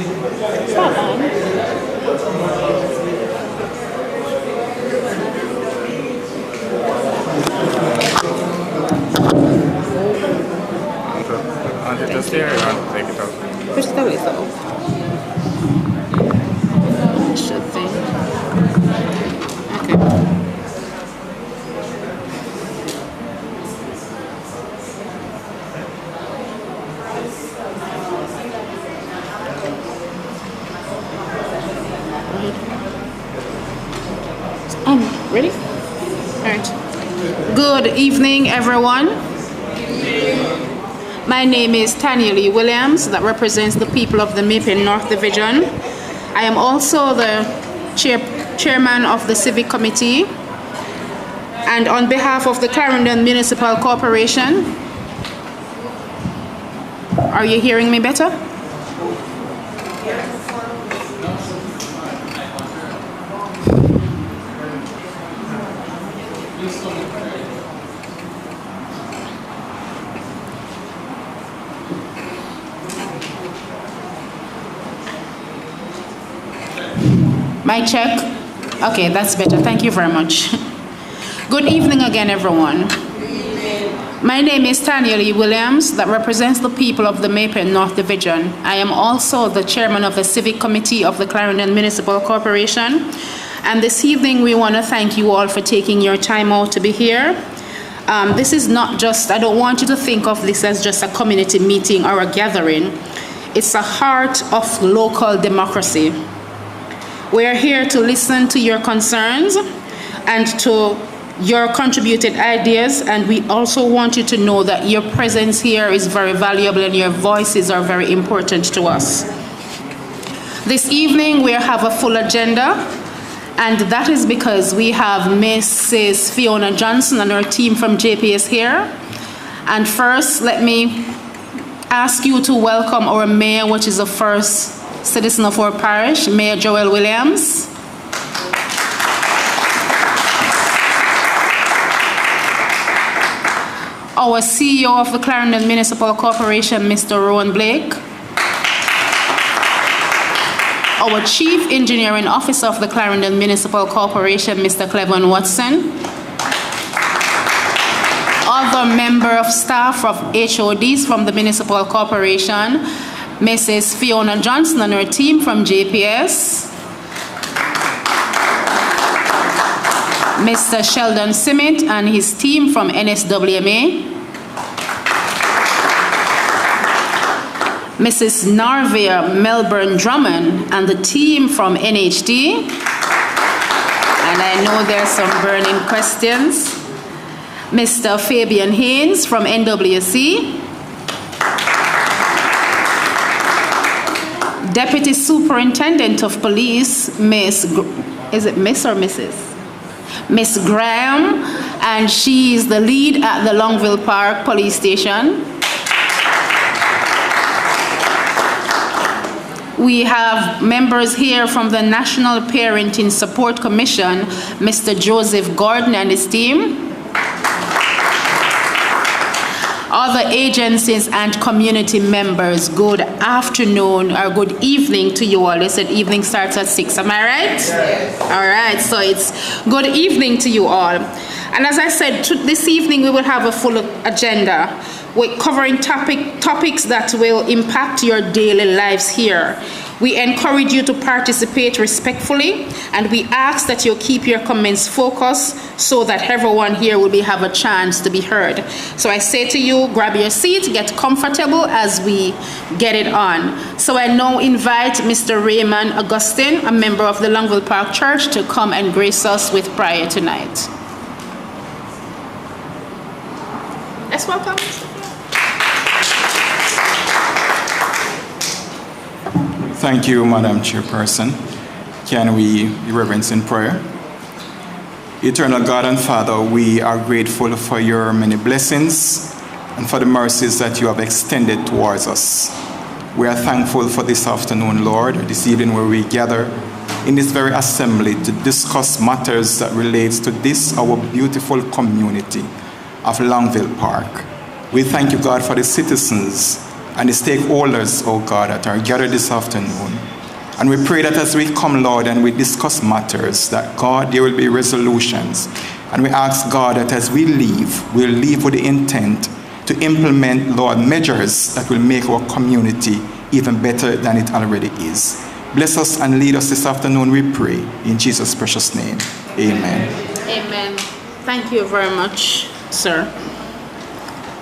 It's not on. Want it to stay or you want to take it out? Push the way though. Should be. Okay. Ready? All right. Good evening, everyone. My name is Tanya Lee Williams, that represents the people of the May-Pen North Division. I am also the chairman of the Civic Committee. And on behalf of the Clarendon Municipal Corporation, are you hearing me better? My check? Okay, that's better. Thank you very much. Good evening again, everyone. My name is Tanya Lee Williams, that represents the people of the May-Pen North Division. I am also the chairman of the Civic Committee of the Clarendon Municipal Corporation. And this evening, we want to thank you all for taking your time out to be here. This is not just, I don't want you to think of this as just a community meeting or a gathering. It's a heart of local democracy. We are here to listen to your concerns and to your contributed ideas, and we also want you to know that your presence here is very valuable and your voices are very important to us. This evening we have a full agenda, and that is because we have Mrs. Fiona Johnson and her team from JPS here. And first, let me ask you to welcome our mayor, which is the first citizen of our parish, Mayor Joel Williams. Our CEO of the Clarendon Municipal Corporation, Mr. Rowan Blake. Our Chief Engineering Officer of the Clarendon Municipal Corporation, Mr. Cleven Watson. Other member of staff of HODs from the Municipal Corporation, Mrs. Fiona Johnson and her team from JPS. Mr. Sheldon Simmet and his team from NSWMA. Mrs. Narvia Melbourne Drummond and the team from NHD. And I know there's some burning questions. Mr. Fabian Haynes from NWC. Deputy Superintendent of Police, Miss or Mrs.? Miss Graham, and she is the lead at the Longville Park Police Station. We have members here from the National Parenting Support Commission, Mr. Joseph Gordon and his team. Other agencies and community members, good afternoon or good evening to you all. They said evening starts at 6, am I right? Yes. All right, so it's good evening to you all. And as I said, this evening we will have a full agenda. We're covering topics that will impact your daily lives here. We encourage you to participate respectfully, and we ask that you keep your comments focused so that everyone here will have a chance to be heard. So I say to you, grab your seat, get comfortable as we get it on. So I now invite Mr. Raymond Augustine, a member of the Longville Park Church, to come and grace us with prayer tonight. Let's welcome Mr. Thank you, Madam Chairperson. Can we reverence in prayer? Eternal God and Father, we are grateful for your many blessings and for the mercies that you have extended towards us. We are thankful for this afternoon, Lord, this evening where we gather in this very assembly to discuss matters that relates to this, our beautiful community of Longville Park. We thank you, God, for the citizens and the stakeholders, oh God, that are gathered this afternoon. And we pray that as we come, Lord, and we discuss matters, that, God, there will be resolutions. And we ask, God, that as we leave, we'll leave with the intent to implement, Lord, measures that will make our community even better than it already is. Bless us and lead us this afternoon, we pray. In Jesus' precious name, amen. Amen. Thank you very much, sir.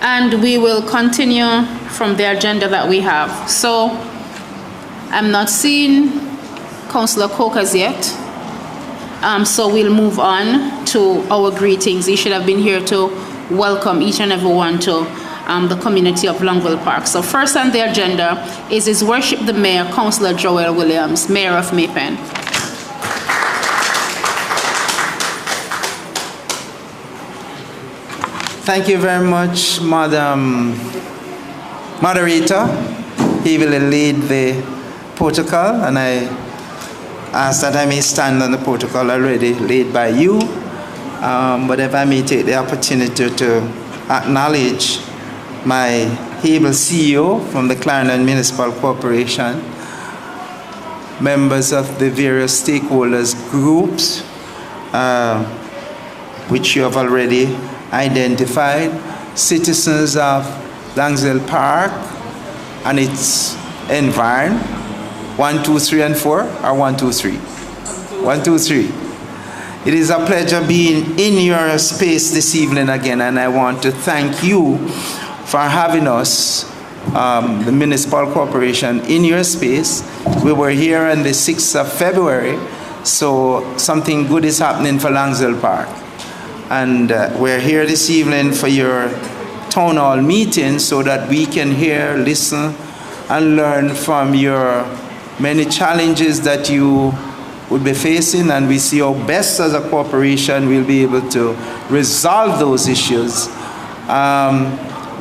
And we will continue from the agenda that we have. So, I'm not seeing Councillor Coke as yet. So we'll move on to our greetings. He should have been here to welcome each and every one to the community of Longville Park. So first on the agenda is His Worship the Mayor, Councillor Joel Williams, Mayor of Maypen. Thank you very much, Madam Moderator. He will lead the protocol, and I ask that I may stand on the protocol already laid by you, but if I may take the opportunity to acknowledge my able CEO from the Clarendon Municipal Corporation, members of the various stakeholders groups, which you have already identified, citizens of Langsdale Park and its environment. 1, 2, 3, and 4, or 1, 2, 3? 1, 2, 3. It is a pleasure being in your space this evening again, and I want to thank you for having us, the Municipal Corporation, in your space. We were here on the 6th of February, so something good is happening for Langsdale Park. And we're here this evening for your town hall meeting so that we can hear, listen, and learn from your many challenges that you would be facing, and we see how best as a corporation we'll be able to resolve those issues.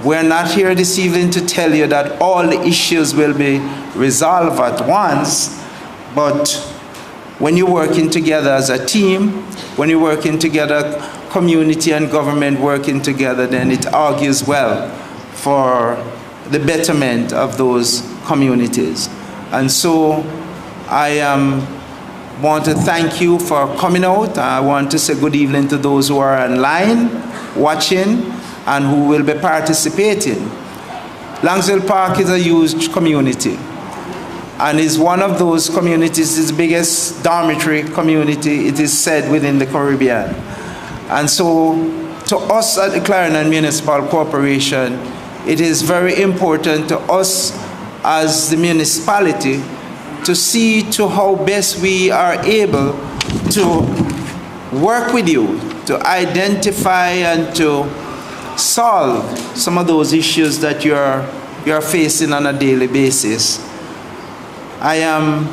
We're not here this evening to tell you that all the issues will be resolved at once, but when you're working together as a team, when you're working together, community and government working together, then it argues well for the betterment of those communities. And so I want to thank you for coming out. I want to say good evening to those who are online, watching, and who will be participating. Langsdale Park is a huge community, and is one of those communities, its biggest dormitory community, it is said, within the Caribbean. And so to us at the Clarendon Municipal Corporation, it is very important to us as the municipality to see to how best we are able to work with you, to identify and to solve some of those issues that you're facing on a daily basis. I am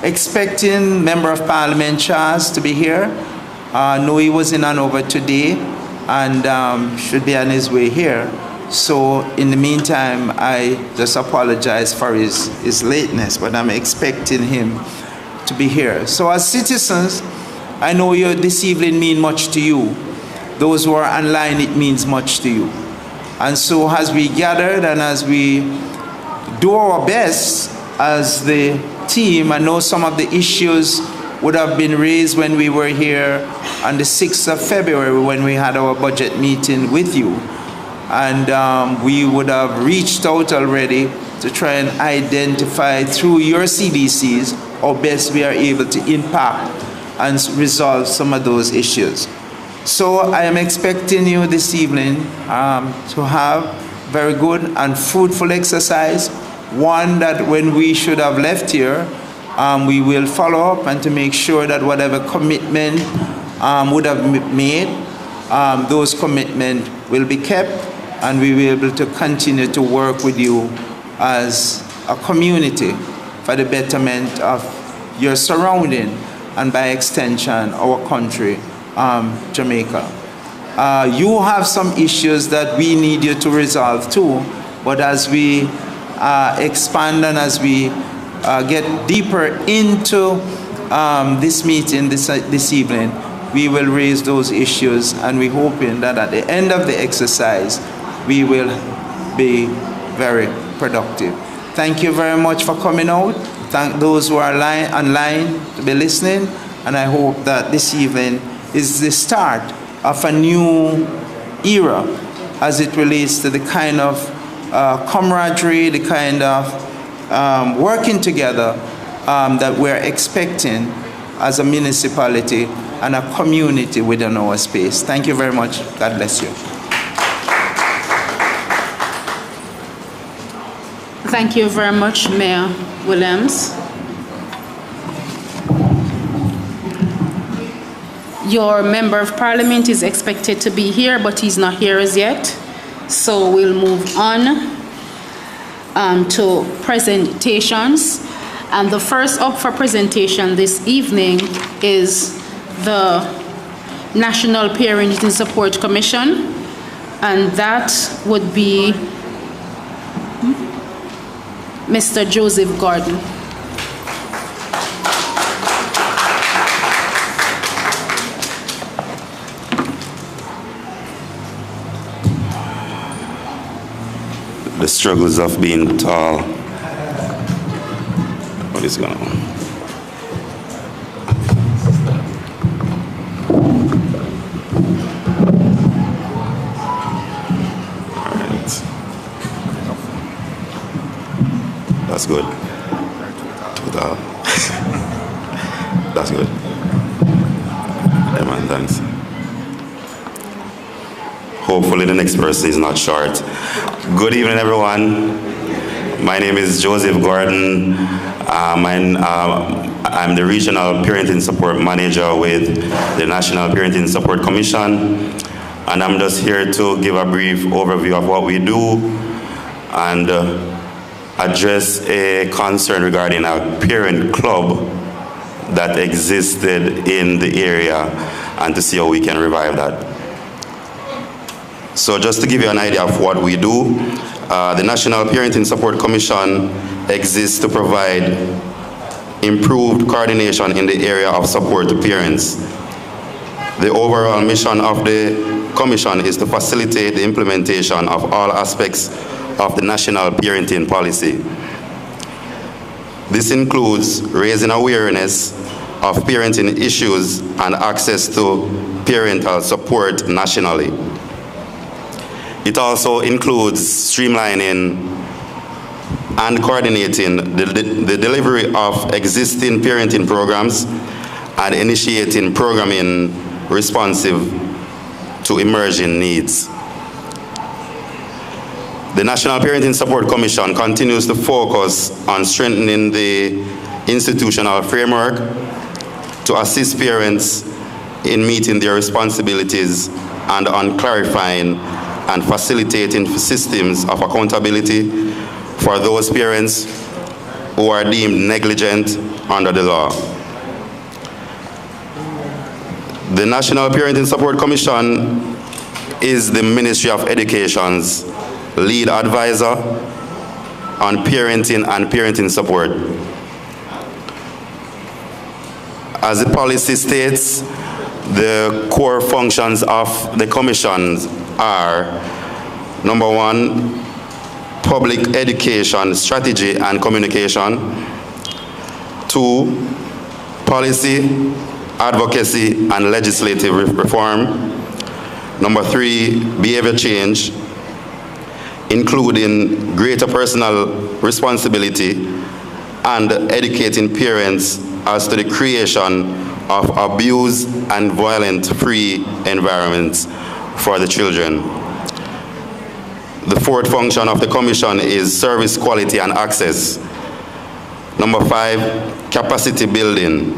expecting Member of Parliament Charles to be here. I know he was in Hanover today and should be on his way here. So in the meantime, I just apologize for his lateness, but I'm expecting him to be here. So as citizens, I know you this evening mean much to you. Those who are online, it means much to you. And so as we gathered and as we do our best as the team, I know some of the issues would have been raised when we were here on the 6th of February when we had our budget meeting with you. And we would have reached out already to try and identify through your CDCs how best we are able to impact and resolve some of those issues. So I am expecting you this evening to have very good and fruitful exercise, one that when we should have left here, we will follow up and to make sure that whatever commitment would have made, those commitments will be kept, and we will be able to continue to work with you as a community for the betterment of your surrounding and by extension our country, Jamaica. You have some issues that we need you to resolve too, but as we expand and as we get deeper into this meeting this evening, we will raise those issues, and we're hoping that at the end of the exercise, we will be very productive. Thank you very much for coming out. Thank those who are online to be listening, and I hope that this evening is the start of a new era as it relates to the kind of camaraderie, the kind of working together that we're expecting as a municipality and a community within our space. Thank you very much. God bless you. Thank you very much, Mayor Williams. Your Member of Parliament is expected to be here, but he's not here as yet. So we'll move on to presentations. And the first up for presentation this evening is the National Parenting Support Commission, and that would be Mr. Joseph Gordon. The struggles of being tall. What is going on? That's good. That's good. Yeah, man, thanks. Hopefully the next person is not short. Good evening, everyone. My name is Joseph Gordon. I'm the Regional Parenting Support Manager with the National Parenting Support Commission. And I'm just here to give a brief overview of what we do and address a concern regarding a parent club that existed in the area and to see how we can revive that. So just to give you an idea of what we do, the National Parenting Support Commission exists to provide improved coordination in the area of support to parents. The overall mission of the Commission is to facilitate the implementation of all aspects of the national parenting policy. This includes raising awareness of parenting issues and access to parental support nationally. It also includes streamlining and coordinating the delivery of existing parenting programs and initiating programming responsive to emerging needs. The National Parenting Support Commission continues to focus on strengthening the institutional framework to assist parents in meeting their responsibilities and on clarifying and facilitating systems of accountability for those parents who are deemed negligent under the law. The National Parenting Support Commission is the Ministry of Education's lead advisor on parenting and parenting support. As the policy states, the core functions of the commission are: number one, public education strategy and communication; two, policy, advocacy, and legislative reform; number three, behavior change, including greater personal responsibility and educating parents as to the creation of abuse and violent-free environments for the children. The fourth function of the Commission is service quality and access. Number five, capacity building.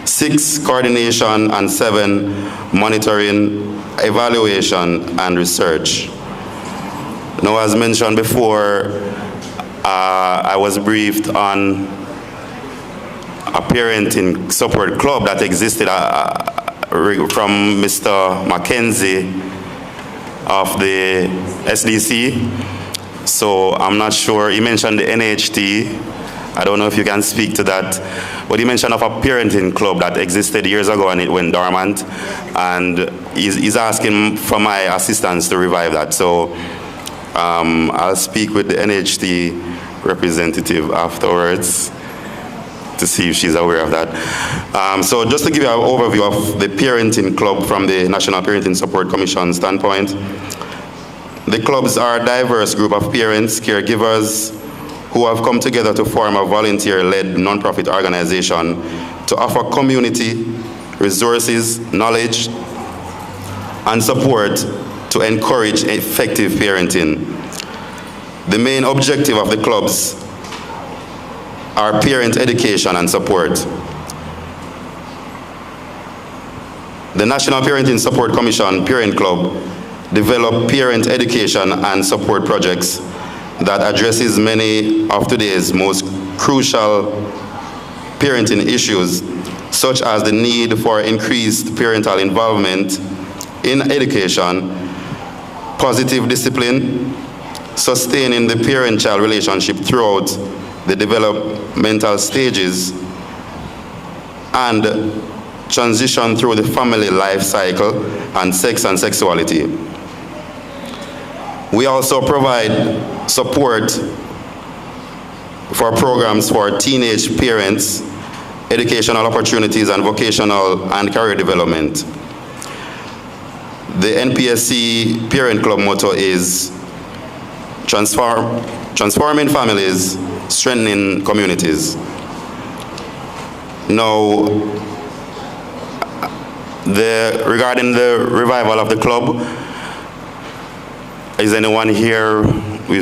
Six, coordination, and seven, monitoring, evaluation, and research. Now, as mentioned before, I was briefed on a parenting support club that existed from Mr. Mackenzie of the SDC. So I'm not sure, he mentioned the NHT. I don't know if you can speak to that, but he mentioned of a parenting club that existed years ago and it went dormant, and he's asking for my assistance to revive that. So I'll speak with the NHT representative afterwards to see if she's aware of that. So just to give you an overview of the parenting club from the National Parenting Support Commission standpoint, the clubs are a diverse group of parents, caregivers, who have come together to form a volunteer-led nonprofit organization to offer community, resources, knowledge, and support to encourage effective parenting. The main objective of the clubs are parent education and support. The National Parenting Support Commission Parent Club develop parent education and support projects that addresses many of today's most crucial parenting issues, such as the need for increased parental involvement in education, positive discipline, sustaining the parent-child relationship throughout the developmental stages, and transition through the family life cycle and sex and sexuality. We also provide support for programs for teenage parents, educational opportunities, and vocational and career development. The NPSC Parent Club motto is transforming families, strengthening communities. Now, regarding the revival of the club, is anyone here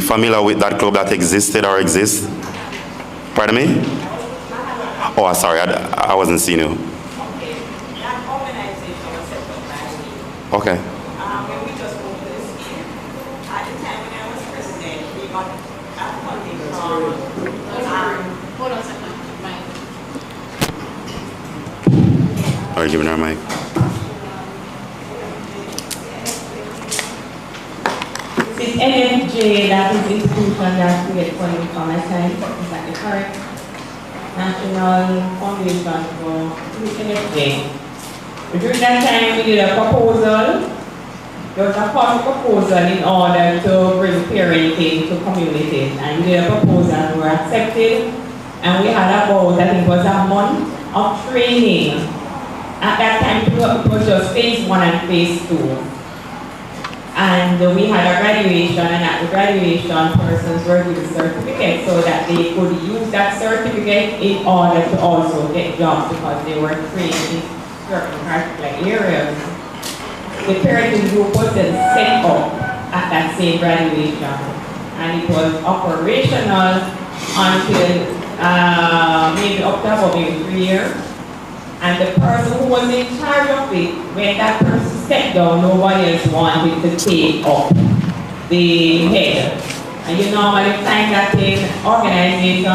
familiar with that club that existed or exists? Pardon me? Oh, sorry, I wasn't seeing you. That organization was set up by me. Okay. When we just moved to the scheme, at the time when I was president, we got funding from Hold on a second. All right, giving her a mic. It's NFJ, that is the institution that we get funding from. I signed up with the current National Foundation for NFJ. During that time, we did a proposal. There was a first proposal in order to bring parenting to communities. And we did a proposal, we were accepted. And we had about, I think it was a month of training. At that time, it was just phase 1 and phase 2. And we had a graduation, and at the graduation, persons were given certificates so that they could use that certificate in order to also get jobs because they were trained in certain particular areas. The parenting group was then set up at that same graduation, and it was operational until maybe up to about maybe 3 years. And the person who was in charge of it, when that person stepped down, nobody else wanted to take up the head. And you normally find that in organization,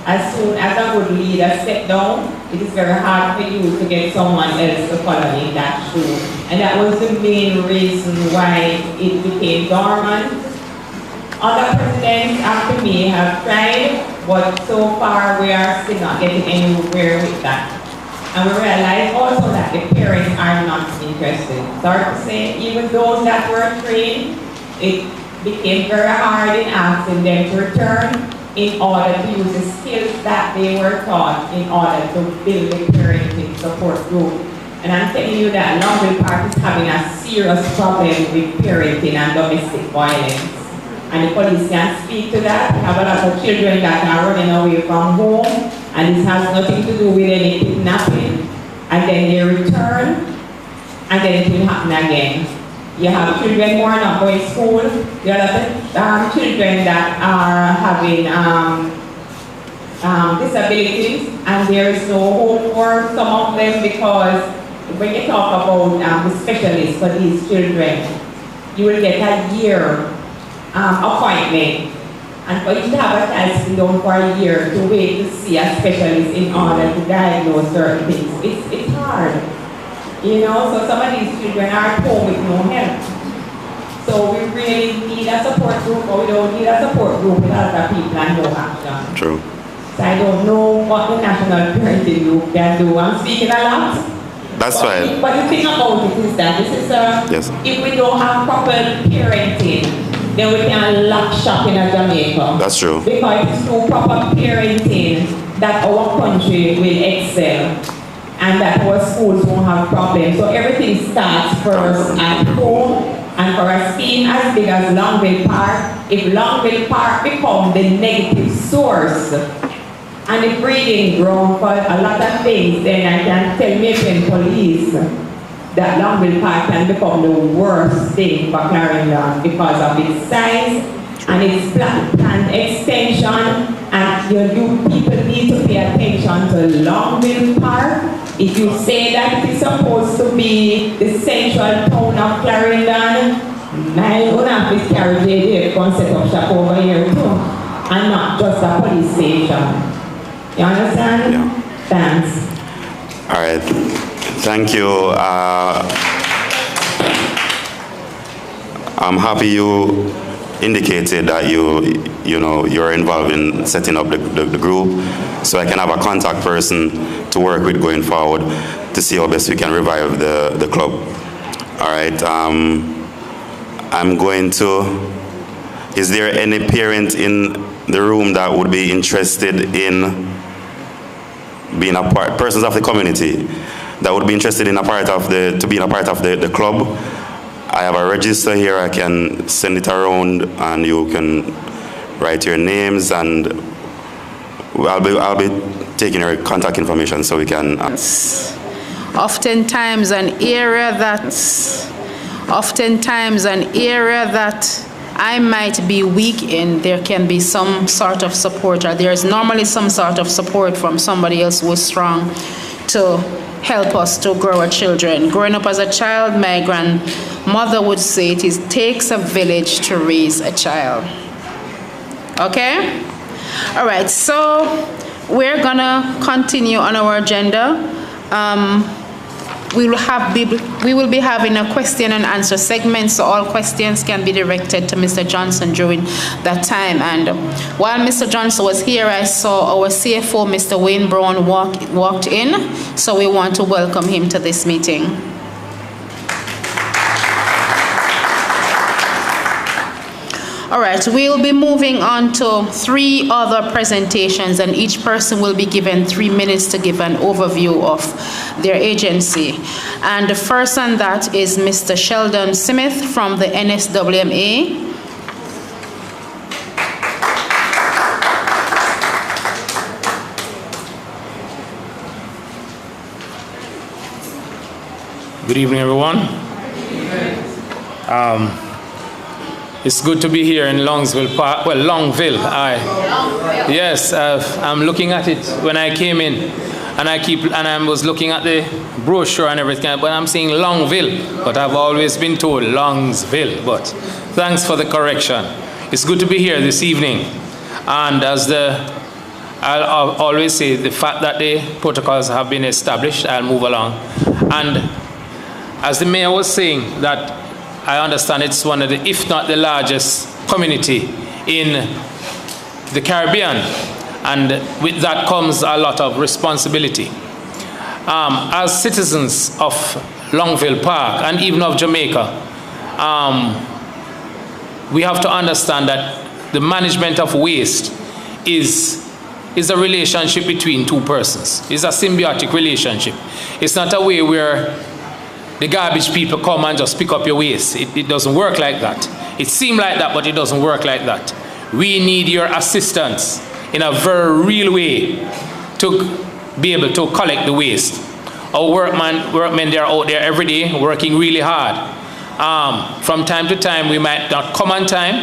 as soon as a good leader steps down, it is very hard for you to get someone else to follow in that shoe. And that was the main reason why it became dormant. Other presidents after me have tried, but so far we are still not getting anywhere with that. And we realize also that the parents are not interested. Sorry to say, even those that were trained, it became very hard in asking them to return in order to use the skills that they were taught in order to build the parenting support group. And I'm telling you that Longville Park is having a serious problem with parenting and domestic violence. And the police can speak to that. We have a lot of children that are running away from home, and this has nothing to do with any kidnapping. And then they return, and then it will happen again. You have children who are not going to school. There are children that are having disabilities, and there is no hope for some of them because when you talk about the specialists for these children, you will get a year appointment. And for you to have a child sitting down for a year to wait to see a specialist in order to diagnose certain things, it's hard. You know, so some of these children are at home with no help. So we really need a support group, or we don't need a support group with other people and no action. True. So I don't know what the National Parenting Group can do. I'm speaking a lot. That's fine. But the thing about it is that this is Yes. if we don't have proper parenting, then we can lock shop in Jamaica. That's true. Because it's through proper parenting that our country will excel and that our schools won't have problems. So everything starts first at home. And for a scheme as big as Longville Park, if Longville Park becomes the negative source and the breeding ground for a lot of things, then I can tell Mayfield Police that Longville Park can become the worst thing for Clarendon because of its size and its planned extension. And you people need to pay attention to Longville Park. If you say that it is supposed to be the central town of Clarendon, my own office carry JDF can set up shop over here too, and not just a police station. You understand? Yeah. Thanks. All right. Thank you. I'm happy you indicated that you're involved in setting up the group, so I can have a contact person to work with going forward to see how best we can revive the club. All right. I'm going to. Is there any parent in the room that would be interested in being a part, persons of the community that would be interested in being a part of the club? I have a register here. I can send it around, and you can write your names, and I'll be taking your contact information so we can. Oftentimes an area that I might be weak in, there can be some sort of support, or there's normally some sort of support from somebody else who is strong to help us to grow our children. Growing up as a child, my grandmother would say it takes a village to raise a child. Okay? All right, so we're gonna continue on our agenda. We will be having a question and answer segment, so all questions can be directed to Mr. Johnson during that time. And while Mr. Johnson was here, I saw our CFO, Mr. Wayne Brown, walked in, so we want to welcome him to this meeting. All right, we'll be moving on to 3 other presentations, and each person will be given 3 minutes to give an overview of their agency. And the first on that is Mr. Sheldon Smith from the NSWMA. Good evening, everyone. It's good to be here in Longville Park. Well, Longville. Yes, I'm looking at it when I came in, and I was looking at the brochure and everything, but I'm saying Longville, but I've always been told Longsville. But thanks for the correction. It's good to be here this evening, and I'll always say, the fact that the protocols have been established, I'll move along. And as the mayor was saying, that I understand it's one of the, if not the largest community in the Caribbean, and with that comes a lot of responsibility. As citizens of Longville Park and even of Jamaica, we have to understand that the management of waste is a relationship between two persons. It's a symbiotic relationship. It's not a way where the garbage people come and just pick up your waste. It doesn't work like that. It seems like that, but it doesn't work like that. We need your assistance in a very real way to be able to collect the waste. Our workmen, they are out there every day working really hard. From time to time, we might not come on time,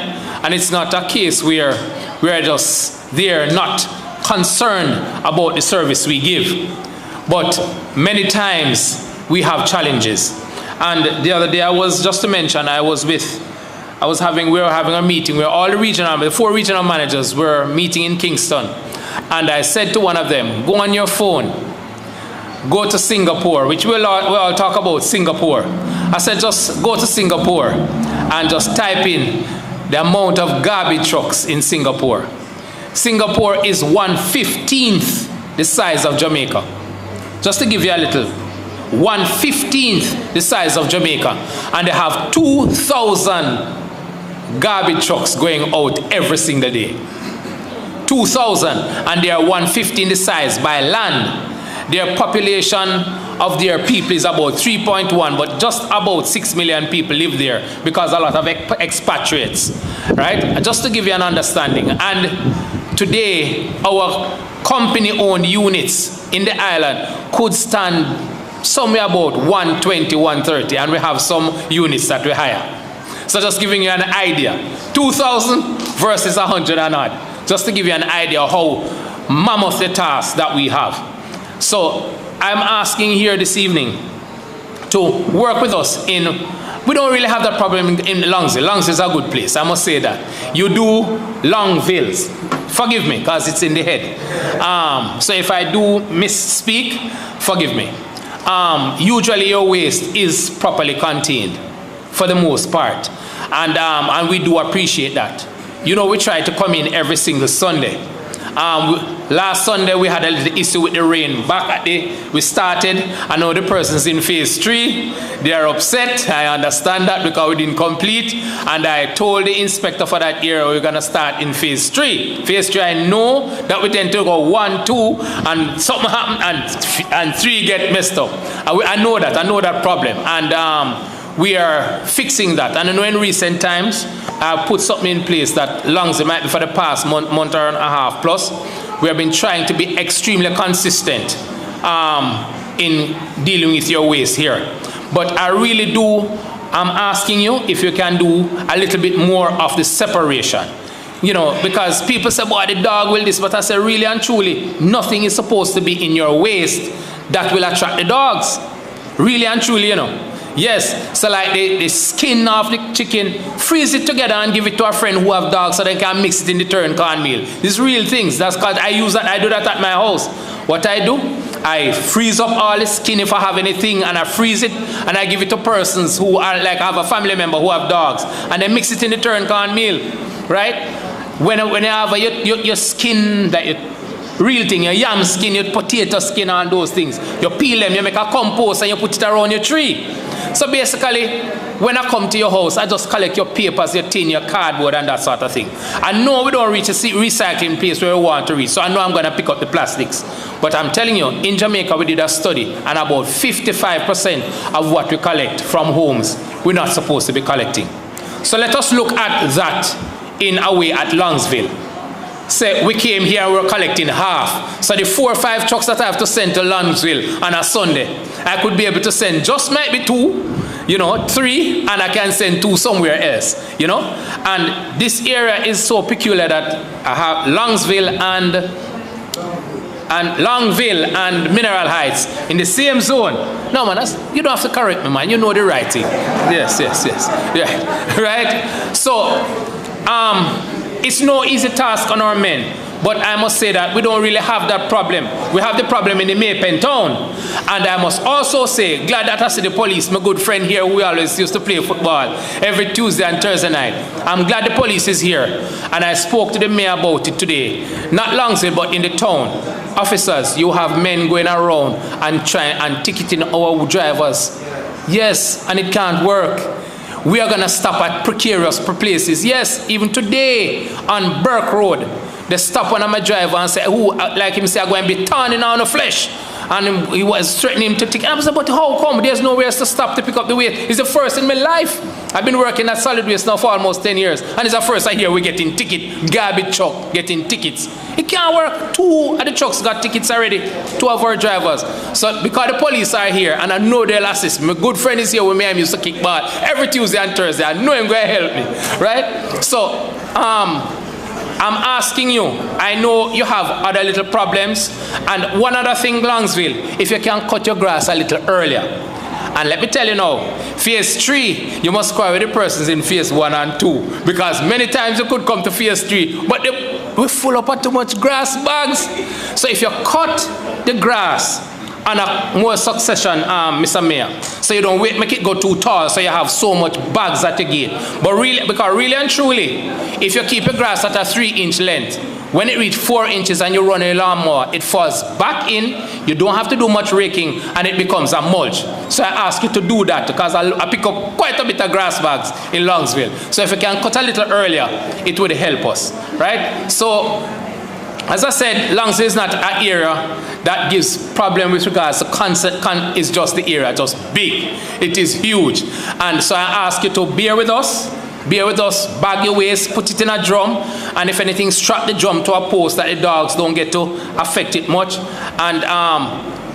and it's not a case where we're just there not concerned about the service we give. But many times, we have challenges. And the other day, we were having a meeting where all the 4 regional managers were meeting in Kingston. And I said to one of them, go on your phone, go to Singapore, which we'll all talk about Singapore. I said, just go to Singapore and just type in the amount of garbage trucks in Singapore. Singapore is 1/15 the size of Jamaica. Just to give you a little, 1/15 the size of Jamaica, and they have 2,000 garbage trucks going out every single day. 2,000, and they are 150 in the size by land. Their population of their people is about 3.1, but just about 6 million people live there because a lot of expatriates, right? Just to give you an understanding. And today, our company-owned units in the island could stand somewhere about 120, 130, and we have some units that we hire. So just giving you an idea, 2,000 versus 100 and odd, just to give you an idea of how mammoth the task that we have. So I'm asking here this evening to work with us in, we don't really have that problem in Longville. Longville is a good place, I must say that. You do Longvilles. Forgive me, because it's in the head. So if I do misspeak, forgive me. Usually your waste is properly contained, for the most part. And we do appreciate that. You know, we try to come in every single Sunday. Last Sunday we had a little issue with the rain. Back at we started, I know the person's in phase 3. They are upset. I understand that because we didn't complete. And I told the inspector for that area we're going to start in phase 3. Phase 3, I know that we tend to go 1, 2, and something happen, and 3 get messed up. I know that. I know that problem. And we are fixing that. And I know in recent times, I've put something in place that Longville might be for the past month and a half plus. We have been trying to be extremely consistent in dealing with your waste here. But I really do, I'm asking you if you can do a little bit more of the separation. You know, because people say, boy, the dog will this, but I say really and truly, nothing is supposed to be in your waste that will attract the dogs. Really and truly, you know. Yes, so like the skin of the chicken, freeze it together and give it to a friend who have dogs so they can mix it in the turn cornmeal. These real things. That's because I use that. I do that at my house. What I do, I freeze up all the skin if I have anything, and I freeze it and I give it to persons who are like I have a family member who have dogs, and they mix it in the turn cornmeal, right? When you have your skin that you real thing, your yam skin, your potato skin, and those things, you peel them, you make a compost, and you put it around your tree. So basically, when I come to your house, I just collect your papers, your tin, your cardboard, and that sort of thing. I know we don't reach a recycling place where we want to reach, so I know I'm going to pick up the plastics. But I'm telling you, in Jamaica, we did a study, and about 55% of what we collect from homes, we're not supposed to be collecting. So let us look at that in a way at Longville. Say we came here and we're collecting half. So the 4 or 5 trucks that I have to send to Longville on a Sunday, I could be able to send just maybe 2, you know, 3, and I can send 2 somewhere else, you know. And this area is so peculiar that I have Longville and Mineral Heights in the same zone. No man, you don't have to correct me, man. You know the right thing. Yes. Yeah. Right? So it's no easy task on our men, but I must say that we don't really have that problem. We have the problem in the Maypen town. And I must also say, glad that I see the police, my good friend here who always used to play football every Tuesday and Thursday night. I'm glad the police is here. And I spoke to the mayor about it today. Not Longville, but in the town. Officers, you have men going around and trying and ticketing our drivers. Yes, and it can't work. We are going to stop at precarious places. Yes, even today on Burke Road, they stop one of my driver and say, "Who like him say, I'm going to be turning on the flesh." And he was threatening him to take. I was like, but how come there's nowhere else to stop to pick up the weight? It's the first in my life. I've been working at solid waste now for almost 10 years. And it's the first I hear we're getting ticket, garbage truck, getting tickets. It can't work. 2 of the trucks got tickets already, 2 of our drivers. So because the police are here and I know they'll assist me. My good friend is here with me. I used to kick ball every Tuesday and Thursday. I know him going to help me, right? So, I'm asking you, I know you have other little problems, and one other thing, Longville, if you can cut your grass a little earlier. And let me tell you now, phase 3, you must square with the persons in phase 1 and 2, because many times you could come to phase 3, but we're full up of too much grass bags. So if you cut the grass on a more succession, Mr. Mayor, so you don't make it go too tall, so you have so much bags at the gate. But really, because really and truly, if you keep your grass at a 3-inch length, when it reaches 4 inches and you run a lawnmower, it falls back in, you don't have to do much raking, and it becomes a mulch. So I ask you to do that, because I pick up quite a bit of grass bags in Longsville. So if you can cut a little earlier, it would help us, right? So, as I said, Longsville is not an area that gives problem with regards to it's just the area, just big. It is huge. And so I ask you to bear with us, bag your waste, put it in a drum, and if anything, strap the drum to a post that the dogs don't get to affect it much. And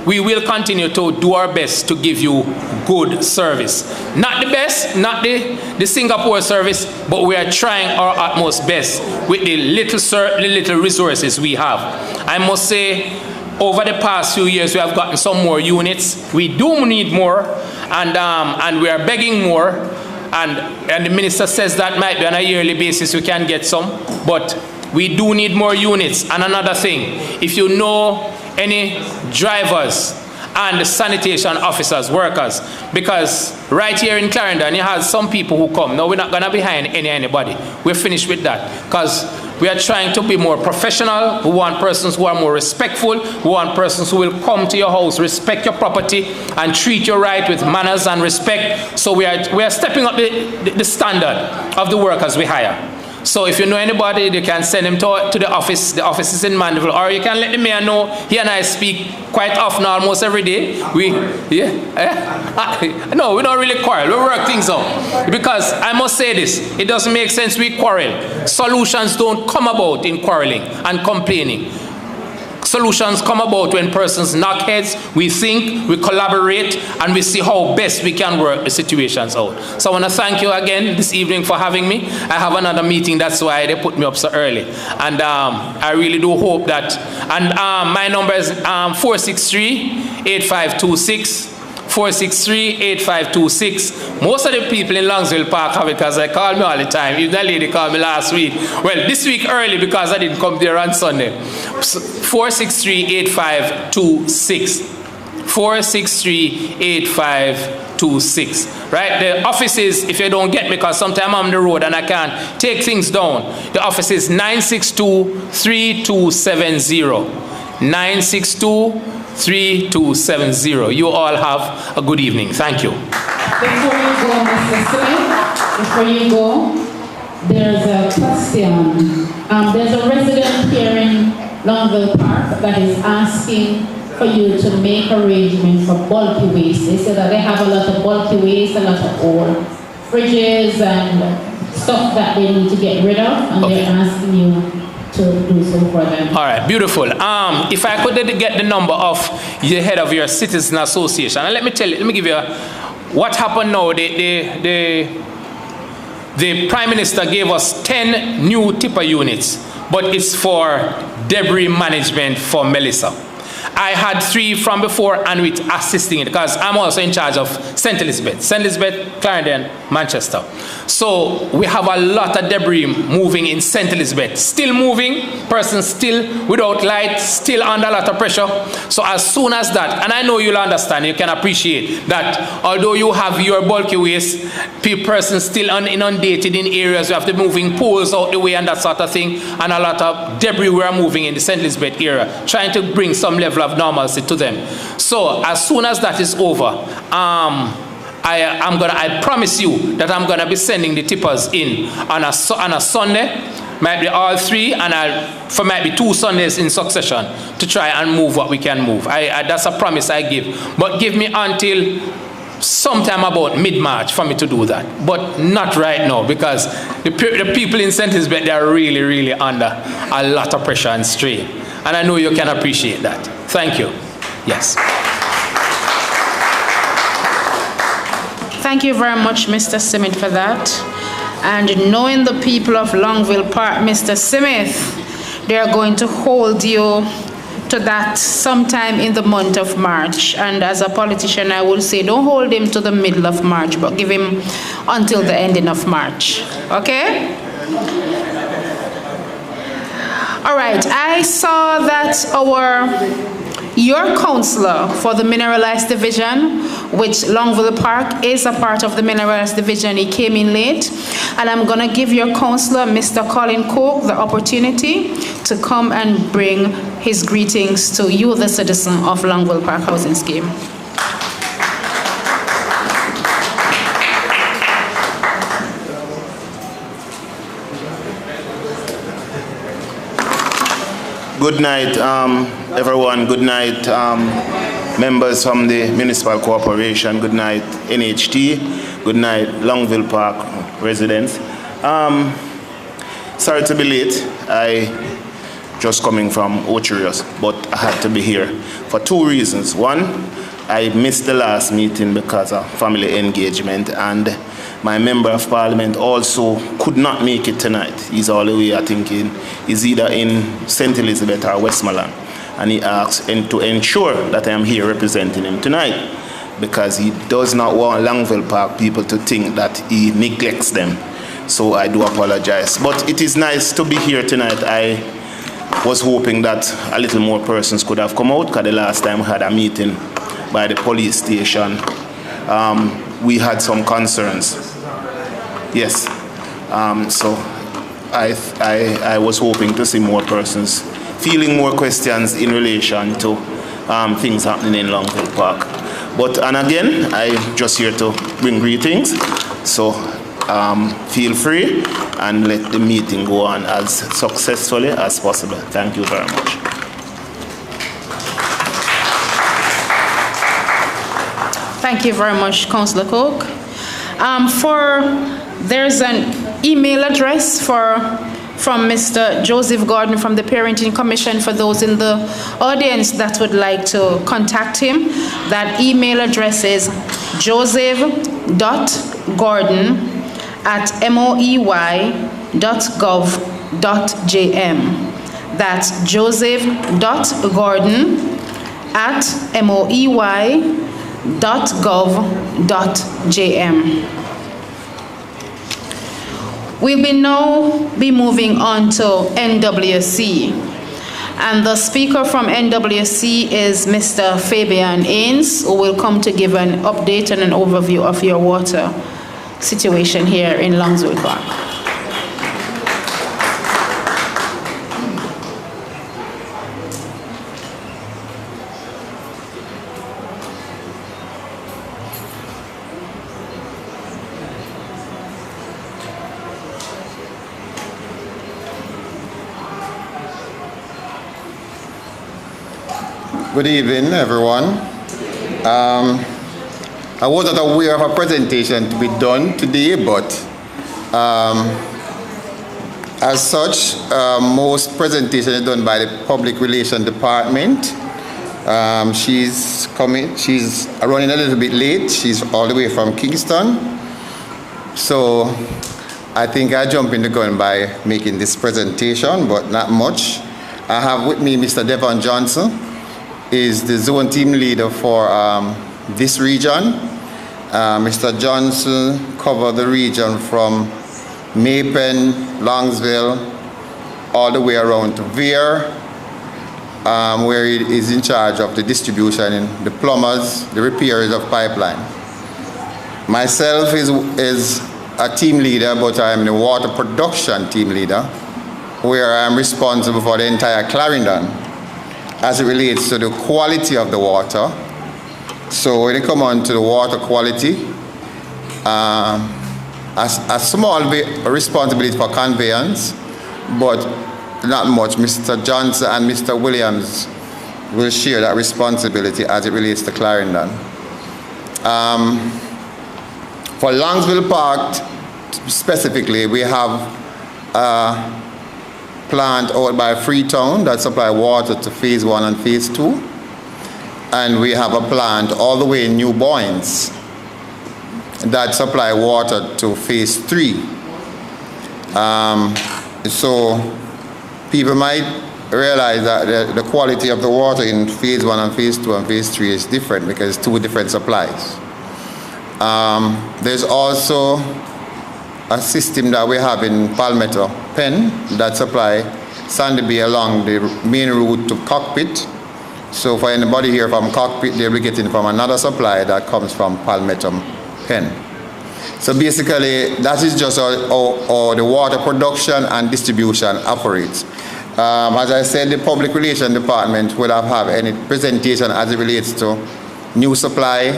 we will continue to do our best to give you good service. Not the best, not the Singapore service, but we are trying our utmost best with the little resources we have. I must say, over the past few years, we have gotten some more units. We do need more, and we are begging more. And the minister says that might be on a yearly basis we can get some, but we do need more units. And another thing, if you know any drivers and sanitation officers, workers, because right here in Clarendon, you have some people who come. No, we're not going to behind anybody. We're finished with that, because we are trying to be more professional. We want persons who are more respectful. We want persons who will come to your house, respect your property, and treat you right with manners and respect. So we are stepping up the standard of the workers we hire. So if you know anybody, you can send him to the office. The office is in Mandeville, or you can let the mayor know. He and I speak quite often, almost every day. No, we don't really quarrel. We work things out. Because I must say this, it doesn't make sense we quarrel. Solutions don't come about in quarreling and complaining. Solutions come about when persons knock heads, we think, we collaborate, and we see how best we can work the situations out. So I want to thank you again this evening for having me. I have another meeting, that's why they put me up so early. And I really do hope that. And my number is 463-8526. 463-8526. Most of the people in Longsville Park have it, because they call me all the time. Even that lady called me last week. Well, this week early, because I didn't come there on Sunday. 463-8526. 463-8526. Right? The office is, if you don't get me, because sometimes I'm on the road and I can't take things down. The office is 962-3270. 962-3270. You all have a good evening. Thank you. Before you go, Mr. Smith, there's a question. There's a resident here in Longville Park that is asking for you to make arrangements for bulky waste. They say that they have a lot of bulky waste, a lot of old fridges and stuff that they need to get rid of, and they're asking you to do so for them. All right, beautiful. If I could get the number of the head of your citizen association, and let me give you what happened now. The Prime Minister gave us 10 new tipper units, but it's for debris management for Melissa. I had 3 from before, and with assisting it, because I'm also in charge of St. Elizabeth, Clarendon, Manchester. So we have a lot of debris moving in St. Elizabeth. Still moving, persons still without light, still under a lot of pressure. So as soon as that, and I know you'll understand, you can appreciate that although you have your bulky waste, persons still inundated in areas, you have the moving poles out the way and that sort of thing, and a lot of debris we are moving in the St. Elizabeth area, trying to bring some level of normalcy to them. So as soon as that is over, I promise you that I'm gonna be sending the tippers in on a Sunday, might be all 3, and might be 2 Sundays in succession to try and move what we can move. That's a promise I give. But give me until sometime about mid-March for me to do that, but not right now, because the people in St. Elizabeth, they are really, really under a lot of pressure and strain, and I know you can appreciate that. Thank you. Yes. Thank you very much, Mr. Smith, for that. And knowing the people of Longville Park, Mr. Smith, they are going to hold you to that sometime in the month of March. And as a politician, I will say, don't hold him to the middle of March, but give him until the ending of March. Okay? All right. I saw that our Your counselor for the Mineralized Division, which Longville Park is a part of the Mineralized Division, he came in late. And I'm going to give your counselor, Mr. Colin Cook, the opportunity to come and bring his greetings to you, the citizen of Longville Park Housing Scheme. Good night, everyone. Good night, members from the Municipal Corporation. Good night, NHT. Good night, Longville Park residents. Sorry to be late. I just coming from Ocherios, but I had to be here for two reasons. One, I missed the last meeting because of family engagement, and my member of parliament also could not make it tonight. He's all the way, I think, he's either in St. Elizabeth or Westmoreland. And he asked to ensure that I am here representing him tonight, because he does not want Longville Park people to think that he neglects them. So I do apologize. But it is nice to be here tonight. I was hoping that a little more persons could have come out, because the last time we had a meeting by the police station, we had some concerns. Yes. So I was hoping to see more persons feeling more questions in relation to things happening in Longville Park. And again, I'm just here to bring greetings. So feel free and let the meeting go on as successfully as possible. Thank you very much. Thank you very much, Councillor Cook. There's an email address from Mr. Joseph Gordon from the Parenting Commission for those in the audience that would like to contact him. That email address is joseph.gordon@moey.gov.jm. That's joseph.gordon@moey.gov.jm. We'll now be moving on to NWC. And the speaker from NWC is Mr. Fabian Ains, who will come to give an update and an overview of your water situation here in Longville Park. Good evening, everyone. I wasn't aware of a presentation to be done today, but as such, most presentations are done by the Public Relations Department. She's running a little bit late. She's all the way from Kingston. So I think I jump in the gun by making this presentation, but not much. I have with me Mr. Devon Johnson, is the zone team leader for this region. Mr. Johnson covered the region from Maypen, Longsville, all the way around to Vere, where he is in charge of the distribution, the plumbers, the repairers of pipeline. Myself is a team leader, but I am the water production team leader, where I am responsible for the entire Clarendon as it relates to the quality of the water. So when it comes on to the water quality, a small bit responsibility for conveyance, but not much. Mr. Johnson and Mr. Williams will share that responsibility as it relates to Clarendon. For Longville Park specifically, we have plant out by Freetown that supply water to phase 1 and phase 2. And we have a plant all the way in New Boynes that supply water to phase 3. So people might realize that the quality of the water in phase 1 and phase 2 and phase 3 is different because it's two different supplies. There's also a system that we have in Palmetto Pen that supply Sandy Bay along the main route to Cockpit So for anybody here from Cockpit, they'll be getting from another supplier that comes from Palmetto Pen. So basically, that is just how the water production and distribution operates. As I said, the Public Relations Department would have any presentation as it relates to new supply.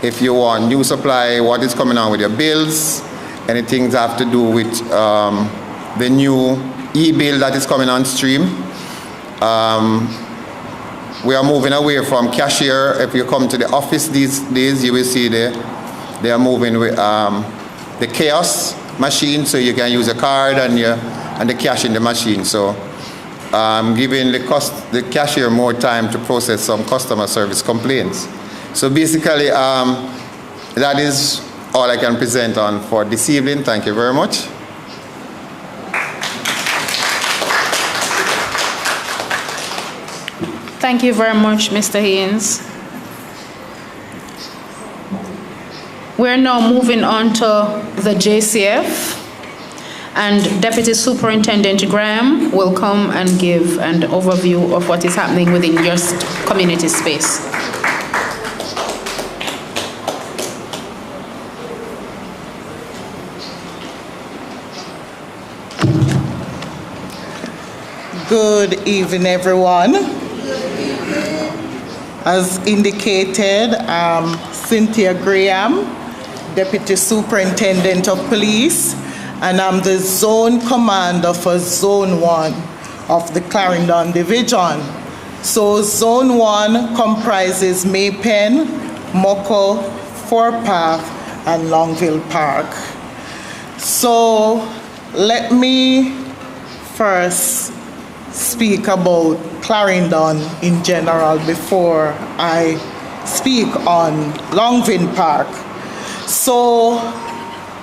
If you want new supply, what is coming on with your bills, anything that have to do with the new e-bill that is coming on stream. We are moving away from cashier. If you come to the office these days, you will see they are moving with the kiosk machine, so you can use a card and the cash in the machine. So giving the cashier more time to process some customer service complaints. So basically, that is all I can present on for this evening. Thank you very much. Thank you very much, Mr. Haynes. We're now moving on to the JCF, and Deputy Superintendent Graham will come and give an overview of what is happening within your community space. Good evening, everyone. As indicated, Cynthia Graham, Deputy Superintendent of Police, and I'm the Zone Commander for Zone 1 of the Clarendon Division. So Zone 1 comprises Maypen, Moko, Forepath, and Longville Park. So let me first speak about Clarendon in general before I speak on Longville Park. So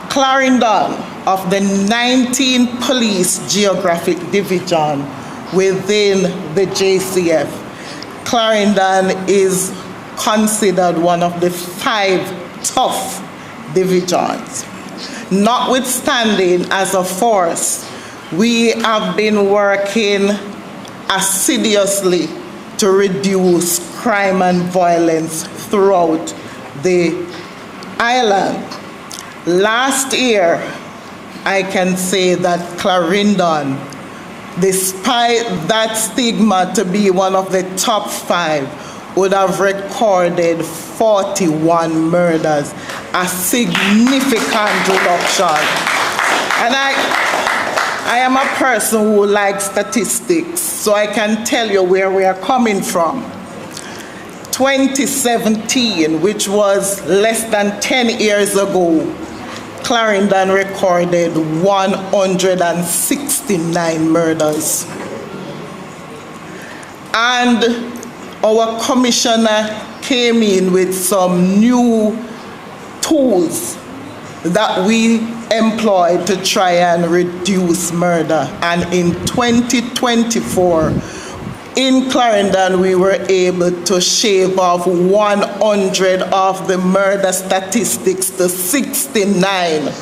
Clarendon, of the 19 police geographic division within the JCF, Clarendon is considered one of the 5 tough divisions. Notwithstanding, as a force, we have been working assiduously to reduce crime and violence throughout the island. Last year, I can say that Clarendon, despite that stigma to be one of the top 5, would have recorded 41 murders, a significant reduction. And I am a person who likes statistics, so I can tell you where we are coming from. 2017, which was less than 10 years ago, Clarendon recorded 169 murders. And our commissioner came in with some new tools that we employed to try and reduce murder. And in 2024, in Clarendon, we were able to shave off 100 of the murder statistics to 69.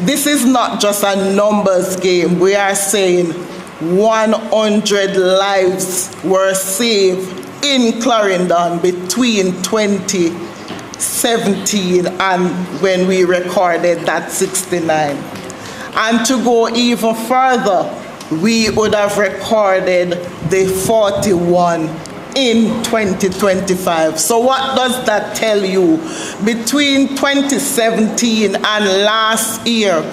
This is not just a numbers game. We are saying 100 lives were saved in Clarendon between 2017 and when we recorded that 69. And to go even further, we would have recorded the 41 in 2025. So what does that tell you? Between 2017 and last year,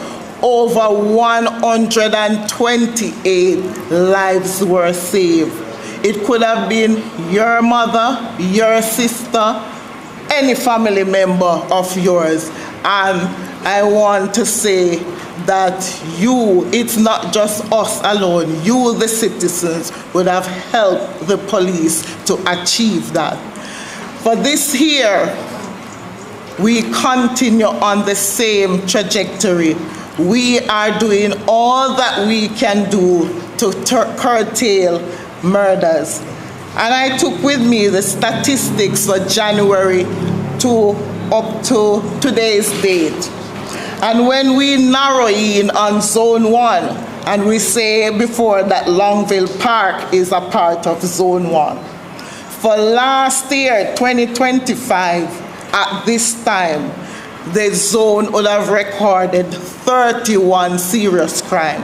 over 128 lives were saved. It could have been your mother, your sister, any family member of yours. And I want to say that it's not just us alone, you, the citizens, would have helped the police to achieve that. For this year, we continue on the same trajectory. We are doing all that we can do to curtail murders. And I took with me the statistics for January up to today's date. And when we narrow in on Zone 1, and we say before that Longville Park is a part of Zone 1, For last year, 2025, at this time, the zone would have recorded 31 serious crime.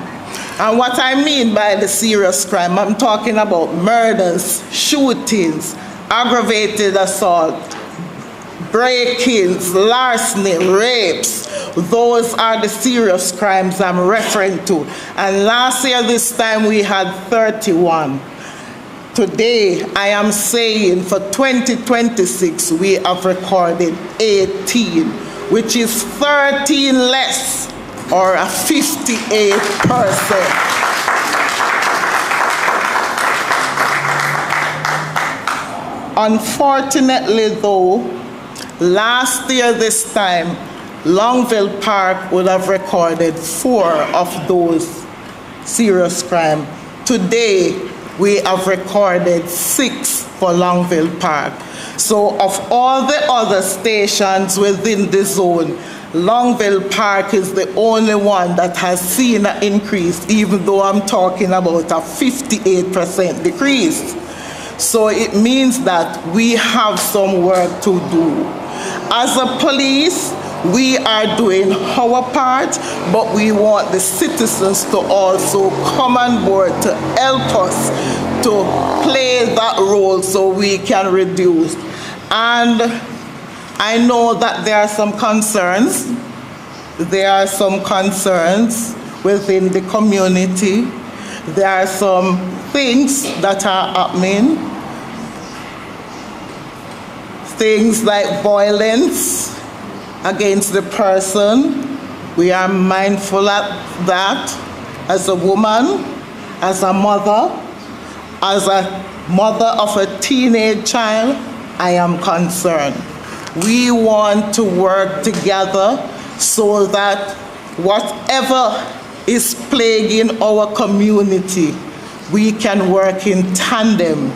And what I mean by the serious crime, I'm talking about murders, shootings, aggravated assault, break-ins, larceny, rapes. Those are the serious crimes I'm referring to. And last year, this time, we had 31. Today, I am saying for 2026, we have recorded 18, which is 13 less, or a 58%. Unfortunately, though, last year this time, Longville Park would have recorded 4 of those serious crimes. Today, we have recorded 6 for Longville Park. So of all the other stations within the zone, Longville Park is the only one that has seen an increase, even though I'm talking about a 58% decrease. So it means that we have some work to do. As a police, we are doing our part, but we want the citizens to also come on board to help us to play that role so we can reduce. And I know that there are some concerns. There are some concerns within the community. There are some things that are happening. Things like violence against the person. We are mindful of that. As a woman, as a mother of a teenage child, I am concerned. We want to work together so that whatever is plaguing our community, we can work in tandem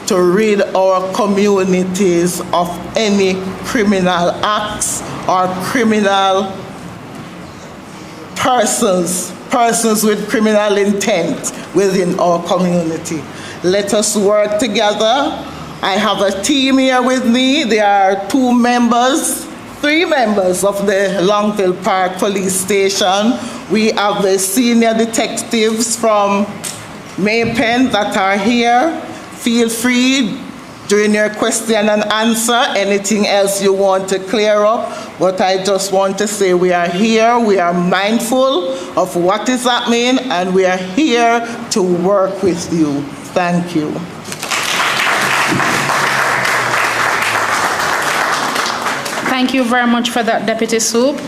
to rid our communities of any criminal acts or criminal persons with criminal intent within our community. Let us work together. I have a team here with me. There are 3 members of the Longville Park Police Station. We have the senior detectives from Maypen that are here. Feel free during your question and answer, anything else you want to clear up. But I just want to say we are here, we are mindful of what is happening, and we are here to work with you. Thank you. Thank you very much for that, Deputy Soup.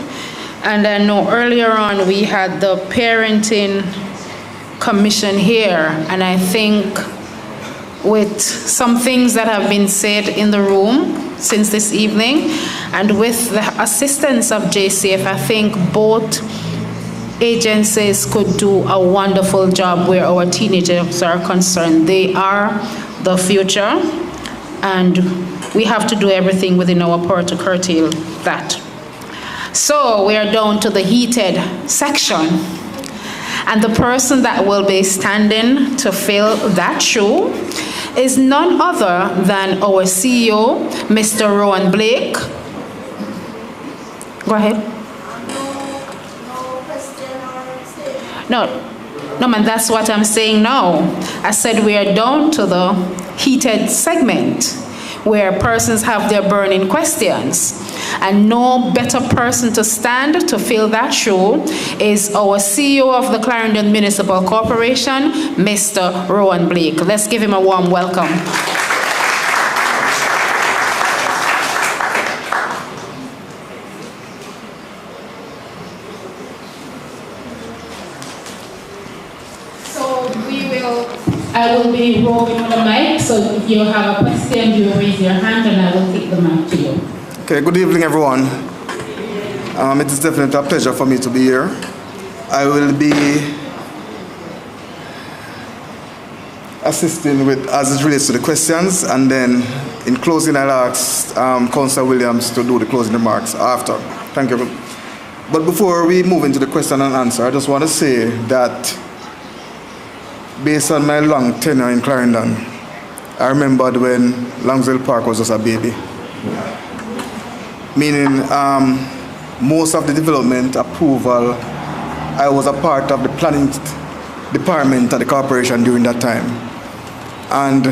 And I know earlier on we had the parenting commission here, and I think with some things that have been said in the room since this evening, and with the assistance of JCF, I think both agencies could do a wonderful job where our teenagers are concerned. They are the future, and we have to do everything within our power to curtail that. So we are down to the heated section. And the person that will be standing to fill that shoe is none other than our CEO, Mr. Rowan Blake. Go ahead. No, man, that's what I'm saying now. I said we are down to the heated segment where persons have their burning questions. And no better person to stand to fill that shoe is our CEO of the Clarendon Municipal Corporation, Mr. Rowan Blake. Let's give him a warm welcome. I will be roving on the mic, so if you have a question, you raise your hand and I will take the mic to you. Okay, good evening, everyone. It is definitely a pleasure for me to be here. I will be assisting with, as it relates to the questions, and then in closing, I'll ask Councillor Williams to do the closing remarks after. Thank you. But before we move into the question and answer, I just want to say that based on my long tenure in Clarendon, I remembered when Longsville Park was just a baby. Meaning most of the development approval, I was a part of the planning department at the corporation during that time. And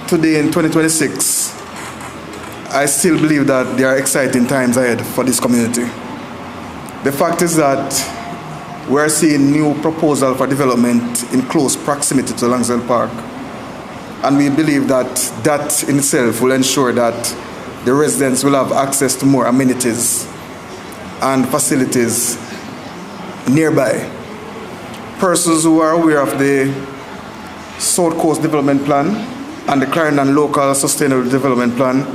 today in 2026, I still believe that there are exciting times ahead for this community. The fact is that we're seeing new proposals for development in close proximity to Longsville Park. And we believe that that in itself will ensure that the residents will have access to more amenities and facilities nearby. Persons who are aware of the South Coast Development Plan and the Clarendon Local Sustainable Development Plan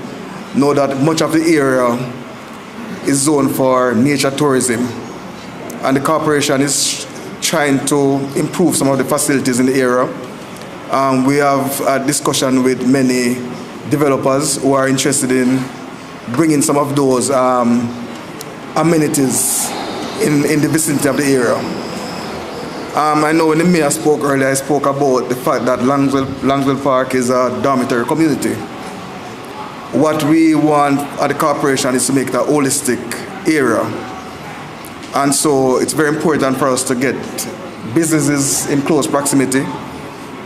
know that much of the area is zoned for nature tourism, and the corporation is trying to improve some of the facilities in the area. We have a discussion with many developers who are interested in bringing some of those amenities in the vicinity of the area. I know when the mayor spoke earlier, I spoke about the fact that Longsville Park is a dormitory community. What we want at the corporation is to make it a holistic area. And so it's very important for us to get businesses in close proximity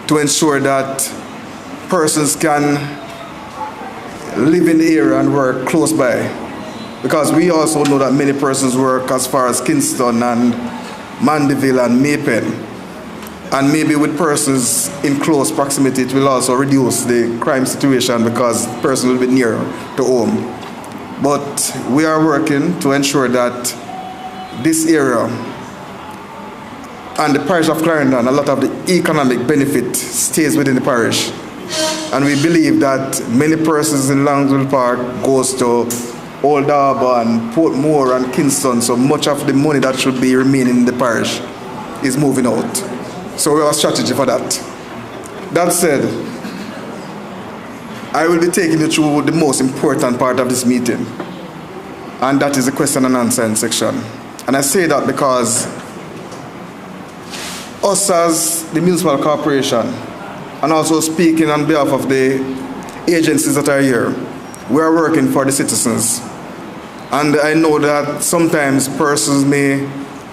to ensure that persons can live in the area and work close by. Because we also know that many persons work as far as Kingston and Mandeville and Maypen. And maybe with persons in close proximity, it will also reduce the crime situation because the person will be near to home. But we are working to ensure that this area and the parish of Clarendon, a lot of the economic benefit stays within the parish. And we believe that many persons in Longsville Park goes to Old Harbour and Portmore and Kingston, so much of the money that should be remaining in the parish is moving out. So we have a strategy for that. That said, I will be taking you through the most important part of this meeting, and that is the question and answer section. And I say that because us as the municipal corporation, and also speaking on behalf of the agencies that are here, we are working for the citizens. And I know that sometimes persons may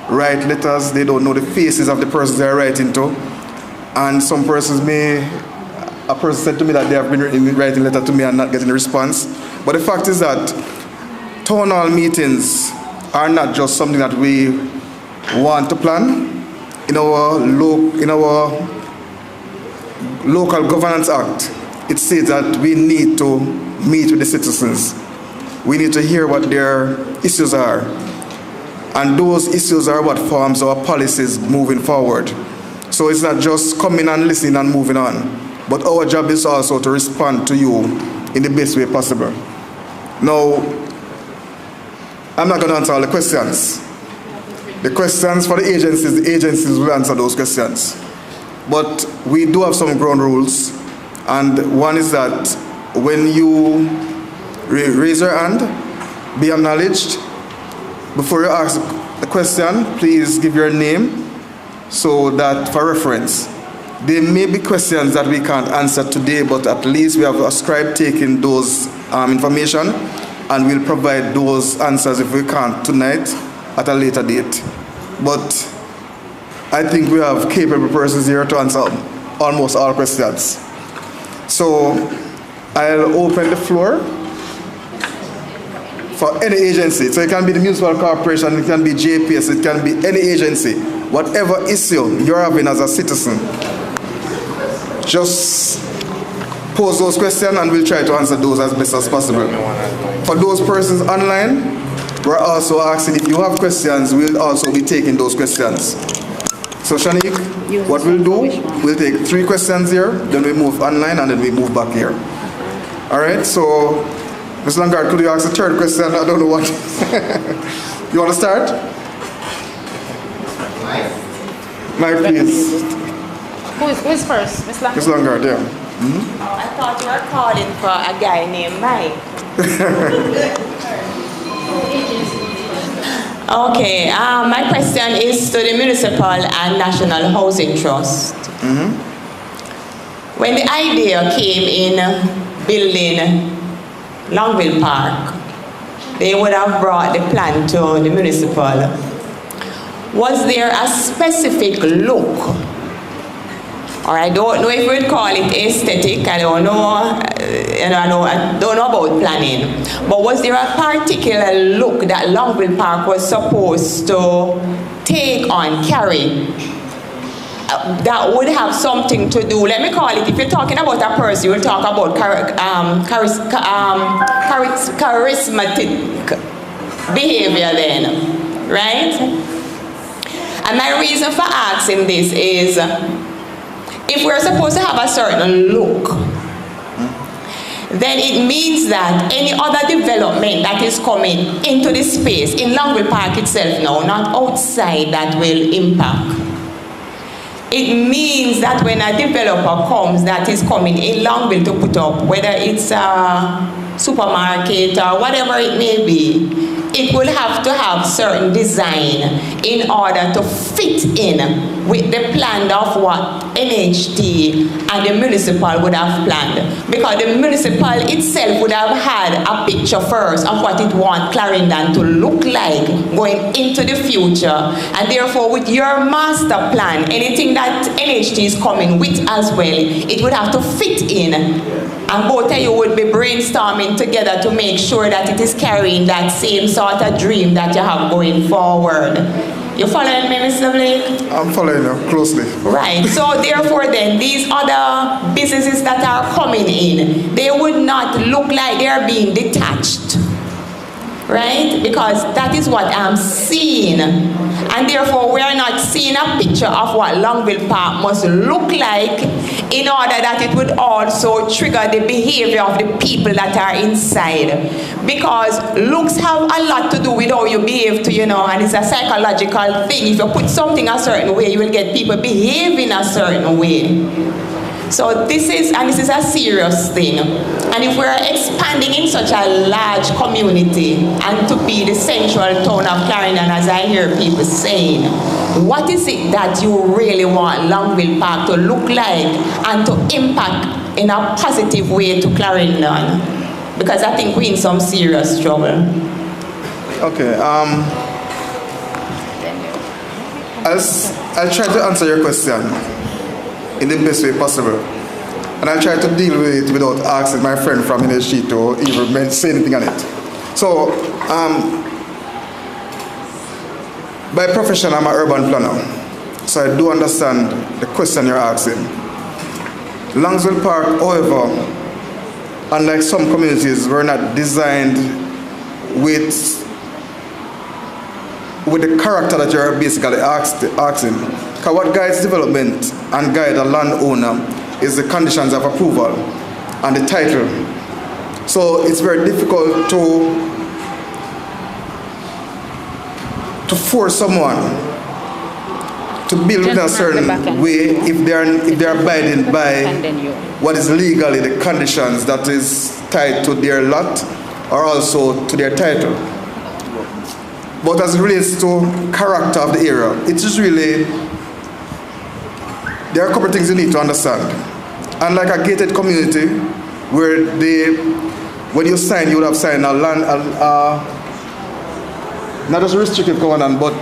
write letters, they don't know the faces of the persons they are writing to. And some persons a person said to me that they have been writing a letter to me and not getting a response. But the fact is that town hall meetings are not just something that we want to plan. In our Local Governance Act, it says that we need to meet with the citizens. We need to hear what their issues are. And those issues are what forms our policies moving forward. So it's not just coming and listening and moving on, but our job is also to respond to you in the best way possible. Now, I'm not going to answer all the questions. The questions for the agencies will answer those questions. But we do have some ground rules, and one is that when you raise your hand, be acknowledged. Before you ask the question, please give your name so that for reference. There may be questions that we can't answer today, but at least we have a scribe taking those information, and we'll provide those answers if we can't tonight at a later date. But I think we have capable persons here to answer almost all questions. So I'll open the floor for any agency. So it can be the municipal corporation, it can be JPS, it can be any agency. Whatever issue you're having as a citizen, just pose those questions and we'll try to answer those as best as possible. For those persons online, we're also asking if you have questions, we'll also be taking those questions. So Shanique, what we'll do, we'll take 3 questions here, then we move online and then we move back here. All right, so Ms. Langard, could you ask the 3rd question? I don't know what. You want to start? Mike, please. Who is first? Ms. Langard? Ms. Langard, yeah. Oh, I thought you were calling for a guy named Mike. Okay, my question is to the Municipal and National Housing Trust. When the idea came in building Longville Park, they would have brought the plan to the municipal. Was there a specific look, or I don't know if we would call it aesthetic, I don't know, I don't know about planning, but was there a particular look that Longville Park was supposed to take on, carry, that would have something to do, let me call it, if you're talking about a person, you will talk about charismatic behavior then, right? And my reason for asking this is, if we're supposed to have a certain look, then it means that any other development that is coming into the space, in Longville Park itself now, not outside, that will impact. It means that when a developer comes that is coming in Longville to put up, whether it's a supermarket or whatever it may be, it will have to have certain design in order to fit in with the plan of what NHT and the municipal would have planned. Because the municipal itself would have had a picture first of what it wants Clarendon to look like going into the future. And therefore, with your master plan, anything that NHT is coming with as well, it would have to fit in. And both of you would be brainstorming together to make sure that it is carrying that same sort of dream that you have going forward. You following me, Mr. Blake? I'm following you closely. Right. So therefore then, these other businesses that are coming in, they would not look like they're being detached. Right? Because that is what I'm seeing. And therefore, we are not seeing a picture of what Longville Park must look like in order that it would also trigger the behavior of the people that are inside. Because looks have a lot to do with how you behave to, and it's a psychological thing. If you put something a certain way, you will get people behaving a certain way. So this is a serious thing. And if we're expanding in such a large community and to be the central town of Clarendon, as I hear people saying, what is it that you really want Longville Park to look like and to impact in a positive way to Clarendon? Because I think we're in some serious trouble. Okay, I'll try to answer your question in the best way possible. And I'll try to deal with it without asking my friend from NHT to even say anything on it. So, by profession, I'm an urban planner. So I do understand the question you're asking. Longville Park, however, unlike some communities, were not designed with the character that you're basically asking. Because what guides development and guide a landowner is the conditions of approval and the title. So it's very difficult to force someone to build in a certain way if they're abiding by what is legally the conditions that is tied to their lot or also to their title. But as it relates to character of the area, it is really, there are a couple of things you need to understand. Unlike a gated community, where when you sign, you would have signed a land, not just a restrictive covenant, but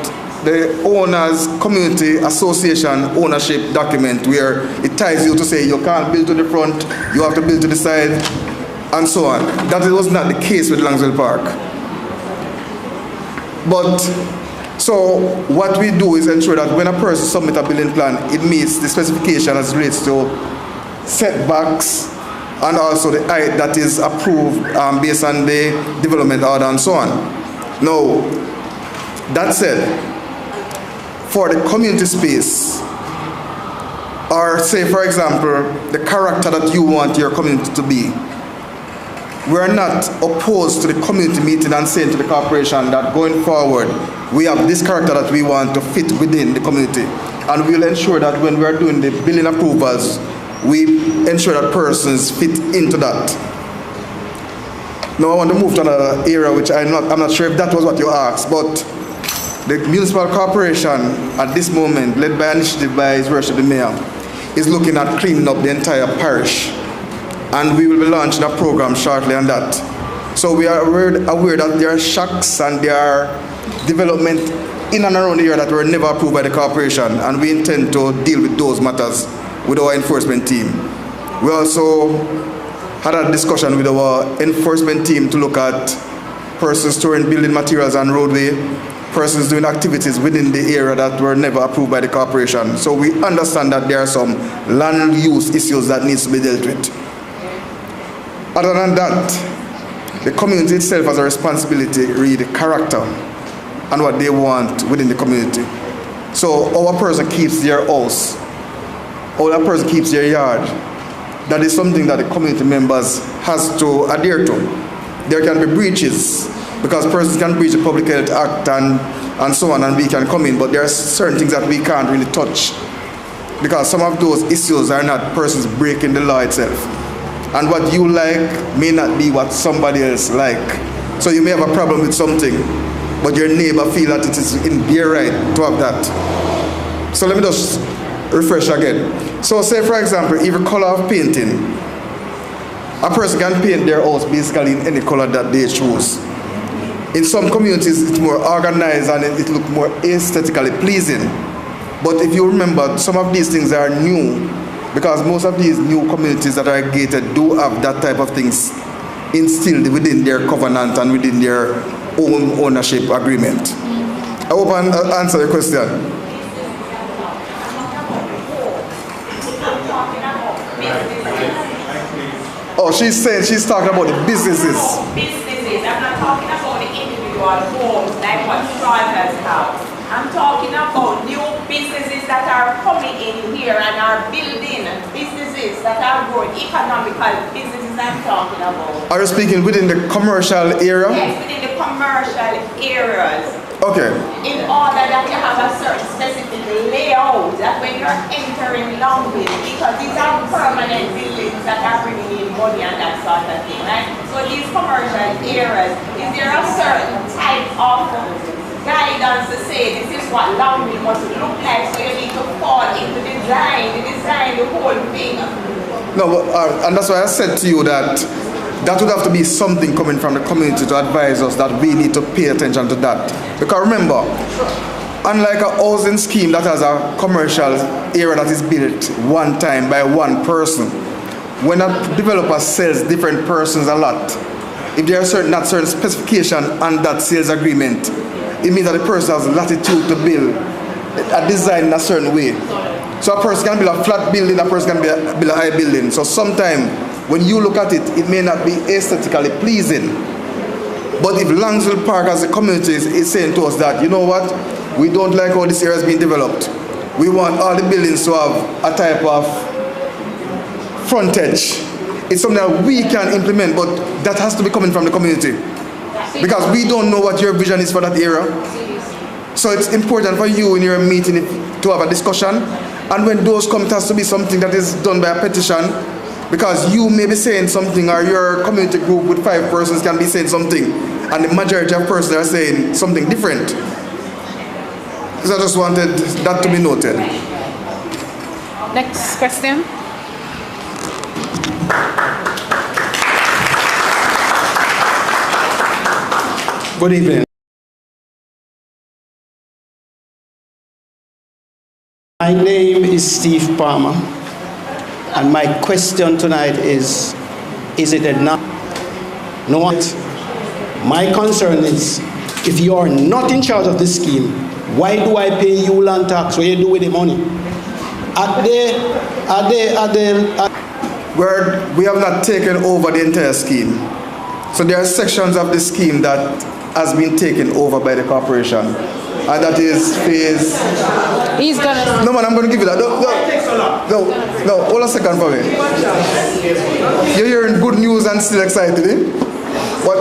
the owner's community association ownership document, where it ties you to say you can't build to the front, you have to build to the side, and so on. That was not the case with Longville Park. But, so what we do is ensure that when a person submits a building plan, it meets the specification as relates to setbacks and also the height that is approved based on the development order and so on. Now, that said, for the community space, or say for example, the character that you want your community to be, we are not opposed to the community meeting and saying to the corporation that going forward, we have this character that we want to fit within the community. And we'll ensure that when we are doing the building approvals, we ensure that persons fit into that. Now I want to move to another area which I'm not sure if that was what you asked, but the municipal corporation at this moment, led by initiative by His Worship the Mayor, is looking at cleaning up the entire parish. And we will be launching a program shortly on that. So we are aware that there are shacks and there are development in and around the area that were never approved by the corporation, and we intend to deal with those matters with our enforcement team. We also had a discussion with our enforcement team to look at persons storing building materials on roadway, persons doing activities within the area that were never approved by the corporation. So we understand that there are some land use issues that needs to be dealt with. Other than that, the community itself has a responsibility to read character and what they want within the community. So our person keeps their house, our person keeps their yard. That is something that the community members has to adhere to. There can be breaches because persons can breach the Public Health Act and so on, and we can come in, but there are certain things that we can't really touch because some of those issues are not persons breaking the law itself. And what you like may not be what somebody else like. So you may have a problem with something, but your neighbor feel that it is in their right to have that. So let me just refresh again. So say for example, even color of painting, a person can paint their house basically in any color that they choose. In some communities it's more organized and it looks more aesthetically pleasing. But if you remember, some of these things are new, because most of these new communities that are gated do have that type of things instilled within their covenant and within their own ownership agreement. I hope I answer the question. Oh, she's saying she's talking about the businesses. Businesses. I'm not talking about the individual homes like what Strikers have. I'm talking about new businesses that are coming in here and are building businesses that are growing, economical businesses I'm talking about. Are you speaking within the commercial area? Yes, within the commercial areas. Okay. In order that you have a certain specific layout, that when you're entering Longville, because these are permanent buildings that are bringing in money and that sort of thing, right? So these commercial areas, is there a certain type of guidance to say this is what Longville must look like, so you need to fall into the design the whole thing? No, and that's why I said to you that that would have to be something coming from the community to advise us that we need to pay attention to that. Because remember, unlike a housing scheme that has a commercial area that is built one time by one person, when a developer sells different persons a lot, if there are not certain specification on that sales agreement, it means that the person has latitude to build a design in a certain way. So a person can build a flat building, a person can build a high building. So sometimes when you look at it, it may not be aesthetically pleasing. But if Longsville Park as a community is saying to us that, you know what, we don't like how this area is being developed. We want all the buildings to have a type of frontage. It's something that we can implement, but that has to be coming from the community. Because we don't know what your vision is for that area. So it's important for you in your meeting to have a discussion. And when those come, it has to be something that is done by a petition. Because you may be saying something, or your community group with 5 persons can be saying something, and the majority of persons are saying something different. So I just wanted that to be noted. Next question. Good evening. My name is Steve Palmer, and my question tonight is it enough? No, my concern is, if you are not in charge of this scheme, why do I pay you land tax? What do you do with the money? We have not taken over the entire scheme. So there are sections of the scheme that has been taken over by the corporation. And that is phase... He's gonna... No man, I'm going to give you that. No, hold a second for me. You're hearing good news and still excited, eh? What?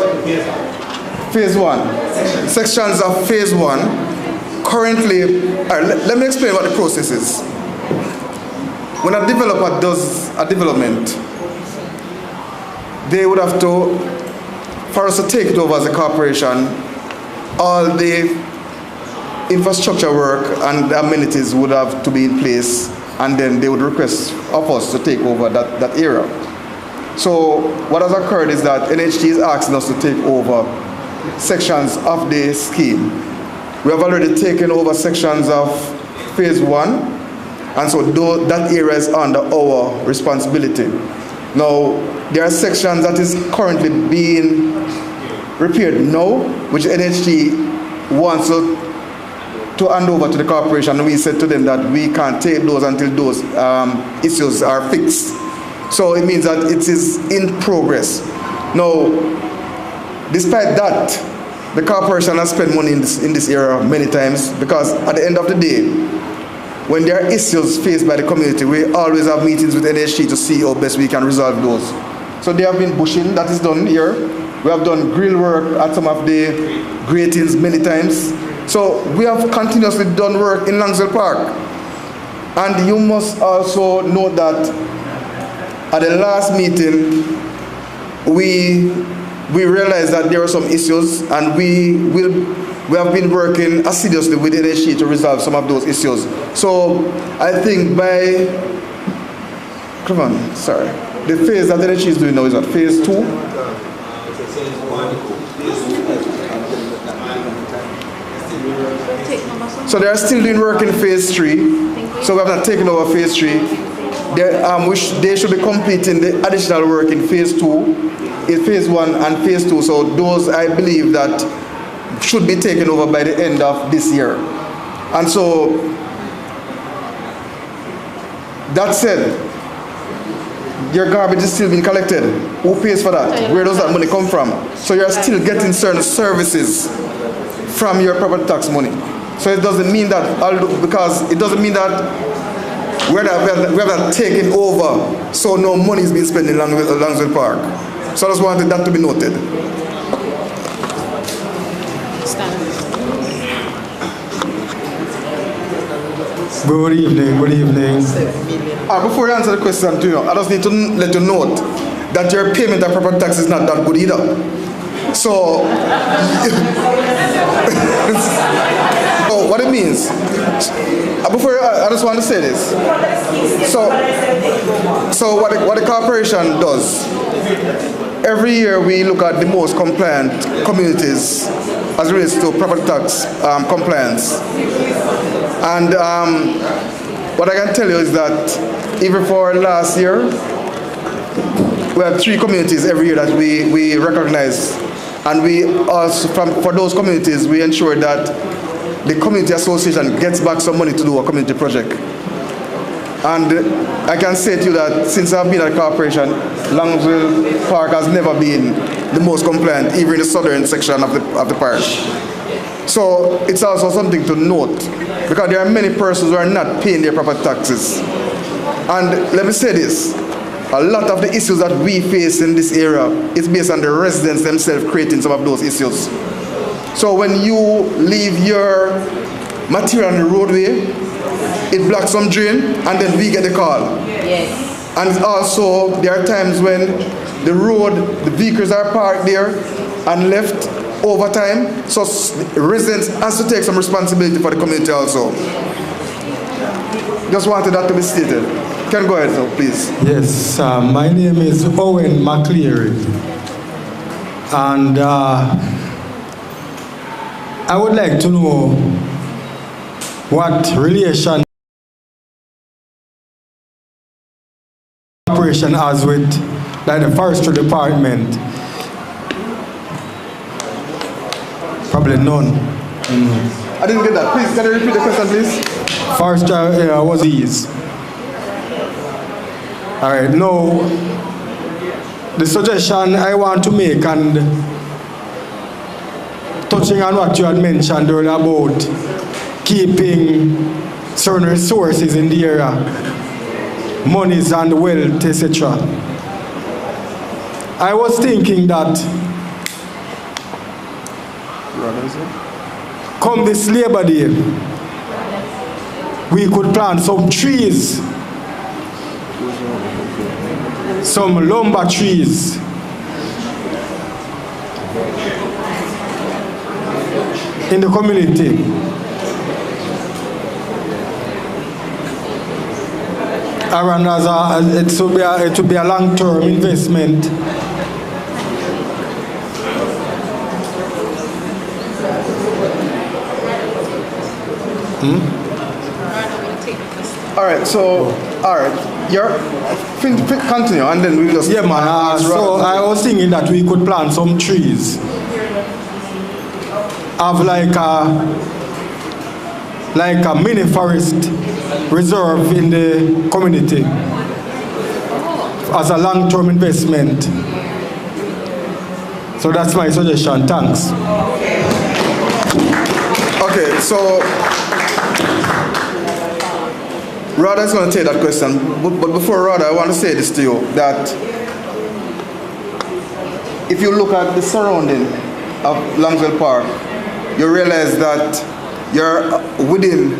Phase 1. Sections of phase 1. Currently, let me explain what the process is. When a developer does a development, they would have to, for us to take it over as a corporation, all the infrastructure work and the amenities would have to be in place and then they would request of us to take over that area. So what has occurred is that NHT is asking us to take over sections of the scheme. We have already taken over sections of phase 1, and so that area is under our responsibility. Now, there are sections that is currently being repaired now, which NHT wants to hand over to the corporation. We said to them that we can't take those until those issues are fixed. So it means that it is in progress. Now, despite that, the corporation has spent money in this area many times, because at the end of the day, when there are issues faced by the community, we always have meetings with NHT to see how best we can resolve those. So there have been bushing that is done here. We have done grill work at some of the gratings many times. So we have continuously done work in Langsdale Park. And you must also note that at the last meeting, we realized that there were some issues, and we have been working assiduously with NHT to resolve some of those issues. So I think by, the phase that NHT is doing now is at phase 2. So they are still doing work in phase 3. So we have not taken over phase 3. They should be completing the additional work in phase 2, in phase 1 and phase 2. So those, I believe, that should be taken over by the end of this year. And so, that said, your garbage is still being collected. Who pays for that? Where does that money come from? So you're still getting certain services from your property tax money. So it doesn't mean that, because it doesn't mean that we have not taken over, so no money is being spent in Langsdale Park. So I just wanted that to be noted. Good evening, good evening. Before you answer the question to you, I just need to let you note that your payment of property tax is not that good either. So, what it means, before I just want to say this. So what the corporation does, every year we look at the most compliant communities as it relates to property tax compliance. And what I can tell you is that even for last year, we had 3 communities every year that we recognize. And we also, for those communities, we ensure that the community association gets back some money to do a community project. And I can say to you that since I've been at the corporation, Langsdale Park has never been the most compliant, even in the southern section of the parish. So it's also something to note, because there are many persons who are not paying their property taxes. And let me say this. A lot of the issues that we face in this area is based on the residents themselves creating some of those issues. So when you leave your material on the roadway, it blocks some drain, and then we get the call. Yes. And also, there are times when the vehicles are parked there and left over time, so residents has to take some responsibility for the community also. Just wanted that to be stated. Can go ahead now, please. Yes, my name is Owen McCleary, and I would like to know what relation operation has with the forestry department. Probably none. I didn't get that. Please, can you repeat the question, please? Forestry was these. All right, now, the suggestion I want to make, and touching on what you had mentioned earlier about keeping certain resources in the area, monies and wealth, etc. I was thinking that come this Labor Day, we could plant some trees, some lumber trees, in the community. Aaron, it would be a long-term investment. All right, so, continue, and then we'll just... Yeah, man, so I was thinking that we could plant some trees. Have like a mini forest reserve in the community as a long-term investment. So that's my suggestion, thanks. Okay, so Rhoda is going to take that question, but before Rhoda, I want to say this to you, that if you look at the surrounding of Longville Park, you realize that you're within,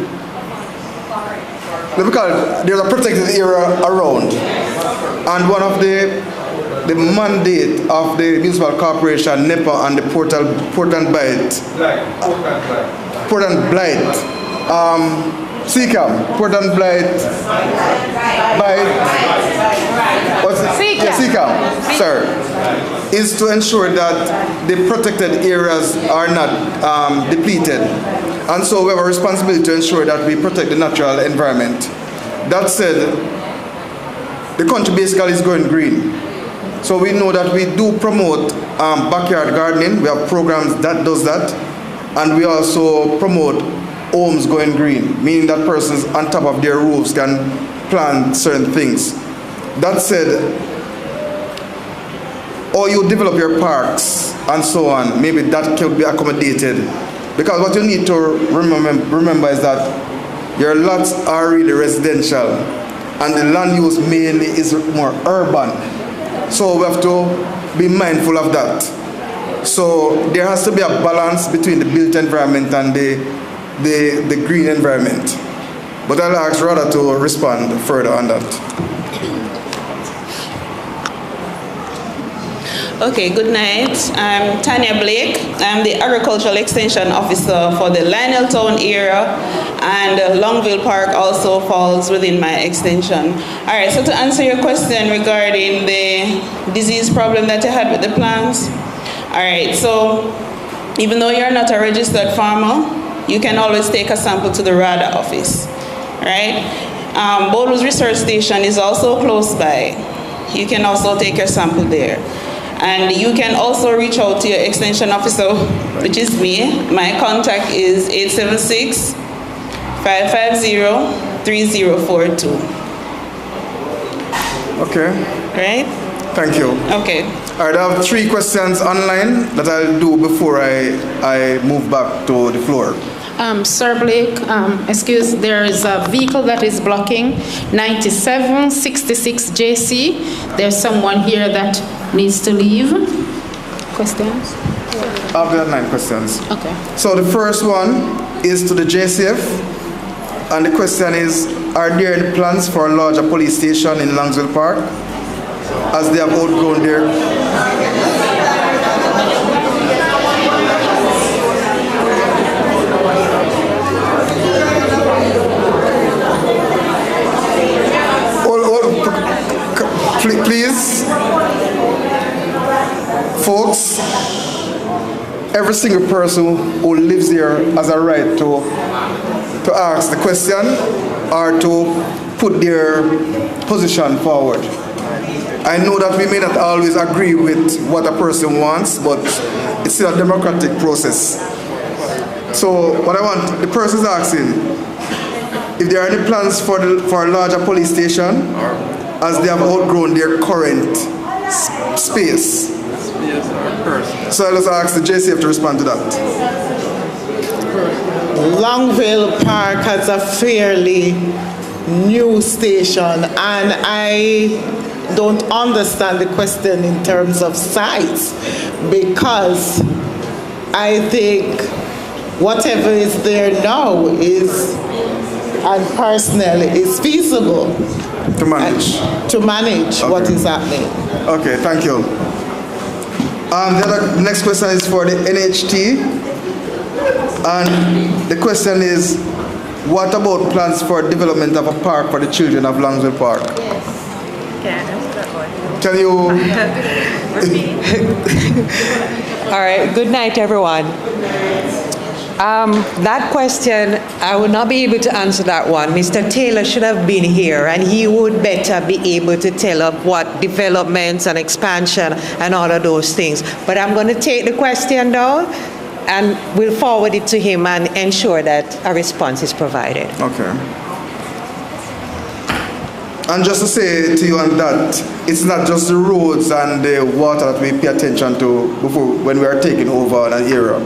there's a protected area around, and one of the mandate of the municipal corporation, NEPA, and the Port and Blight, CCAM, Port and Blight, CCAM, sir, is to ensure that the protected areas are not depleted. And so we have a responsibility to ensure that we protect the natural environment. That said, the country basically is going green. So we know that we do promote backyard gardening. We have programs that does that. And we also promote homes going green, meaning that persons on top of their roofs can plant certain things. That said, or you develop your parks and so on, maybe that can be accommodated. Because what you need to remember is that your lots are really residential and the land use mainly is more urban. So we have to be mindful of that. So there has to be a balance between the built environment and the green environment. But I'll ask Rhoda to respond further on that. Okay, good night. I'm Tanya Blake. I'm the Agricultural Extension Officer for the Lioneltown area, and Longville Park also falls within my extension. All right, so to answer your question regarding the disease problem that you had with the plants, all right, so even though you're not a registered farmer, you can always take a sample to the RADA office, right? Boulder's Research Station is also close by. You can also take your sample there. And you can also reach out to your extension officer, which is me. My contact is 876-550-3042. Okay. Right? Thank you. Okay. All right, I have 3 questions online that I'll do before I move back to the floor. Sir Blake, there is a vehicle that is blocking 9766 JC. There's someone here that needs to leave. Questions? I've got 9 questions. Okay. So the first one is to the JCF, and the question is, are there any plans for a larger police station in Longville Park, as they have outgrown their... Please, folks, every single person who lives here has a right to ask the question or to put their position forward. I know that we may not always agree with what a person wants, but it's still a democratic process. So what I want, the person is asking, if there are any plans for a larger police station, as they have outgrown their current space. So I'll just ask the JCF to respond to that. Longville Park has a fairly new station, and I don't understand the question in terms of size, because I think whatever is there now is, and personnel, is feasible. To manage. To manage what is happening. Okay, thank you. The next question is for the NHT. And the question is, what about plans for development of a park for the children of Longsville Park? Can you All right, good night, everyone. That question, I will not be able to answer that one. Mr. Taylor should have been here, and he would better be able to tell us what developments and expansion and all of those things. But I'm going to take the question down, and we'll forward it to him and ensure that a response is provided. Okay. And just to say to you on that, it's not just the roads and the water that we pay attention to when we are taking over an area.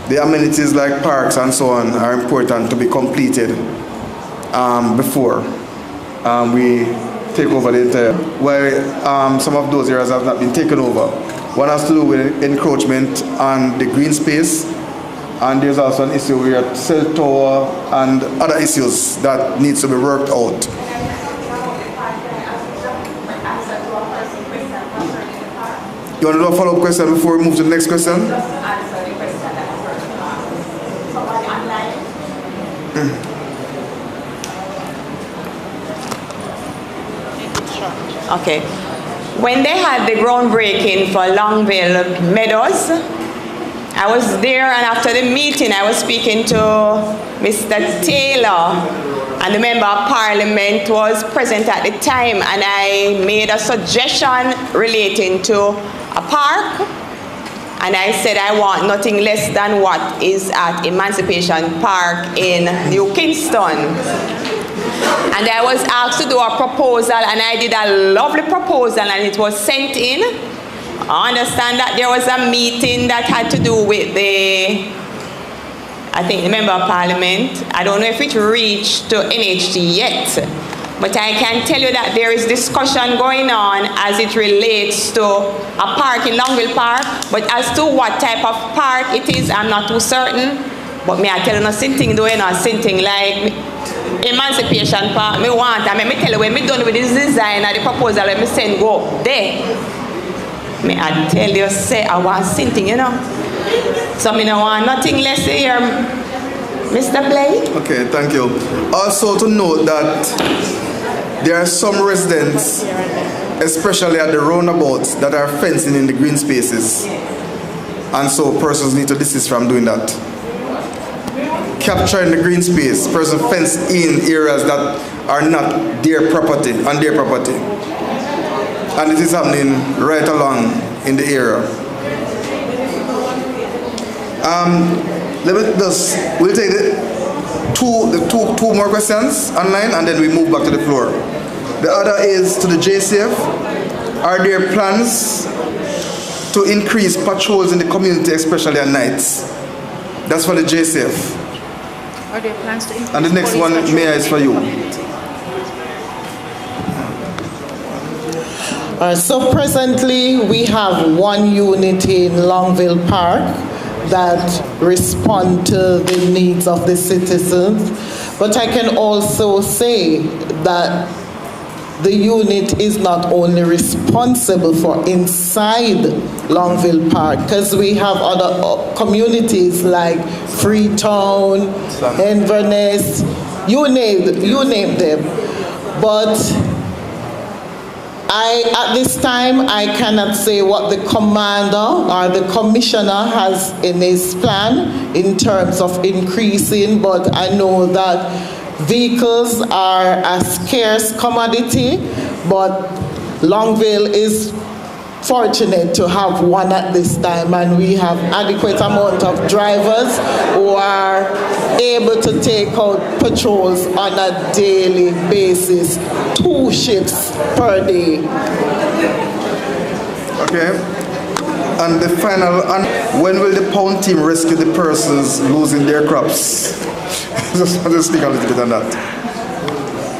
The amenities like parks and so on are important to be completed before we take over the entire. Where some of those areas have not been taken over. One has to do with encroachment on the green space, and there's also an issue with cell tower and other issues that needs to be worked out. You want to do a follow-up question before we move to the next question? Okay. When they had the groundbreaking for Longville Meadows, I was there, and after the meeting I was speaking to Mr. Taylor, and the Member of Parliament was present at the time, and I made a suggestion relating to a park, and I said I want nothing less than what is at Emancipation Park in New Kingston. And I was asked to do a proposal, and I did a lovely proposal, and it was sent in. I understand that there was a meeting that had to do with the Member of Parliament. I don't know if it reached to NHT yet, but I can tell you that there is discussion going on as it relates to a park in Longville Park, but as to what type of park it is, I'm not too certain. But me I tell you no something doing or something like Emancipation Park, me want, and me tell you when me done with this design and the proposal when me send go there. Me I tell you say I want something, you know. So me no want nothing less here, Mr. Blake. Okay, thank you. Also to note that there are some residents, especially at the roundabouts, that are fencing in the green spaces. And so persons need to desist from doing that. Capturing the green space, person fence in areas that are not their property, on their property. And it is happening right along in the area. We'll take the two more questions online, and then we move back to the floor. The other is to the JCF. Are there plans to increase patrols in the community, especially at nights? That's for the JCF. Are there plans to increase? And the next one, Mayor, is for you. So presently we have one unit in Longville Park that respond to the needs of the citizens. But I can also say that the unit is not only responsible for inside Longville Park, because we have other communities like Freetown, Inverness, you name them. But at this time, I cannot say what the commander or the commissioner has in his plan in terms of increasing, but I know that vehicles are a scarce commodity, but Longville is fortunate to have one at this time, and we have adequate amount of drivers who are able to take out patrols on a daily basis, 2 shifts per day. Okay. And the final, when will the pound team rescue the persons losing their crops? Just speak a little bit on that.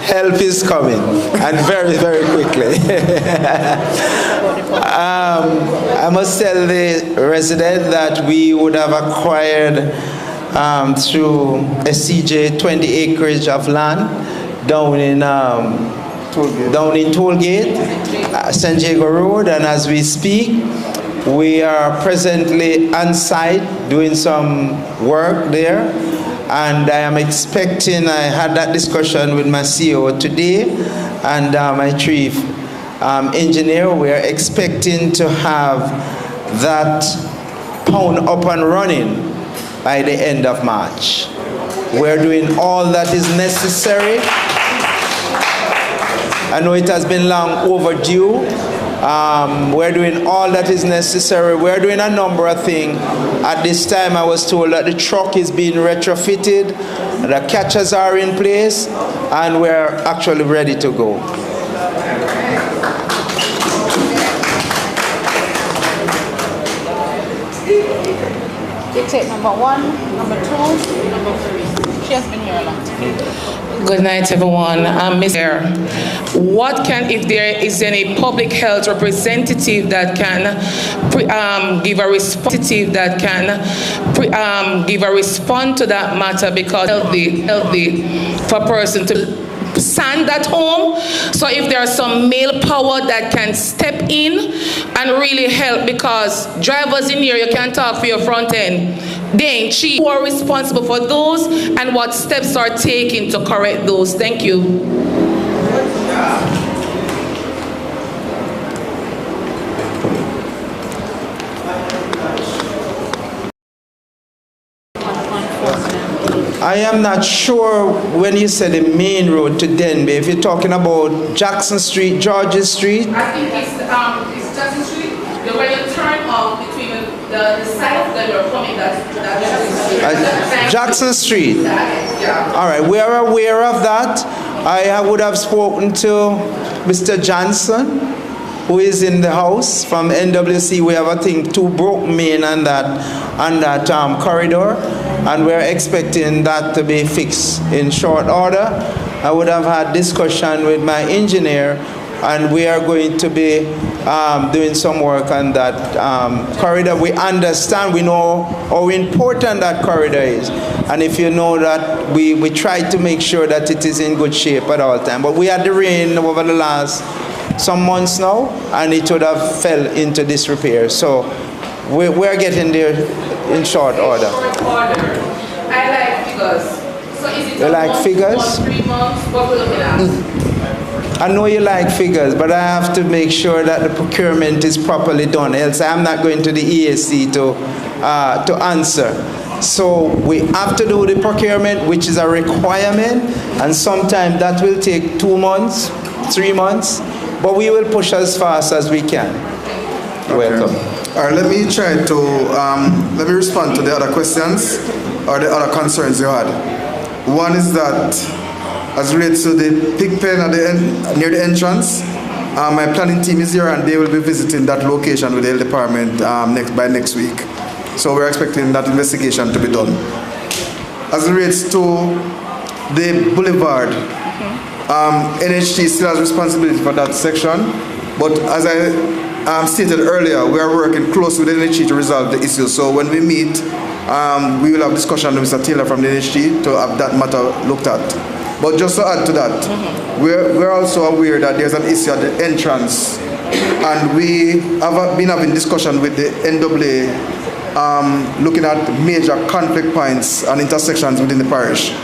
Help is coming, and very, very quickly. I must tell the resident that we would have acquired through SCJ 20 acreage of land down in Tollgate, San Diego Road, and as we speak, We are presently on site doing some work there, and I am expecting, I had that discussion with my CEO today and my chief engineer. We are expecting to have that pound up and running by the end of March. We're doing all that is necessary. I know it has been long overdue. We're doing all that is necessary. We're doing a number of things. At this time, I was told that the truck is being retrofitted, the catchers are in place, and we're actually ready to go. You take number 1, number 2, number 3. She has been here a long time. Good night, everyone. Mr. What can, if there is any public health representative that can give a response to that matter, because healthy for a person to stand at home. So if there's some male power that can step in and really help, because drivers in here, you can't talk for your front end. They ain't cheap. Who are responsible for those, and what steps are taken to correct those? Thank you. I am not sure when you said the main road to Denby, if you're talking about Jackson Street, Georgia Street. I think it's Jackson Street, the way you turn off between the side of the you're coming, that's Jackson Street. All right, we are aware of that. I would have spoken to Mr. Johnson, who is in the house from NWC. We have, I think, 2 broke main on that corridor, and we're expecting that to be fixed in short order. I would have had discussion with my engineer, and we are going to be doing some work on that corridor. We understand, we know how important that corridor is, and if you know that, we try to make sure that it is in good shape at all times. But we had the rain over the last some months now, and it would have fell into disrepair. So we're getting there in short order. I like figures. So is it You like figures? 3 months? What we're looking at? I know you like figures, but I have to make sure that the procurement is properly done, else I'm not going to the EAC to answer. So we have to do the procurement, which is a requirement, and sometimes that will take 2 months, 3 months, but we will push as fast as we can. You're welcome. All right, let me try to let me respond to the other questions or the other concerns you had. One is that, as relates to the pig pen at the end, near the entrance, my planning team is here and they will be visiting that location with the health department by next week. So we're expecting that investigation to be done. As it relates to the boulevard, NHT still has responsibility for that section, but as I stated earlier, we are working closely with the NHT to resolve the issue. So when we meet, we will have discussion with Mr. Taylor from the NHT to have that matter looked at. But just to add to that, we're also aware that there's an issue at the entrance, and we have been having discussion with the NAA looking at major conflict points and intersections within the parish.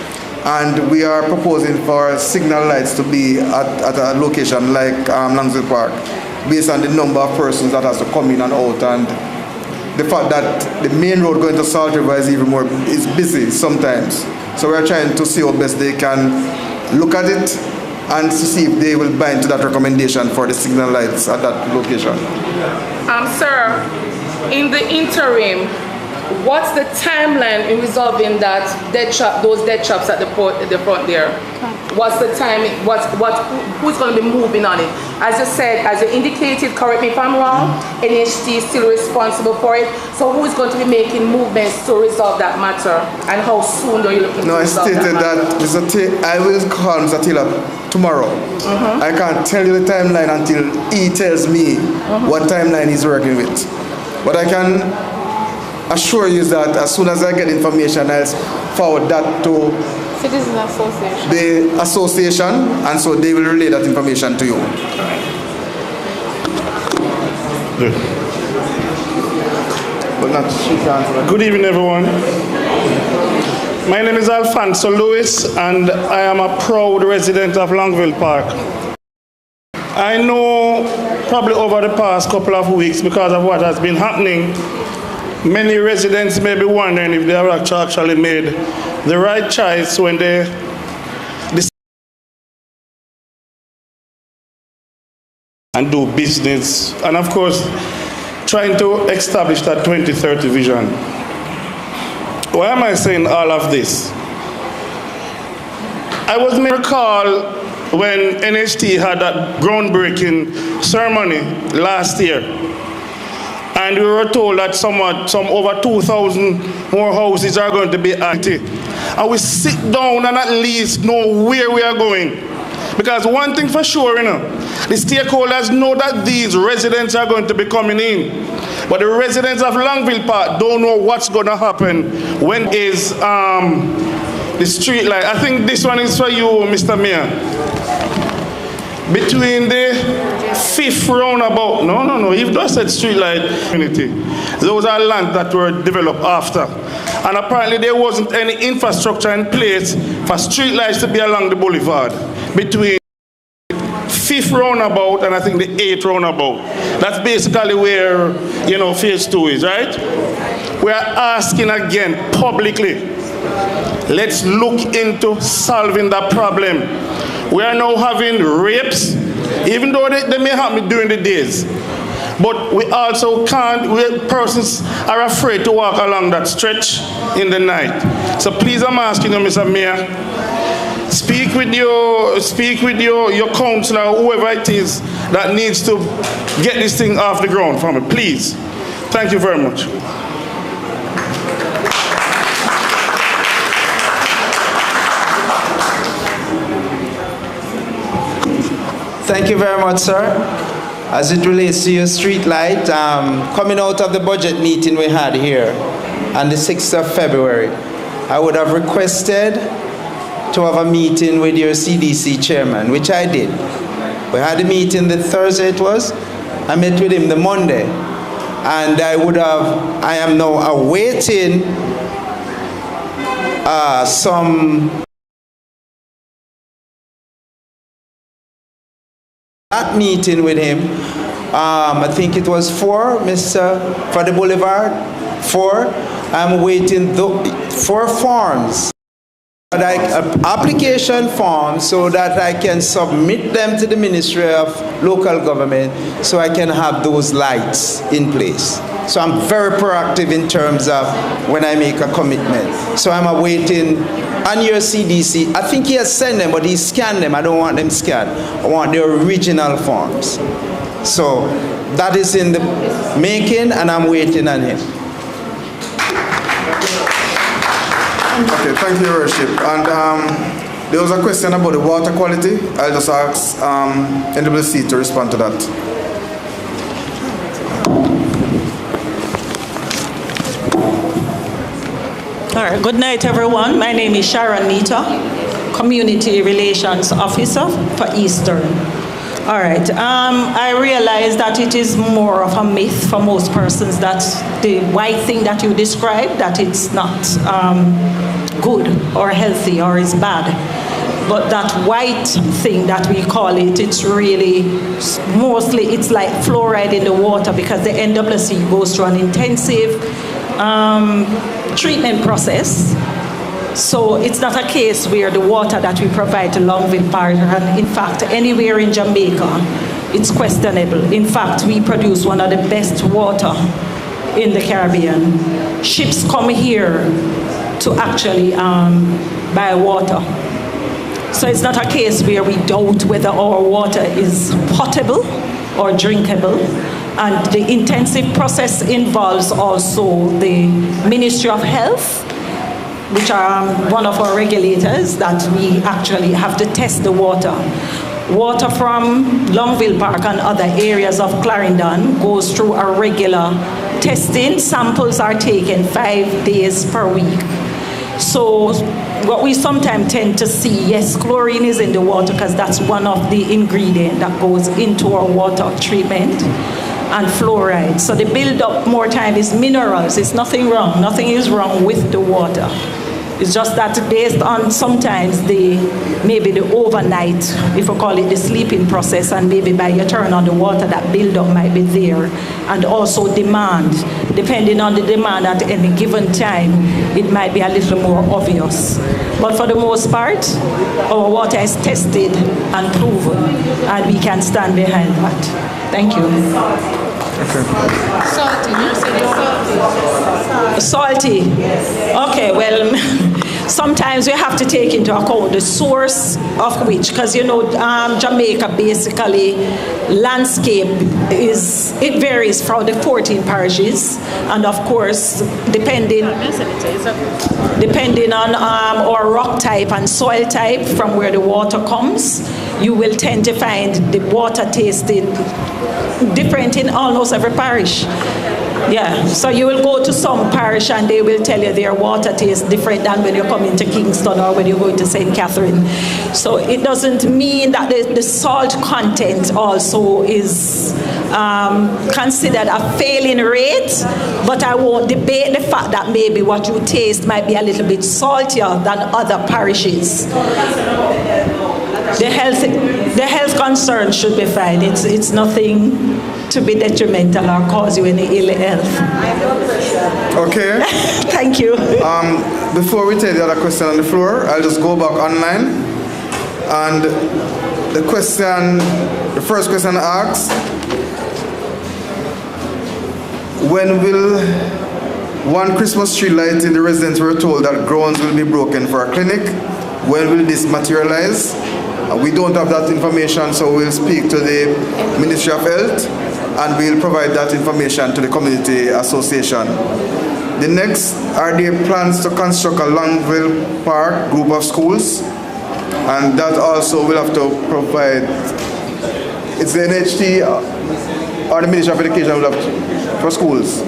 And we are proposing for signal lights to be at a location like Langsville Park, based on the number of persons that has to come in and out, and the fact that the main road going to Salt River is busy sometimes. So we're trying to see how best they can look at it and to see if they will buy into that recommendation for the signal lights at that location. Sir, in the interim, what's the timeline in resolving that those dead chops at the front there? What's the time? Who's going to be moving on it? As you said, as you indicated, correct me if I'm wrong, NHT is still responsible for it. So who's going to be making movements to resolve that matter, and how soon are you looking to resolve that matter? No, I stated that I will call Mr. Taylor tomorrow. I can't tell you the timeline until he tells me what timeline he's working with. But I can assure you that as soon as I get information, I'll forward that to Citizen Association. The association, and so they will relay that information to you. but not she can't. Good evening, everyone. My name is Alfonso Lewis, and I am a proud resident of Longville Park. I know probably over the past couple of weeks, because of what has been happening, many residents may be wondering if they have actually made the right choice when they decide and do business, and of course, trying to establish that 2030 vision. Why am I saying all of this? I was may recall when NHT had that groundbreaking ceremony last year, and we were told that some over 2,000 more houses are going to be active. And we sit down and at least know where we are going. Because one thing for sure, the stakeholders know that these residents are going to be coming in. But the residents of Longville Park don't know what's going to happen when is the street light. I think this one is for you, Mr. Mayor. Between the 5th roundabout, no, you've just said street light community. Those are land that were developed after. And apparently there wasn't any infrastructure in place for street lights to be along the boulevard. Between 5th roundabout and I think the 8th roundabout. That's basically where, phase 2 is, right? We are asking again publicly, let's look into solving that problem. We are now having rapes, even though they may happen during the days. But we also persons are afraid to walk along that stretch in the night. So please, I'm asking you, Mr. Mayor, speak with your councillor, whoever it is that needs to get this thing off the ground for me, please. Thank you very much. Thank you very much, sir. As it relates to your street light, coming out of the budget meeting we had here on the 6th of February, I would have requested to have a meeting with your CDC chairman, which I did. We had a meeting the Thursday it was. I met with him the Monday. And I am now awaiting that meeting with him. I think it was for the Boulevard, 4. I'm waiting 4 forms. Application forms so that I can submit them to the Ministry of Local Government so I can have those lights in place. So I'm very proactive in terms of when I make a commitment. So I'm awaiting on your CDC. I think he has sent them, but he scanned them. I don't want them scanned. I want the original forms. So that is in the making, and I'm waiting on him. Okay, thank you, Your Worship. And there was a question about the water quality. I'll just ask NWC to respond to that. All right, good night, everyone. My name is Sharon Nita, Community Relations Officer for Eastern. All right, I realize that it is more of a myth for most persons that the white thing that you described, that it's not good or healthy or is bad. But that white thing that we call it, it's really, mostly it's like fluoride in the water because the NWC goes through an intensive treatment process. So it's not a case where the water that we provide to Longville Park, and in fact, anywhere in Jamaica, it's questionable. In fact, we produce one of the best water in the Caribbean. Ships come here to actually buy water. So it's not a case where we doubt whether our water is potable or drinkable. And the intensive process involves also the Ministry of Health, which are one of our regulators, that we actually have to test the water. Water from Longville Park and other areas of Clarendon goes through a regular testing. Samples are taken 5 days per week. So what we sometimes tend to see, yes, chlorine is in the water because that's one of the ingredients that goes into our water treatment. and fluoride. So the build-up more time is minerals. It's nothing wrong. Nothing is wrong with the water. It's just that based on sometimes maybe the overnight, if we call it the sleeping process, and maybe by you turn on the water, that buildup might be there. And also demand. Depending on the demand at any given time, it might be a little more obvious. But for the most part, our water is tested and proven, and we can stand behind that. Thank you. Salty. You said it's salty. Okay, well, sometimes we have to take into account the source of which, because you know, Jamaica basically landscape it varies from the 14 parishes, and of course, depending on our rock type and soil type from where the water comes, you will tend to find the water tasting different in almost every parish. Yeah, so you will go to some parish and they will tell you their water tastes different than when you come into Kingston or when you go into St. Catherine. So it doesn't mean that the salt content also is considered a failing rate, but I won't debate the fact that maybe what you taste might be a little bit saltier than other parishes. The health concern should be fine. It's nothing to be detrimental or cause you any ill health. Okay. Thank you. Before we take the other question on the floor, I'll just go back online. And the first question asks, when will one Christmas tree light in the residents were told that grounds will be broken for a clinic? When will this materialize? We don't have that information, so we'll speak to the Ministry of Health and we'll provide that information to the community association. The next, are there plans to construct a Longville Park group of schools? And that also will have to provide, it's the NHT or the Ministry of Education will have for schools.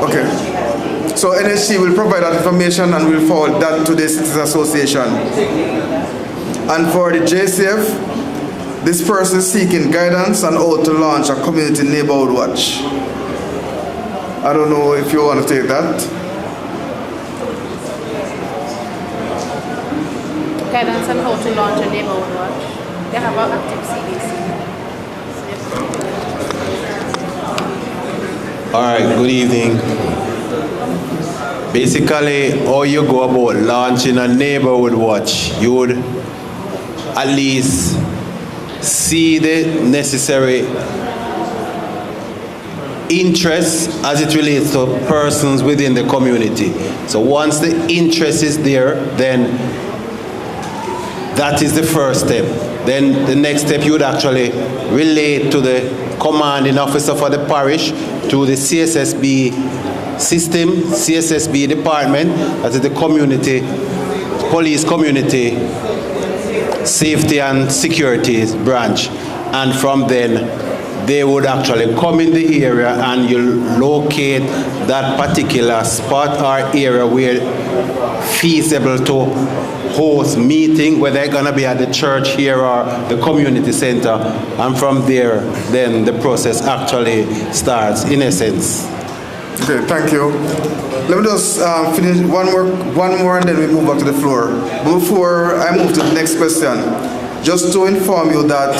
Okay. So NHT will provide that information and will forward that to the Citizens Association. And for the JCF, this person is seeking guidance on how to launch a community neighborhood watch. I don't know if you want to take that. Guidance on how to launch a neighborhood watch. They have an active CDC. All right, good evening. Basically, how you go about launching a neighborhood watch, you would at least see the necessary interest as it relates to persons within the community. So once the interest is there, then that is the first step. Then the next step, you would actually relate to the commanding officer for the parish, to the CSSB system, CSSB department, that is the community, police community safety and security branch. And from then, they would actually come in the area and you locate that particular spot or area where feasible to host meeting, whether it's going to be at the church here or the community center. And from there, then the process actually starts, in essence. Okay, thank you. Let me just finish one more and then we move back to the floor. Before I move to the next question, just to inform you that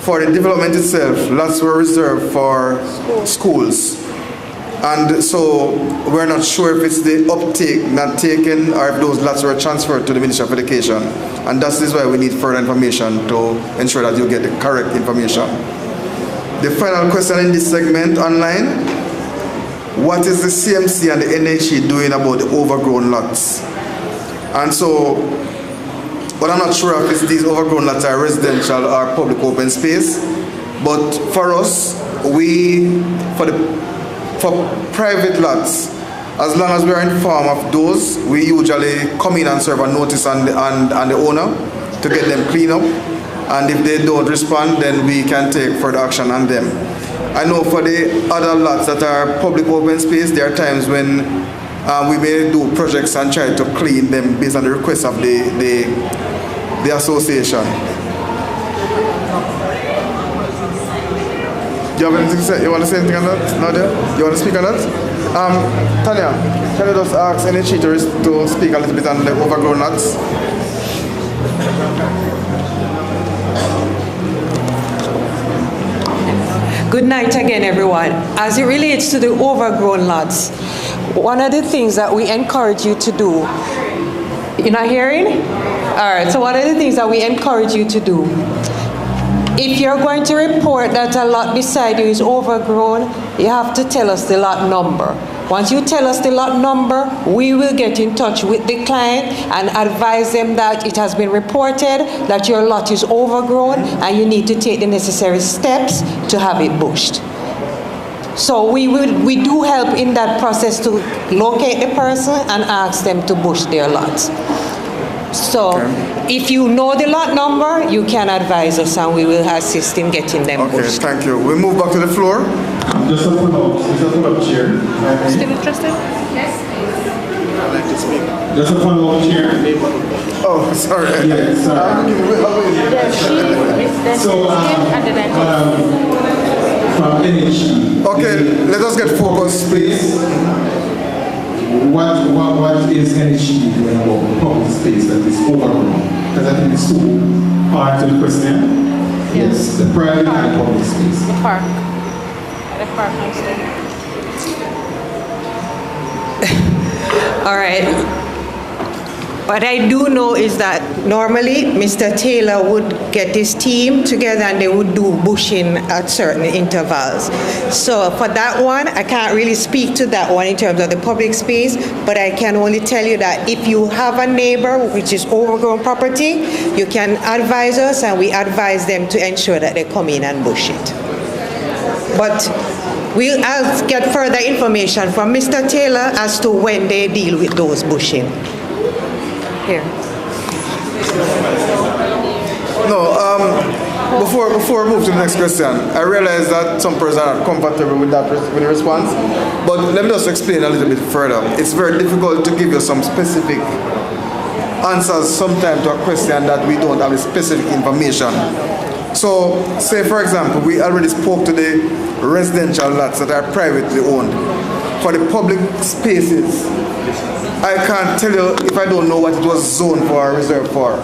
for the development itself, lots were reserved for schools. And so we're not sure if it's the uptake not taken or if those lots were transferred to the Ministry of Education. And that is why we need further information to ensure that you get the correct information. The final question in this segment online, what is the CMC and the NHE doing about the overgrown lots? And so, but I'm not sure if these overgrown lots are residential or public open space, but for us, for private lots, as long as we are informed of those, we usually come in and serve a notice on the owner to get them cleaned up. And if they don't respond, then we can take further action on them. I know for the other lots that are public open space, there are times when we may do projects and try to clean them based on the request of the the association. Do you have anything to say? You want to say anything on that, Nadia? You want to speak on that? Tanya, can you just ask any cheaters to speak a little bit on the overgrown lots? Good night again, everyone. As it relates to the overgrown lots, one of the things that we encourage you to do, you're not hearing? All right, so one of the things that we encourage you to do, if you're going to report that a lot beside you is overgrown, you have to tell us the lot number. Once you tell us the lot number, we will get in touch with the client and advise them that it has been reported that your lot is overgrown and you need to take the necessary steps to have it bushed. So we do help in that process to locate the person and ask them to bush their lots. So if you know the lot number, you can advise us and we will assist in getting them bushed. Okay, thank you. We move back to the floor. Just a follow-up, Chair. Still interested? Yes. I'd like to speak. Just a follow-up, Chair. Oh, sorry. Yeah, sorry. From NHG. Okay, let us get focused, please. What is NHG doing about the public space that is overgrown? Because I think it's two parts of the question. Yes, the private and the public space. The park. The park next All right. What I do know is that normally Mr. Taylor would get his team together and they would do bushing at certain intervals. So for that one, I can't really speak to that one in terms of the public space, but I can only tell you that if you have a neighbor which is overgrown property, you can advise us and we advise them to ensure that they come in and bush it. But I'll get further information from Mr. Taylor as to when they deal with those bushing. Here. No, before we move to the next question, I realize that some persons are not comfortable with that with the response, but let me just explain a little bit further. It's very difficult to give you some specific answers sometimes to a question that we don't have specific information. So, say for example, we already spoke to the residential lots that are privately owned. For the public spaces, I can't tell you if I don't know what it was zoned for or reserved for.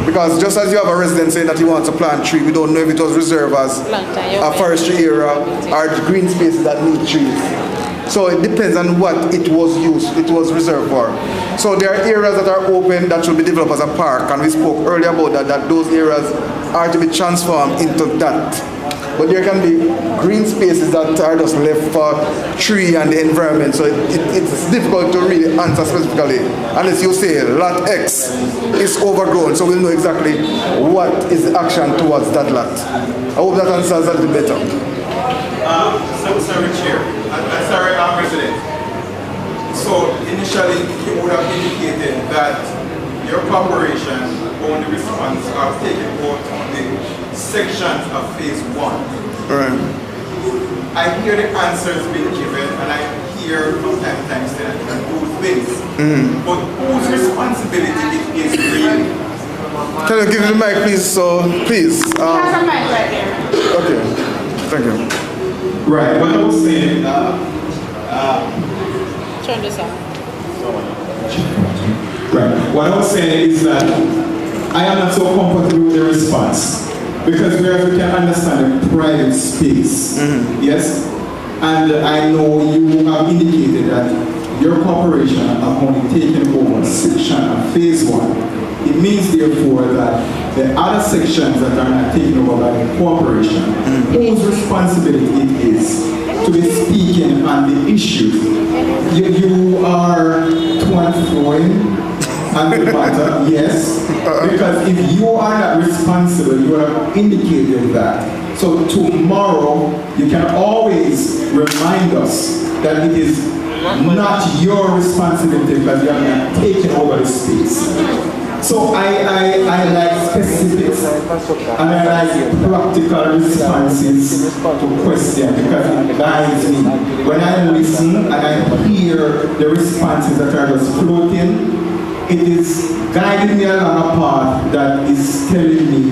Because just as you have a resident saying that he wants to plant tree, we don't know if it was reserved as a forestry area or green spaces that need trees. So it depends on what it was used, it was reserved for. So there are areas that are open that should be developed as a park, and we spoke earlier about that those areas are to be transformed into that. But there can be green spaces that are just left for tree and the environment. So it's difficult to really answer specifically unless you say lot X is overgrown. So we'll know exactly what is the action towards that lot. I hope that answers a little better. Sorry, Chair. Sorry, President. So initially you would have indicated that your corporation owned the response of taking out on the sections of phase 1. Right. I hear the answers being given and I hear from time to time saying that you can do things. But whose responsibility it is really? Can you give me the mic, please? So, please. He has a mic right there. Okay. Thank you. Right. What I was saying. Turn this on. Right. What I was saying is that I am not so comfortable with the response because whereas we can understand the private space, yes, and I know you have indicated that your corporation have only taken over a section of phase 1. It means therefore that the other sections that are not taken over by the corporation, whose responsibility it is to be speaking on the issue. You are to and fro on the matter, yes, because if you are not responsible, you have indicated that. So tomorrow, you can always remind us that it is not your responsibility because you have not taken over the space. So I like specifics and I like practical responses to questions because it guides me. When I listen and I hear the responses that are just floating, it is guiding me along a path that is telling me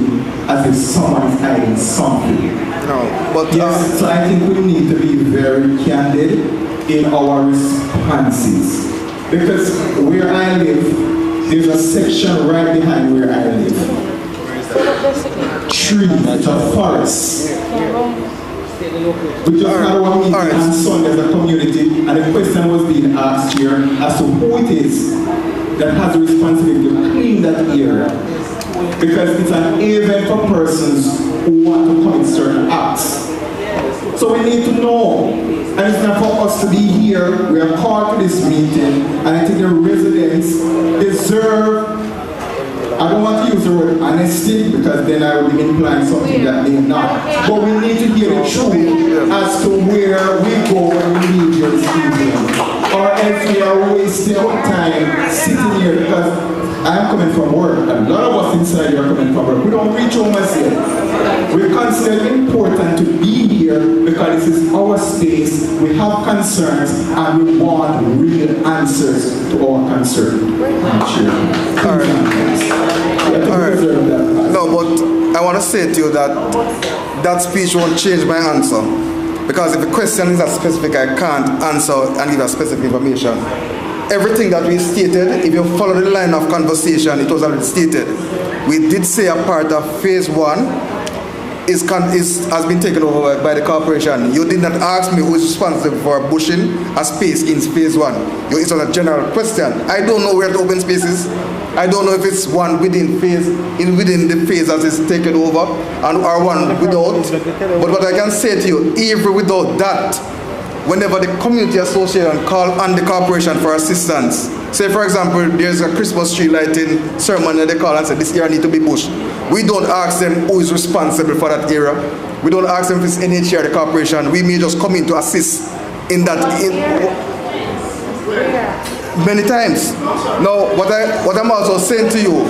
as if someone is hiding something. No, but yes, so I think we need to be very candid in our responses. Because where I live, there's a section right behind where I live. Trees, it's a forest. We just had our meeting on Sunday as a community, and the question was being asked here as to who it is that has the responsibility to clean that area. Because it's an event for persons who want to commit certain acts. So we need to know, and it's not for us to be here. We are called to this meeting, and I think the residents deserve, I don't want to use the word honesty because then I would be implying something that they're not. But we need to hear the truth as to where we go when we leave here this evening. Or else we are wasting our time sitting here because I'm coming from work. A lot of us inside here are coming from work. We don't reach home as yet. We consider it important to be here because this is our space. We have concerns and we want real answers to our concerns. No, but I want to say to you that that speech won't change my answer. Because if the question is as specific, I can't answer and give a specific information. Everything that we stated, if you follow the line of conversation, it was already stated. We did say a part of phase 1 has been taken over by the corporation. You did not ask me who is responsible for bushing a space in phase 1. It was a general question. I don't know where the open space is. I don't know if it's one within the phase as it's taken over and or one without. But what I can say to you, even without that, whenever the community association call on the corporation for assistance, say for example, there's a Christmas tree lighting ceremony that they call and say this area need to be bushed. We don't ask them who is responsible for that area. We don't ask them if it's NHR or the corporation. We may just come in to assist in that. Many times. Now, what I'm also saying to you,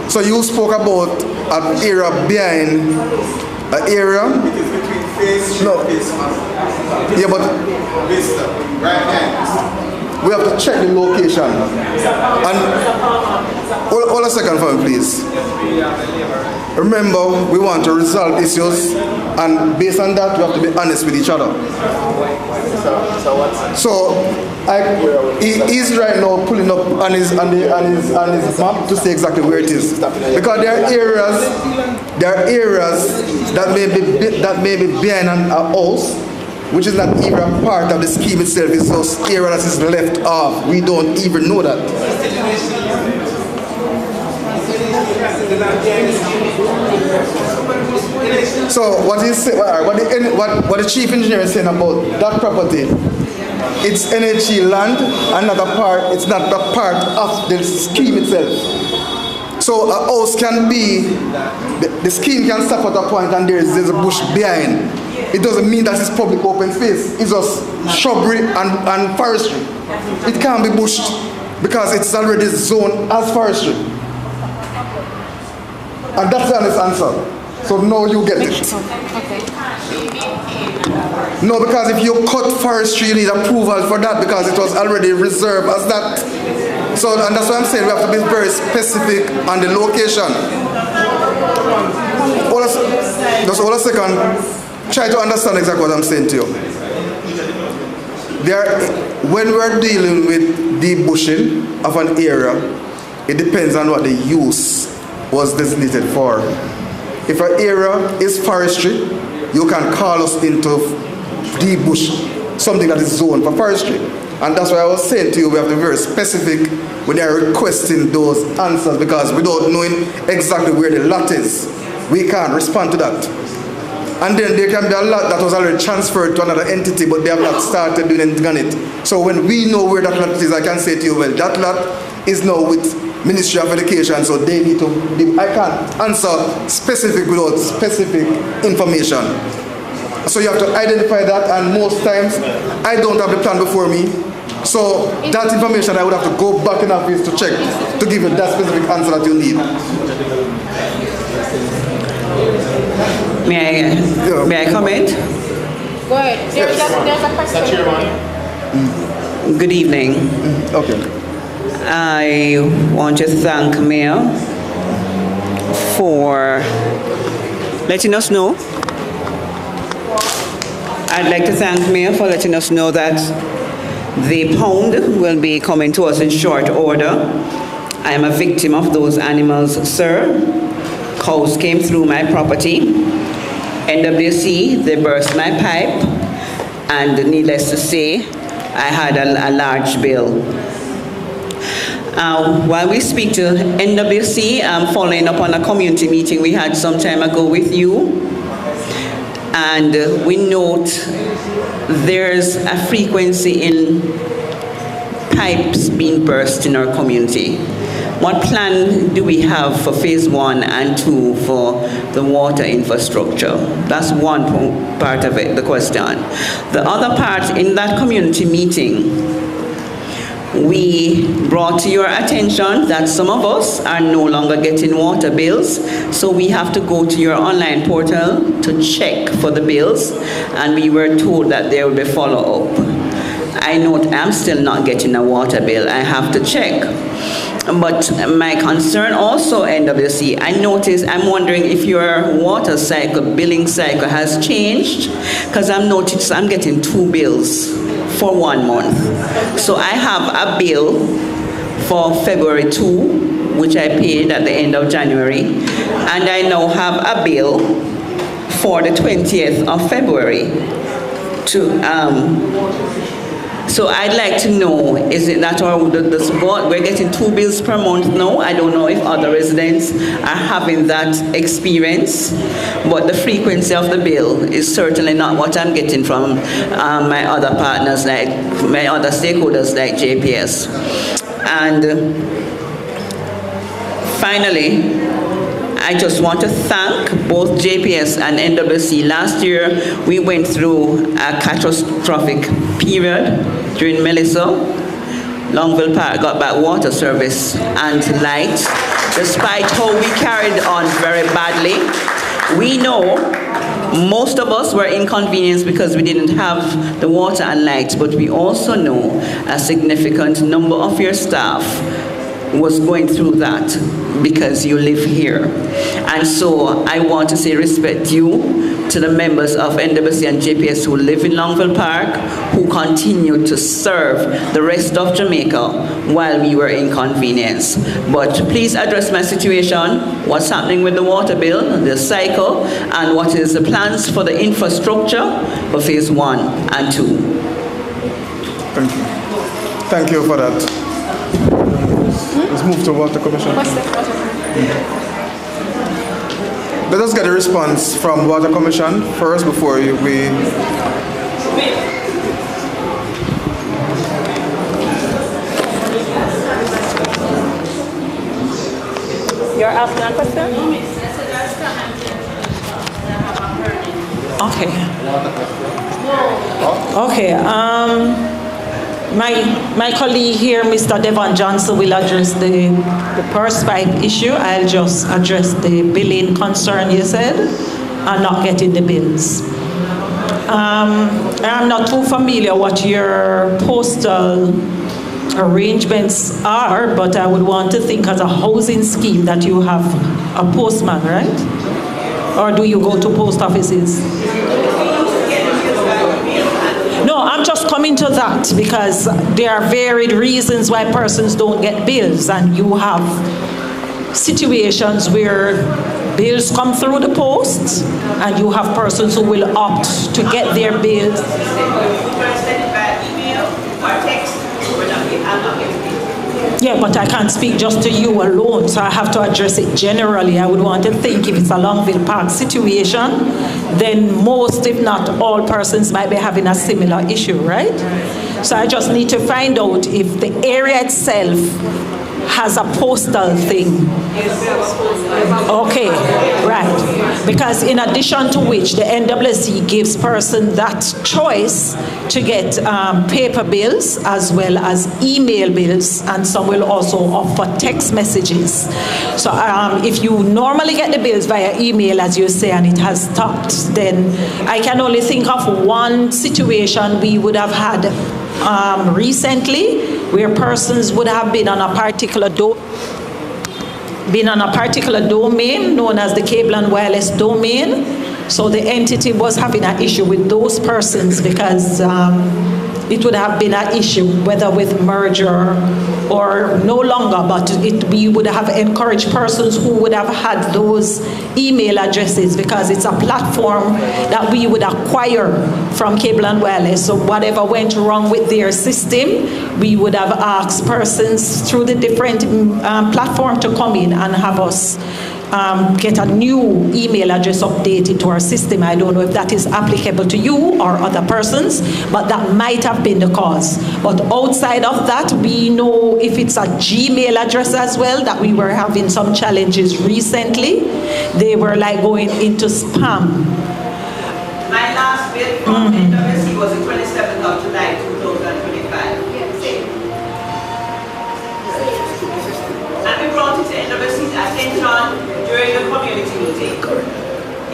so you spoke about an area behind an area. No. Yeah, but we have to check the location. And hold a second for me, please. Remember, we want to resolve issues, and based on that, we have to be honest with each other. So, he's right now pulling up on his map to see exactly where it is, because there are areas that may be behind a house, which is not even a part of the scheme itself. It's those areas that is left off. We don't even know that. So what the chief engineer is saying about that property, it's NHE land and not a part. It's not a part of the scheme itself. So a house can be, the scheme can stop at a point and there's a bush behind. It doesn't mean that it's public open space. It's just shrubbery and forestry. It can't be bushed because it's already zoned as forestry. And that's the honest answer. So now you get it. No, because if you cut forestry, you need approval for that because it was already reserved as that. So, and that's what I'm saying, we have to be very specific on the location. Just hold a second. Try to understand exactly what I'm saying to you. When we're dealing with debushing of an area, it depends on what the use was designated for. If an area is forestry, you can call us into debush something that is zoned for forestry. And that's why I was saying to you, we have to be very specific when they are requesting those answers, because without knowing exactly where the lot is, we can't respond to that. And then there can be a lot that was already transferred to another entity, but they have not started doing anything on it. So when we know where that lot is, I can say to you, well, that lot is now with Ministry of Education, so they need to, I can't answer specific without specific information. So you have to identify that, and most times, I don't have the plan before me. So that information I would have to go back in office to check, to give you that specific answer that you need. May I comment? Go ahead. There's a question. Good evening. Okay. I want to thank Mayor for letting us know. I'd like to thank Mayor for letting us know that the pound will be coming to us in short order. I am a victim of those animals, sir. Cows came through my property. NWC, they burst my pipe, and needless to say, I had a large bill. While we speak to NWC, I'm following up on a community meeting we had some time ago with you. And we note there's a frequency in pipes being burst in our community. What plan do we have for phase 1 and 2 for the water infrastructure? That's one part of it, the question. The other part, in that community meeting, we brought to your attention that some of us are no longer getting water bills, so we have to go to your online portal to check for the bills, and we were told that there will be follow-up. I note I'm still not getting a water bill. I have to check. But my concern also, NWC, I'm wondering if your water cycle, billing cycle has changed, because I'm getting 2 bills for 1 month. So I have a bill for February 2, which I paid at the end of January, and I now have a bill for the 20th of February. So I'd like to know, is it that we're getting 2 bills per month now? I don't know if other residents are having that experience, but the frequency of the bill is certainly not what I'm getting from my other partners, like my other stakeholders like JPS. And finally, I just want to thank both JPS and NWC. Last year, we went through a catastrophic period during Melissa. Longville Park got back water service and light, despite how we carried on very badly. We know most of us were inconvenienced because we didn't have the water and light, but we also know a significant number of your staff was going through that because you live here. And so I want to say respect you to the members of NWC and JPS who live in Longville Park, who continue to serve the rest of Jamaica while we were inconvenienced. But please address my situation, what's happening with the water bill, the cycle, and what is the plans for the infrastructure for phase 1 and 2. Thank you. Thank you for that. Let's move to Water Commission. Let us get a response from Water Commission first before we... You're asking a question? Okay. My colleague here, Mr. Devon Johnson, will address the purse pipe issue. I'll just address the billing concern you said, and not getting the bills. I'm not too familiar what your postal arrangements are, but I would want to think as a housing scheme that you have a postman, right? Or do you go to post offices? No, I'm just coming to that because there are varied reasons why persons don't get bills, and you have situations where bills come through the post and you have persons who will opt to get their bills. Yeah, but I can't speak just to you alone, so I have to address it generally. I would want to think if it's a Longville Park situation, then most, if not all, persons might be having a similar issue, right? So I just need to find out if the area itself has a postal thing. Okay, right. Because in addition to which, the NWC gives person that choice to get paper bills as well as email bills, and some will also offer text messages. So if you normally get the bills via email, as you say, and it has stopped, then I can only think of one situation we would have had recently, where persons would have been on a particular domain known as the Cable and Wireless domain. So the entity was having an issue with those persons because it would have been an issue whether with merger or no longer, but we would have encouraged persons who would have had those email addresses because it's a platform that we would acquire from Cable and Wireless. So whatever went wrong with their system, we would have asked persons through the different platform to come in and have us get a new email address updated to our system. I don't know if that is applicable to you or other persons, but that might have been the cause. But outside of that, we know if it's a Gmail address as well, that we were having some challenges recently. They were like going into spam. My last bill from NWC was the 27th of July 2025. And we brought it to NWC's attention during the community meeting.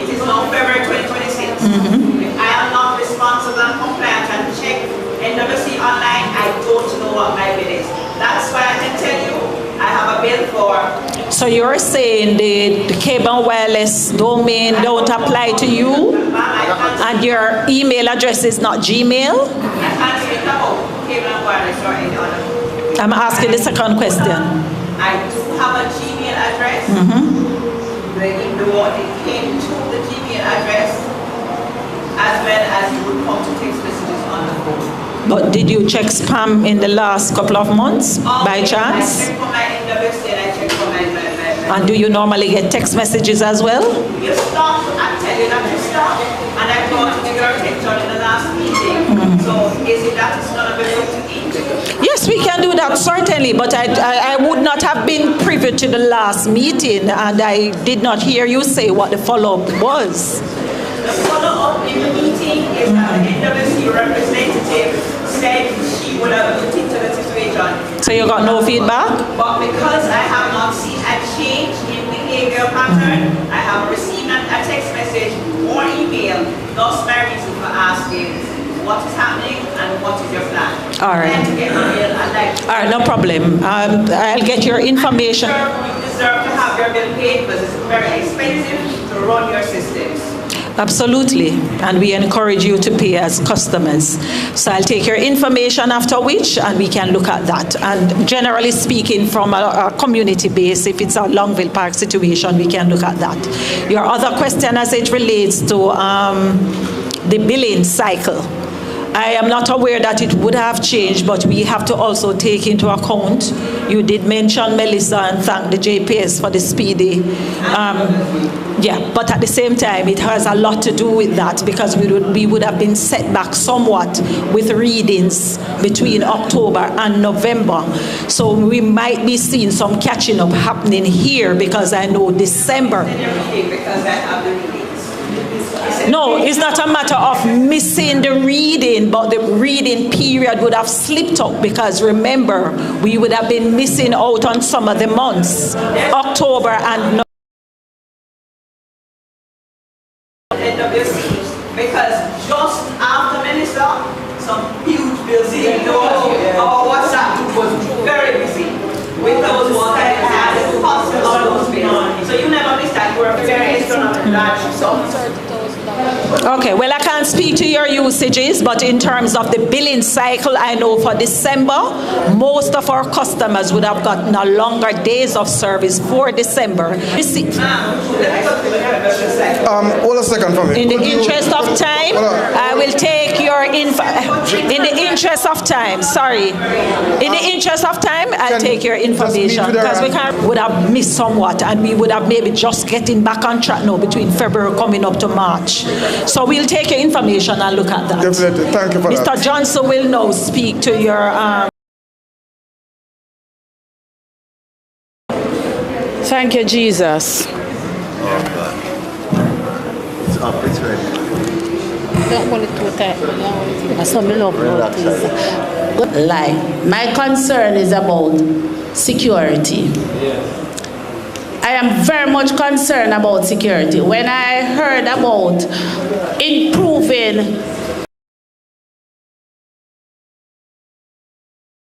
It is now February 2026. If I am not responsible and compliant and check NWC online, I don't know what my bill is. That's why I can tell you I have a bill for. So you're saying the Cable and Wireless domain don't apply to you? And your email address is not Gmail? I can't speak about Cable and Wireless or any other. I'm asking the second question. I do have a Gmail address. It came to the Gmail address as well as you would come to text messages on the phone. But did you check spam in the last couple of months by chance? I check for my NWC and I check for my And do you normally get text messages as well? You stop, I tell you that you stop. And I brought to your attention in the last meeting. So is it that it's not available to eat? Yes, we can do that, certainly, but I would not have been privy to the last meeting, and I did not hear you say what the follow-up was. The follow-up in the meeting is that the NWC representative said she would have looked into the situation. So you got no feedback? But because I have not seen a change in behavior pattern, I have received a text message or email, thus my reason for asking what is happening and what is your plan. All right. All right, no problem. I'll get your information. You deserve to have your bill paid because it's very expensive to run your systems. Absolutely, and we encourage you to pay as customers. So I'll take your information after which, and we can look at that. And generally speaking, from a community base, if it's a Longville Park situation, we can look at that. Your other question as it relates to the billing cycle. I am not aware that it would have changed, but we have to also take into account, you did mention Melissa and thank the JPS for the speedy. Yeah, but at the same time, it has a lot to do with that because we would have been set back somewhat with readings between October and November. So we might be seeing some catching up happening here because I know December. No, it's not a matter of missing the reading, but the reading period would have slipped up because remember, we would have been missing out on some of the months, October and Because just after Minister, some huge bills in our WhatsApp group was very busy with those water and costs of those bills. So you never missed that. You were very large sums. Okay, well, I can't speak to your usages, but in terms of the billing cycle, I know for December, most of our customers would have gotten a longer days of service for December. Hold a second for me. In the interest of time, I will take your info. In the interest of time, sorry. In the interest of time, I'll take your information because we would have missed somewhat and we would have maybe just getting back on track now between February coming up to March. So we'll take your information and look at that. Definitely. Thank you for that. Mr. Johnson will now speak to your... Thank you, Jesus. It's up, it's ready. Don't hold it too tight. Lie. My concern is about security. I am very much concerned about security. When I heard about improving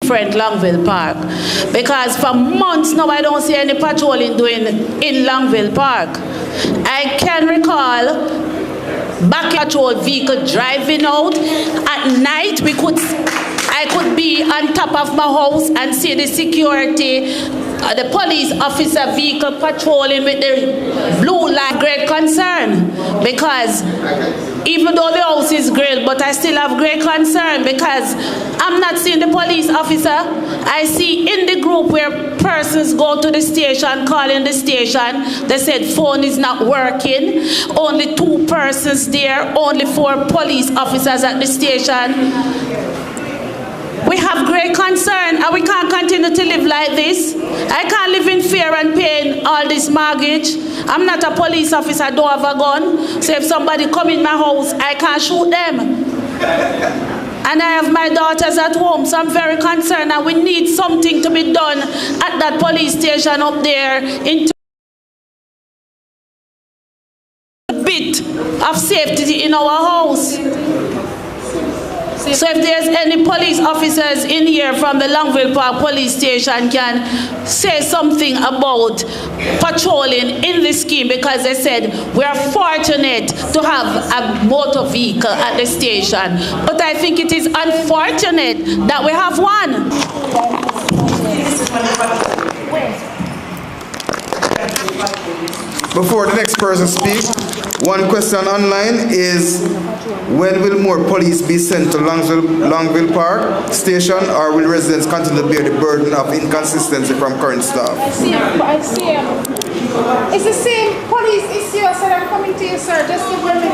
friend Longville Park, because for months now I don't see any patrolling doing in Longville Park. I can recall back patrol vehicle driving out at night. I could be on top of my house and see the security, the police officer vehicle patrolling with the blue light. Great concern, because even though the house is great, but I still have great concern because I'm not seeing the police officer. I see in the group where persons go to the station, calling the station, they said phone is not working, only 2 persons there, only 4 police officers at the station. We have great concern and we can't continue to live like this. I can't live in fear and paying all this mortgage. I'm not a police officer, I don't have a gun. So if somebody come in my house, I can't shoot them. And I have my daughters at home, so I'm very concerned and we need something to be done at that police station up there into a bit of safety in our house. So if there's any police officers in here from the Longville Park police station can say something about patrolling in this scheme, because they said we are fortunate to have a motor vehicle at the station. But I think it is unfortunate that we have one. Before the next person speaks, one question online is, when will more police be sent to Longville Park station, or will residents continue to bear the burden of inconsistency from current staff? I see him. It's the same police issue, so I'm coming to you, sir. Just give me a minute.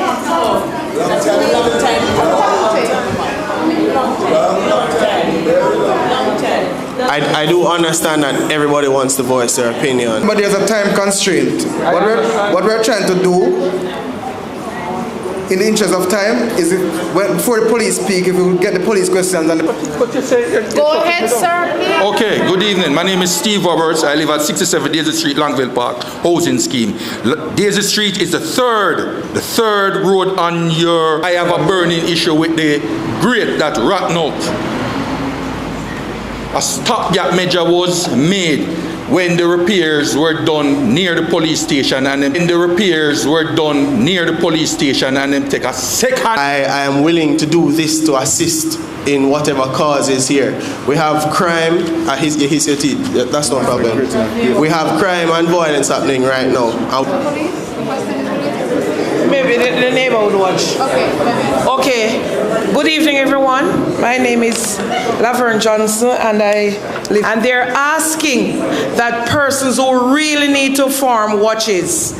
I do understand that everybody wants to voice their opinion. But there's a time constraint. What we're trying to do, in the interest of time, is before the police speak, if we will get the police questions and Go ahead, sir. Okay, good evening. My name is Steve Roberts. I live at 67 Daisy Street, Longville Park, housing scheme. Daisy Street is the third road on your... I have a burning issue with the grate that rotten out. A stopgap measure was made when the repairs were done near the police station, and then take a second. I am willing to do this to assist in whatever cause is here. We have crime, he's your teeth, that's no problem. We have crime and violence happening right now. Maybe the neighborhood watch. Okay. Good evening, everyone. My name is Laverne Johnson, and I live. And they're asking that persons who really need to form watches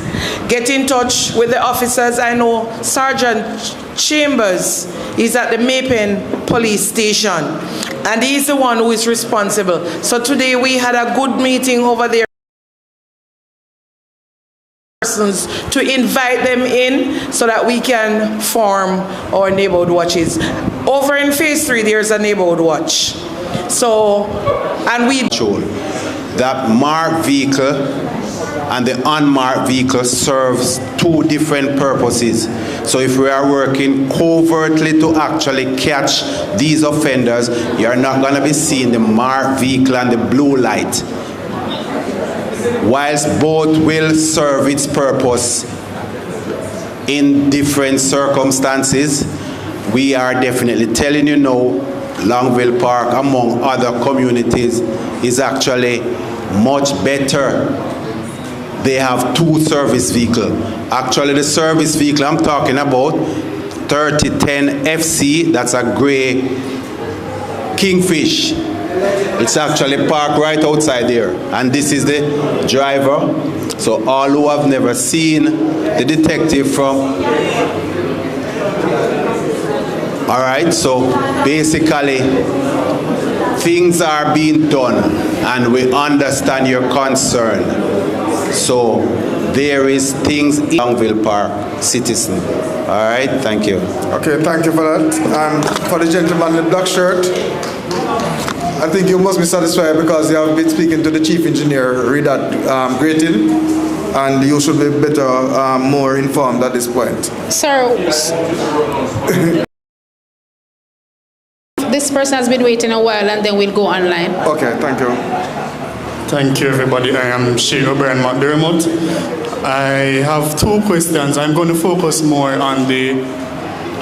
get in touch with the officers. I know Sergeant Chambers is at the Mapen police station, and he's the one who is responsible. So today we had a good meeting over there to invite them in so that we can form our neighborhood watches. Over in phase 3 there's a neighborhood watch. So, and we that marked vehicle and the unmarked vehicle serves 2 different purposes. So if we are working covertly to actually catch these offenders, you're not going to be seeing the marked vehicle and the blue light. Whilst both will serve its purpose in different circumstances, we are definitely telling you now, Longville Park, among other communities, is actually much better. They have 2 service vehicles. Actually, the service vehicle I'm talking about, 3010 FC, that's a gray Kingfish. It's actually parked right outside there, and this is the driver. So all who have never seen the detective from... All right, so basically things are being done and we understand your concern. So there is things in Longville Park, citizen. All right, thank you. Okay, thank you for that. And for the gentleman in the black shirt, I think you must be satisfied because you have been speaking to the chief engineer, Ridat Gratin, and you should be better, more informed at this point. Sir, this person has been waiting a while, and then we'll go online. Okay, thank you. Thank you, everybody. I am Shea O'Brien McDermott. I have 2 questions. I'm going to focus more on the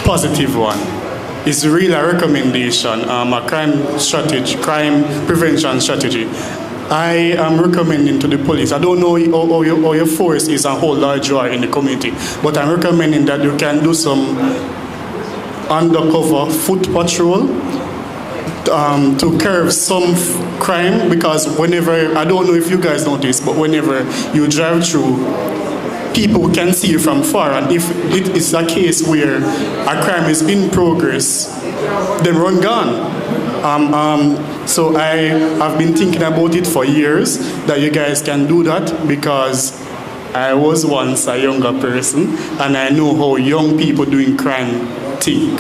positive one. It's really a recommendation, a crime prevention strategy. I am recommending to the police. I don't know how your force is and hold large joy in the community, but I'm recommending that you can do some undercover foot patrol to curb some crime, because whenever, I don't know if you guys notice, but whenever you drive through, people can see you from far, and if it is a case where a crime is in progress, then run gone. So I have been thinking about it for years, that you guys can do that, because I was once a younger person and I know how young people doing crime think.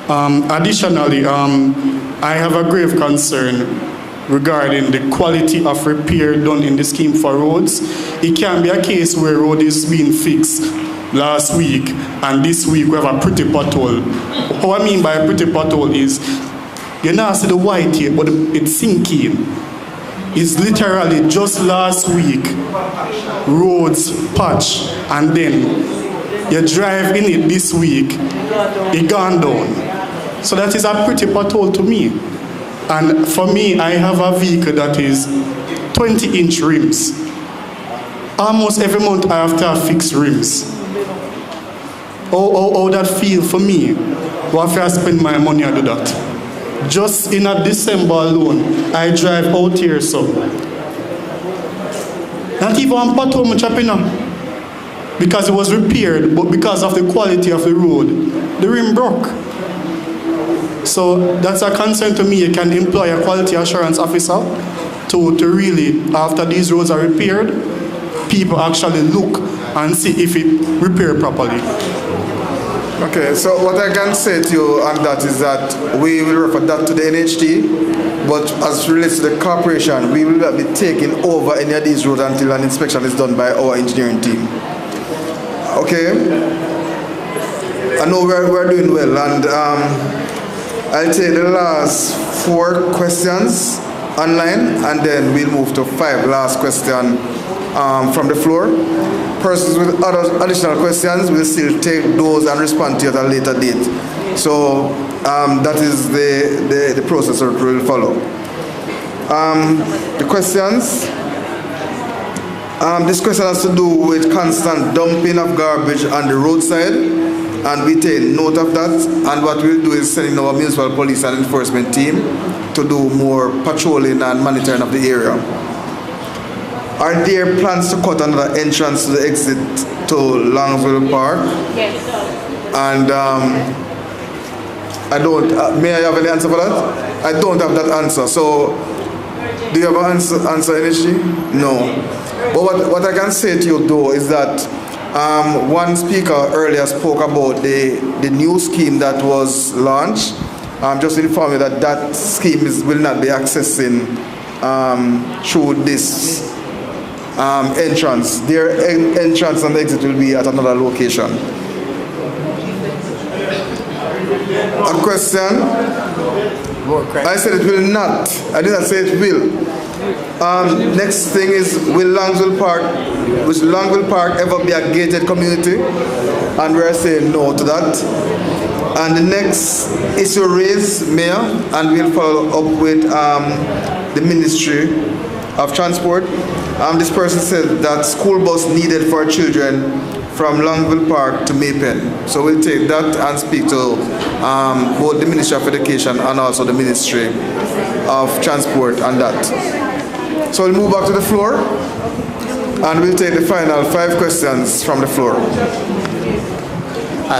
Additionally, I have a grave concern regarding the quality of repair done in the scheme for roads. It can be a case where road is being fixed last week and this week we have a pretty pothole. What I mean by a pretty pothole is, you now see the white here, but it's sinking. It's literally just last week, roads patch, and then you drive in it this week, it gone down. So that is a pretty pothole to me. And for me, I have a vehicle that is 20-inch rims. Almost every month I have to have fixed rims. How that feel for me? What if I spend my money to do that? Just in a December alone, I drive out here, so. Not even one pothole I'm chopping up. Because it was repaired, but because of the quality of the road, the rim broke. So that's a concern to me. You can employ a quality assurance officer to really, after these roads are repaired, people actually look and see if it repaired properly. Okay, so what I can say to you on that is that we will refer that to the NHT, but as relates to the corporation, we will not be taking over any of these roads until an inspection is done by our engineering team. Okay? I know we're doing well, and I'll take the last 4 questions online, and then we'll move to 5 last questions from the floor. Persons with other additional questions will still take those and respond to it at a later date. So that is the process that we will follow. The questions. This question has to do with constant dumping of garbage on the roadside, and we take note of that. And what we'll do is send in our municipal police and enforcement team to do more patrolling and monitoring of the area. Are there plans to cut another entrance to the exit to Longville Park? Yes. And I don't, may I have any answer for that? I don't have that answer. So, do you have an answer, NHG? No. But what I can say to you though is that one speaker earlier spoke about the new scheme that was launched. Just to inform you that that scheme will not be accessing through this entrance. Their entrance and exit will be at another location. A question? I said it will not. I did not say it will. Next thing is, will Longville Park ever be a gated community? And we're saying no to that. And the next issue raised, Mayor, and we'll follow up with the Ministry of Transport. This person said that school bus needed for children from Longville Park to Maypen. So we'll take that and speak to both the Ministry of Education and also the Ministry of Transport on that. So we'll move back to the floor and we'll take the final 5 questions from the floor.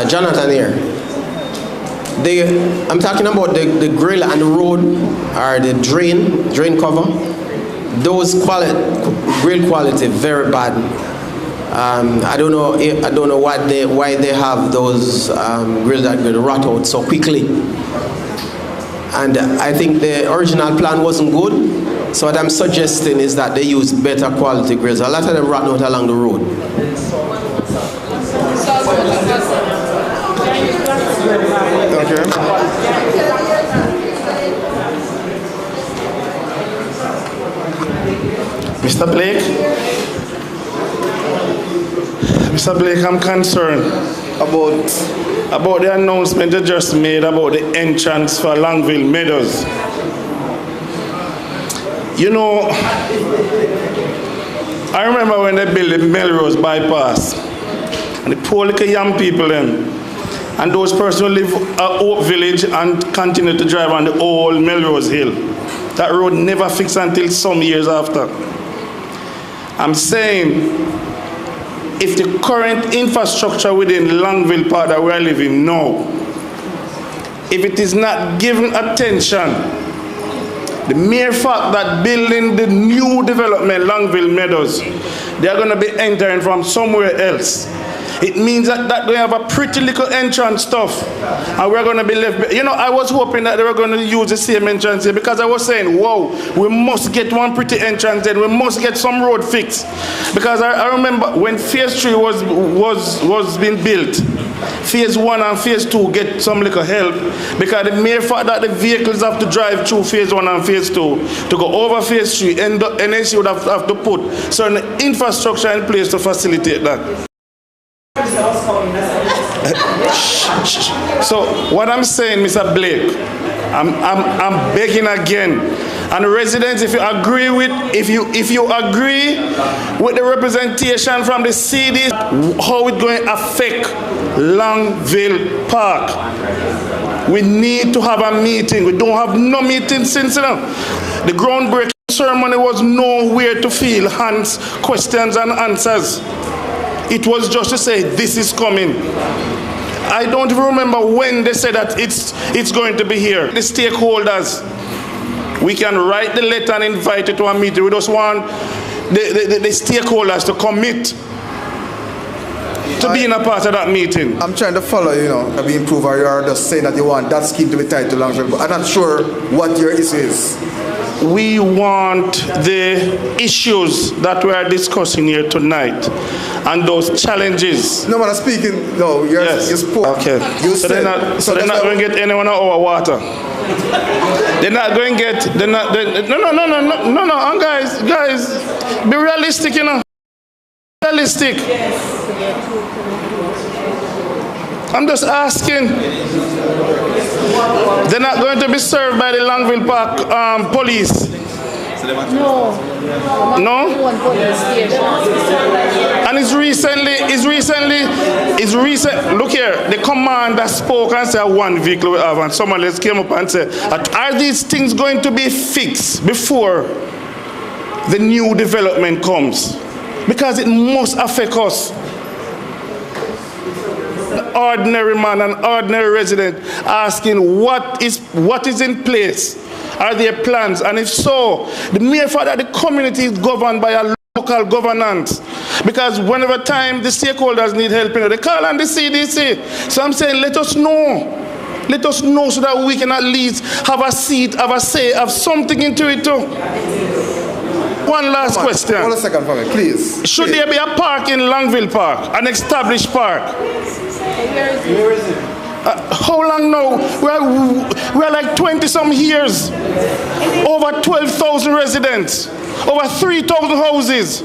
Jonathan here. I'm talking about the grill and the road, or the drain cover. Those grill quality very bad. I don't know why they have those grills that will rot out so quickly. And I think the original plan wasn't good. So what I'm suggesting is that they use better quality grills. A lot of them rot out along the road. Okay. Mr. Blake, I'm concerned about the announcement you just made about the entrance for Longville Meadows. You know, I remember when they built the Melrose bypass, and the poor little young people then, and those persons who live at Oak Village and continue to drive on the old Melrose Hill. That road never fixed until some years after. I'm saying, if the current infrastructure within Longville Park that we are living now, if it is not given attention, the mere fact that building the new development, Longville Meadows, they are going to be entering from somewhere else. It means that we have a pretty little entrance stuff, and we're going to be left. You know, I was hoping that they were going to use the same entrance here, because I was saying, whoa, we must get one pretty entrance, then we must get some road fixed. Because I remember when Phase 3 was being built, Phase 1 and Phase 2 get some little help, because the mere fact that the vehicles have to drive through Phase 1 and Phase 2 to go over Phase 3, and the NSC would have to put certain infrastructure in place to facilitate that. So what I'm saying, Mr. Blake, I'm begging again, and residents, if you agree with the representation from the CD, how it's going to affect Longville Park, we need to have a meeting. We don't have no meeting since the groundbreaking ceremony was nowhere to feel hands, questions and answers. It was just to say, this is coming. I don't even remember when they said that it's going to be here. The stakeholders, we can write the letter and invite it to a meeting. We just want the stakeholders to commit to being a part of that meeting. I'm trying to follow, you know, be improver. You are just saying that you want that scheme to be tied to Longville, but I'm not sure what your issue is. We want the issues that we are discussing here tonight and those challenges. No, but I'm speaking, no, you spoke. Okay. So they're not going to get anyone out of water. They're not going to get, no, guys, be realistic, you know. Realistic. I'm just asking. They're not going to be served by the Longville Park police. No. And it's recent. Look here, the commander spoke and said one vehicle we have, and someone else came up and said, are these things going to be fixed before the new development comes? Because it must affect us. An ordinary man, an ordinary resident asking what is in place. Are there plans? And if so, the mere fact that the community is governed by a local governance, because whenever time the stakeholders need help, they call on the CDC. So I'm saying, let us know. Let us know so that we can at least have a seat, have a say, have something into it too. One last question. Hold a second for me, please. Should there be a park in Longville Park, an established park? Where is it? How long now? We're like 20-some years. Over 12,000 residents. Over 3,000 houses.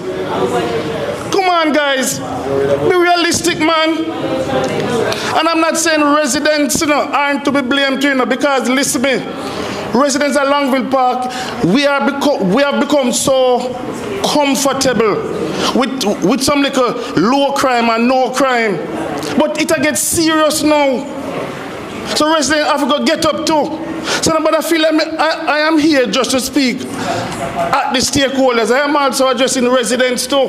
Come on, guys. Be realistic, man. And I'm not saying residents, aren't to be blamed, because listen to me. Residents at Longville Park, we have become so comfortable with some like a low crime and no crime. But it gets serious now. So residents have to get up too. So but I feel like I am here just to speak at the stakeholders. I am also addressing residents too.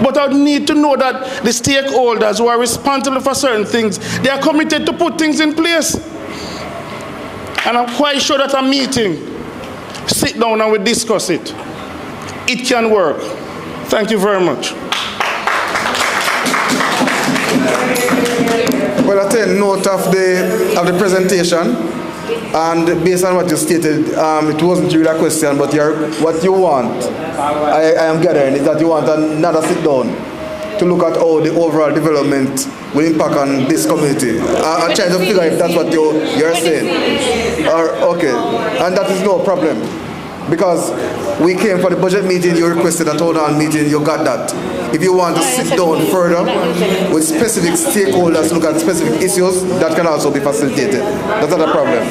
But I need to know that the stakeholders who are responsible for certain things, they are committed to put things in place. And I'm quite sure that a meeting, sit down and we discuss it. It can work. Thank you very much. Well, I take note of the presentation, and based on what you stated, it wasn't really a question, but what you want, I am gathering, is that you want another sit down to look at how the overall development will impact on this community. I'm trying to figure if that's what you're saying. Okay, and that is no problem. Because we came for the budget meeting, you requested a town hall meeting, you got that. If you want to sit down further with specific stakeholders, look at specific issues, that can also be facilitated. That's not a problem.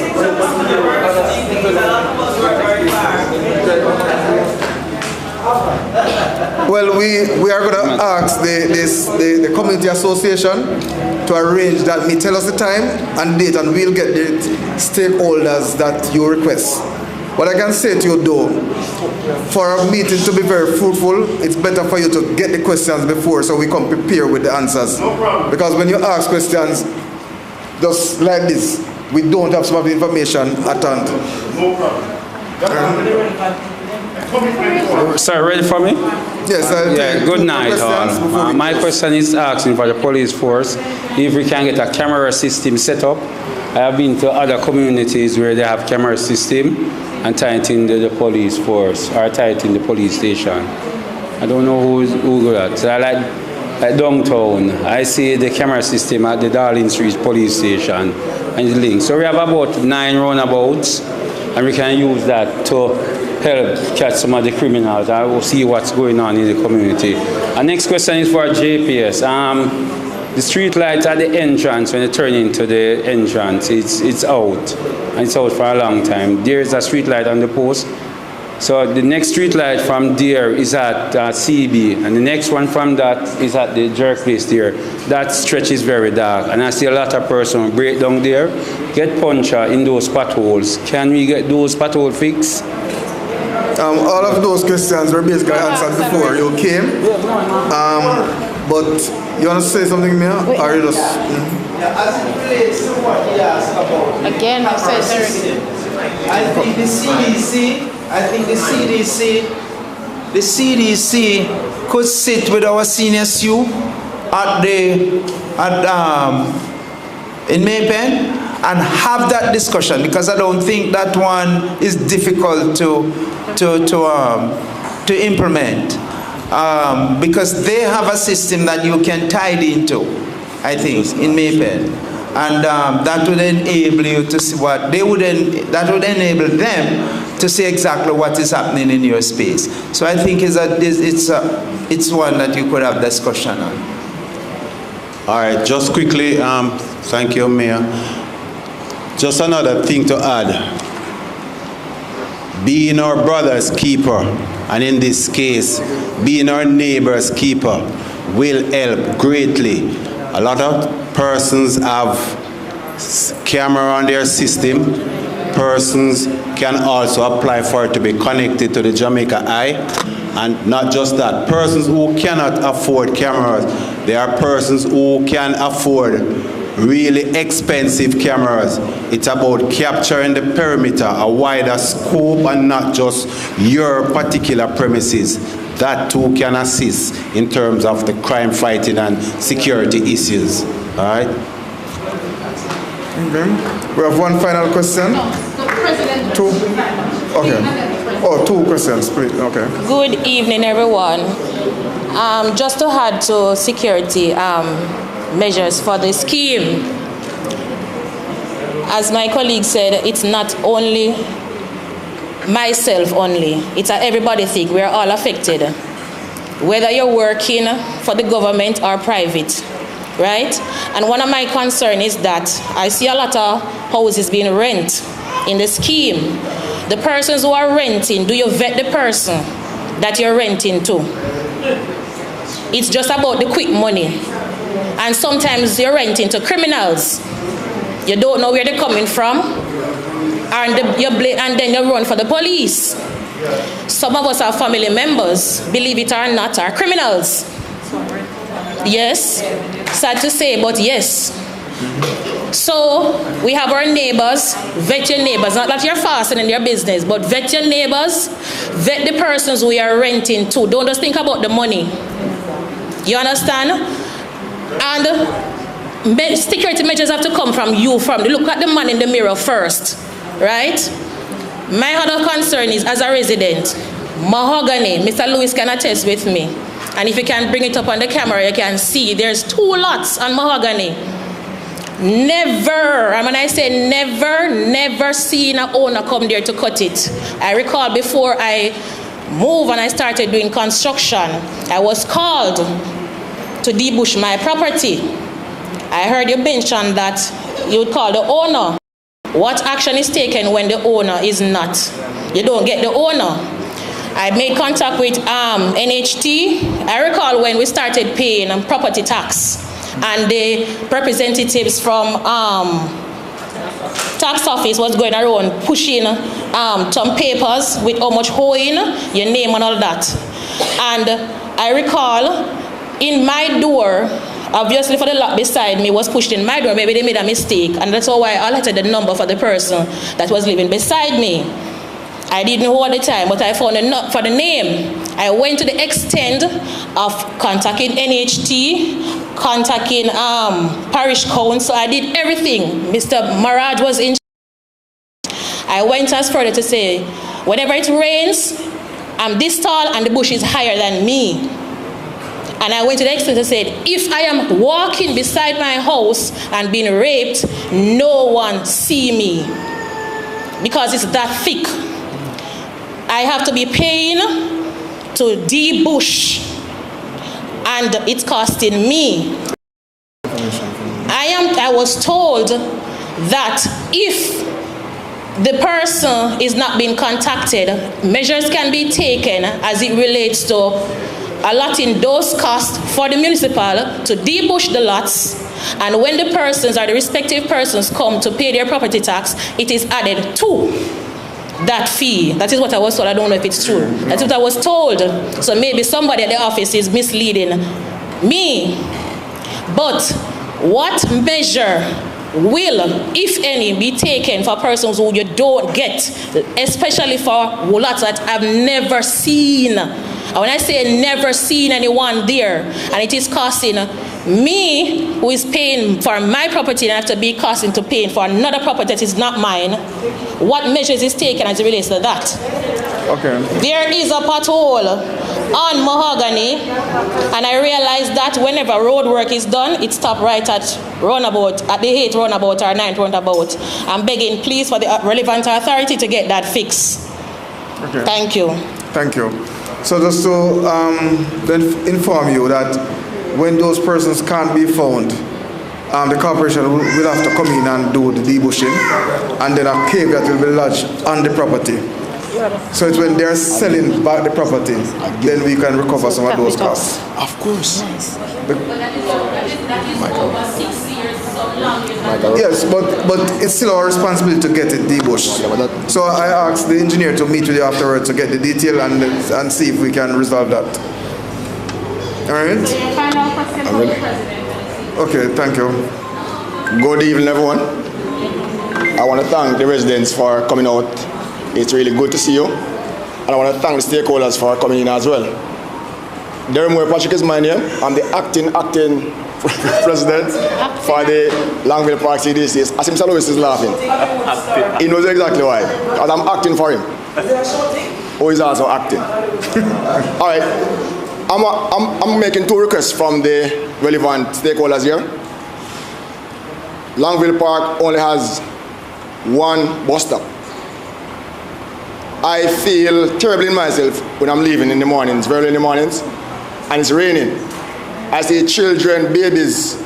Well, we are going to ask the community association to arrange that. Tell us the time and date, and we'll get the stakeholders that you request. What I can say to you though, for a meeting to be very fruitful, it's better for you to get the questions before so we come prepared with the answers. No problem. Because when you ask questions just like this, we don't have some of the information at hand. No problem. Sir, ready for me? Yes. Yeah, good night all. My question is asking for the police force if we can get a camera system set up. I have been to other communities where they have camera system and tie it in the police force or tie it in the police station. I don't know who do that. So I like downtown, I see the camera system at the Darling Street police station and the link. So we have about 9 roundabouts and we can use that to help catch some of the criminals. I will see what's going on in the community. Our next question is for JPS. The street light at the entrance, when you turn into the entrance, it's out. And it's out for a long time. There is a street light on the post. So the next street light from there is at CB, and the next one from that is at the jerk place there. That stretch is very dark, and I see a lot of persons break down there, get puncture in those potholes. Can we get those potholes fixed? All of those questions were basically answered before you came. But you want to say something, Mia? Or you just... As it relates to what he asked about... Again, I said I think the CDC could sit with our senior SU in Maypen and have that discussion, because I don't think that one is difficult to implement. Because they have a system that you can tie it into, I think, in Maypen. And that would enable you to see that would enable them to see exactly what is happening in your space. So I think it's one that you could have discussion on. All right, just quickly, thank you, Mayor. Just another thing to add. Being our brother's keeper, and in this case, being our neighbor's keeper, will help greatly. A lot of persons have camera on their system. Persons can also apply for it to be connected to the Jamaica Eye. And not just that, persons who cannot afford cameras, there are persons who can afford really expensive cameras. It's about capturing the perimeter, a wider scope, and not just your particular premises. That too can assist in terms of the crime fighting and security issues. All right? Okay. We have one final question. Two? Okay. Oh, 2 questions, please. Okay. Good evening, everyone. Just to add to security measures for the scheme, as my colleague said, it's not only myself only, it's a everybody thing. We're all affected, whether you're working for the government or private, right? And one of my concerns is that I see a lot of houses being rented in the scheme. The persons who are renting, do you vet the person that you're renting to? It's just about the quick money. And sometimes you're renting to criminals. You don't know where they're coming from, and then you run for the police. Some of us are family members, believe it or not, are criminals. Yes, sad to say, but yes. So we have our neighbors. Vet your neighbors. Not that you're fasting in your business, but vet your neighbors. Vet the persons we are renting to. Don't just think about the money. You understand? And security measures have to come from you. Look at the man in the mirror first, right? My other concern is, as a resident, mahogany. Mr. Lewis can attest with me. And if you can bring it up on the camera, you can see there's 2 lots on mahogany. Never, and when I say never seen an owner come there to cut it. I recall before I moved and I started doing construction, I was called to debush my property. I heard you mention that you would call the owner. What action is taken when the owner is not? You don't get the owner. I made contact with NHT. I recall when we started paying property tax, and the representatives from tax office was going around pushing some papers with how much owing, your name and all that. And I recall in my door, obviously for the lot beside me was pushed in my door, maybe they made a mistake, and that's why I altered the number for the person that was living beside me. I didn't know at the time, but I found a note for the name. I went to the extent of contacting NHT, contacting parish council. I did everything. Mr. Maraj was in. I went as further to say, whenever it rains, I'm this tall and the bush is higher than me. And I went to the extent to say, if I am walking beside my house and being raped, no one see me, because it's that thick. I have to be paying to debush, and it's costing me. I was told that if the person is not being contacted, measures can be taken as it relates to allotting those costs for the municipal to debush the lots, and when the persons or the respective persons come to pay their property tax, it is added to that fee. That is what I was told. I don't know if it's true. That's what I was told. So maybe somebody at the office is misleading me. But what measure will, if any, be taken for persons who you don't get, especially for lots that I've never seen? And when I say never seen anyone there, and it is costing me, who is paying for my property, and I have to be costing to paying for another property that is not mine, what measures is taken as it relates to that? Okay. There is a pothole on Mahogany, and I realized that whenever road work is done, it stops right at roundabout, at the 8th roundabout or 9th roundabout. I'm begging, please, for the relevant authority to get that fixed. Okay. Thank you. Thank you. So just to then inform you that when those persons can't be found, the corporation will have to come in and do the debushing, and then a caveat will be lodged on the property. So it's when they're selling back the property, then we can recover some of those costs. Of course. Yes, but it's still our responsibility to get it debushed. So I asked the engineer to meet with you afterwards to get the detail and see if we can resolve that. All right? Okay, thank you. Good evening, everyone. I want to thank the residents for coming out. It's really good to see you. And I want to thank the stakeholders for coming in as well. Dermot Patrick is my name. I'm the acting president for the Longville Park CDC. Asim Salowis is laughing. He knows exactly why. Because I'm acting for him. Who is also acting. All right. I'm making two requests from the relevant stakeholders here. Longville Park only has one bus stop. I feel terribly in myself when I'm leaving in the mornings, very early in the mornings, and it's raining. I see children, babies,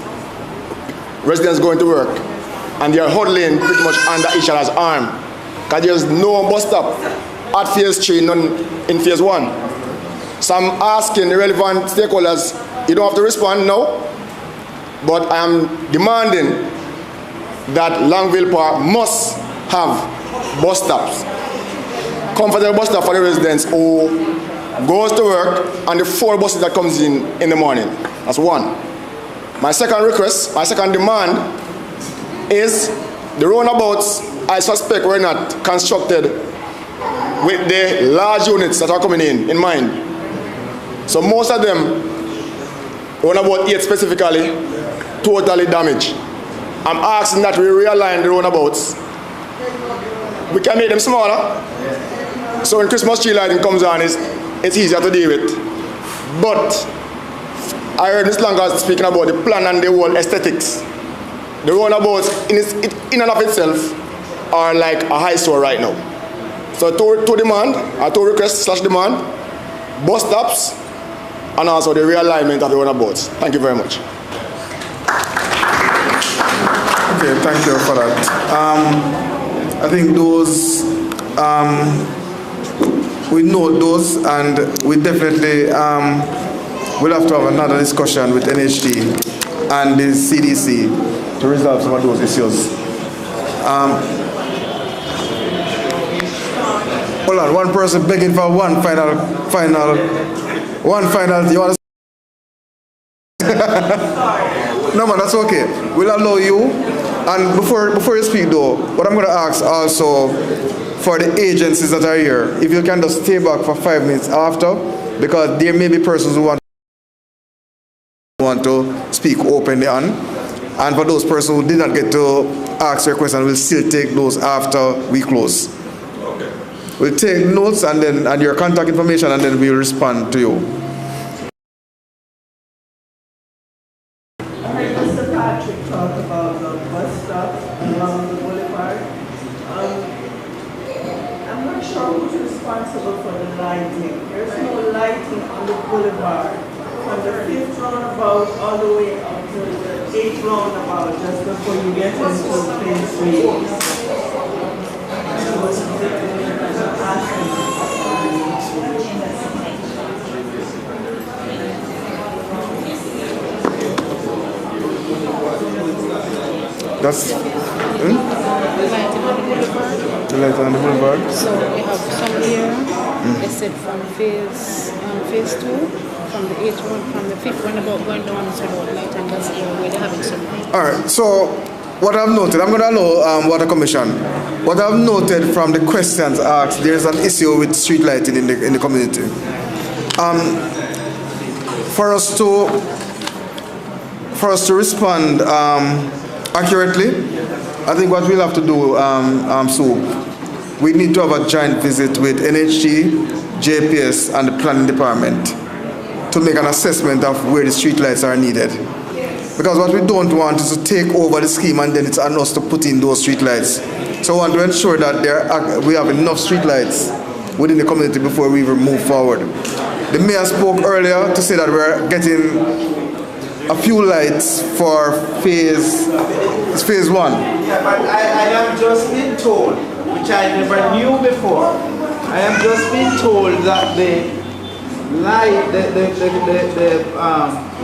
residents going to work, and they're huddling pretty much under each other's arm, because there's no bus stop at phase 3, none in phase 1. So I'm asking the relevant stakeholders, you don't have to respond now, but I am demanding that Longville Park must have bus stops. Comfortable bus stop for the residents who goes to work and the 4 buses that comes in the morning. That's one. My second request, my second demand is the roundabouts I suspect were not constructed with the large units that are coming in mind. So most of them, roundabout 8 specifically, totally damaged. I'm asking that we realign the roundabouts. We can make them smaller. So when Christmas tree lighting comes on, it's easier to deal with. But I heard Ms. Langas speaking about the plan and the whole aesthetics. the roundabouts in and of itself are like a high store right now. So to demand, to request / demand, bus stops, and also the realignment of the roundabouts. Thank you very much. Okay, thank you for that. I think those, we note those, and we definitely will have to have another discussion with NHD and the CDC to resolve some of those issues. Hold on, one person begging for one final, you want to No man, that's okay. We'll allow you. And before you speak though, what I'm going to ask also for the agencies that are here, if you can just stay back for 5 minutes after, because there may be persons who want to speak openly on. And for those persons who did not get to ask their question, we'll still take those after we close. Okay. We'll take notes and your contact information, and then we'll respond to you. Talk about the bus stops along the boulevard. I'm not sure who's responsible for the lighting. There's no lighting on the boulevard from the 5th roundabout all the way up to the 8th roundabout just before you get into phase 3. That's the light on the boulevard. So we have some here. They said from phase 2, from the 8th one, from the 5th one about going down to the light, and that's where they're having some light. All right. So what I've noted, I'm going to allow Water Commission. What I've noted from the questions asked, there's an issue with street lighting in the community. For us to respond accurately, I think what we'll have to do, we need to have a joint visit with NHG, JPS, and the planning department to make an assessment of where the street lights are needed. Because what we don't want is to take over the scheme and then it's on us to put in those street lights. So I want to ensure that we have enough street lights within the community before we even move forward. The mayor spoke earlier to say that we're getting a few lights for phase 1. Yeah, but I have just been told, which I never knew before, I have just been told that the light, the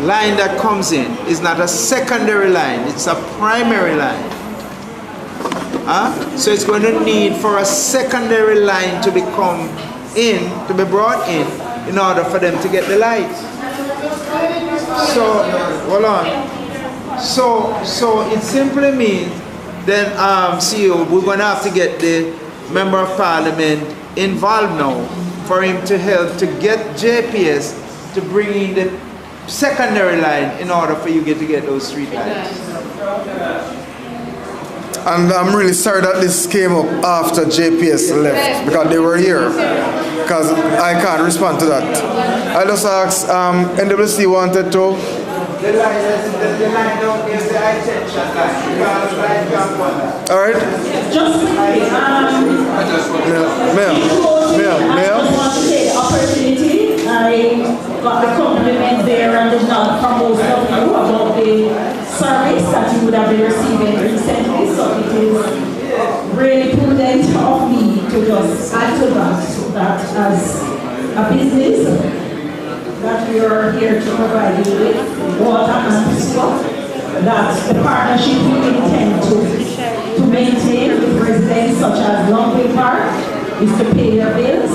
line that comes in is not a secondary line, it's a primary line. So it's going to need for a secondary line to be brought in order for them to get the light. So, hold on. So it simply means then, CEO, we're going to have to get the Member of Parliament involved now for him to help to get JPS to bring in the secondary line in order for you to get those street lights. And I'm really sorry that this came up after JPS left, because they were here. Because I can't respond to that. I just asked, NWC wanted to. The line down is the high-tension line. All right. Just quickly, Mayor. I want to take the opportunity. I got the compliment there and the nod from most of you about the service that you would have been receiving recently. So it is really prudent of me to just add to that as a business that we are here to provide you with water and sewer, that the partnership we intend to maintain with residents such as Longville Park is to pay their bills.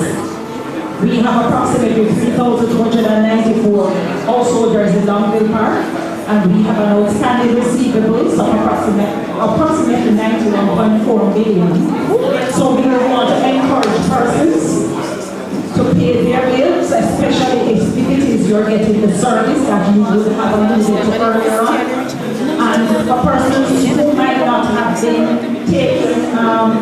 We have approximately 3,294 householders in Longville Park, and we have an outstanding receivables of approximately 91.4 million. So we want to encourage persons to pay their bills, especially if it is you're getting the service that you would have used earlier on. And for persons who might not have been taking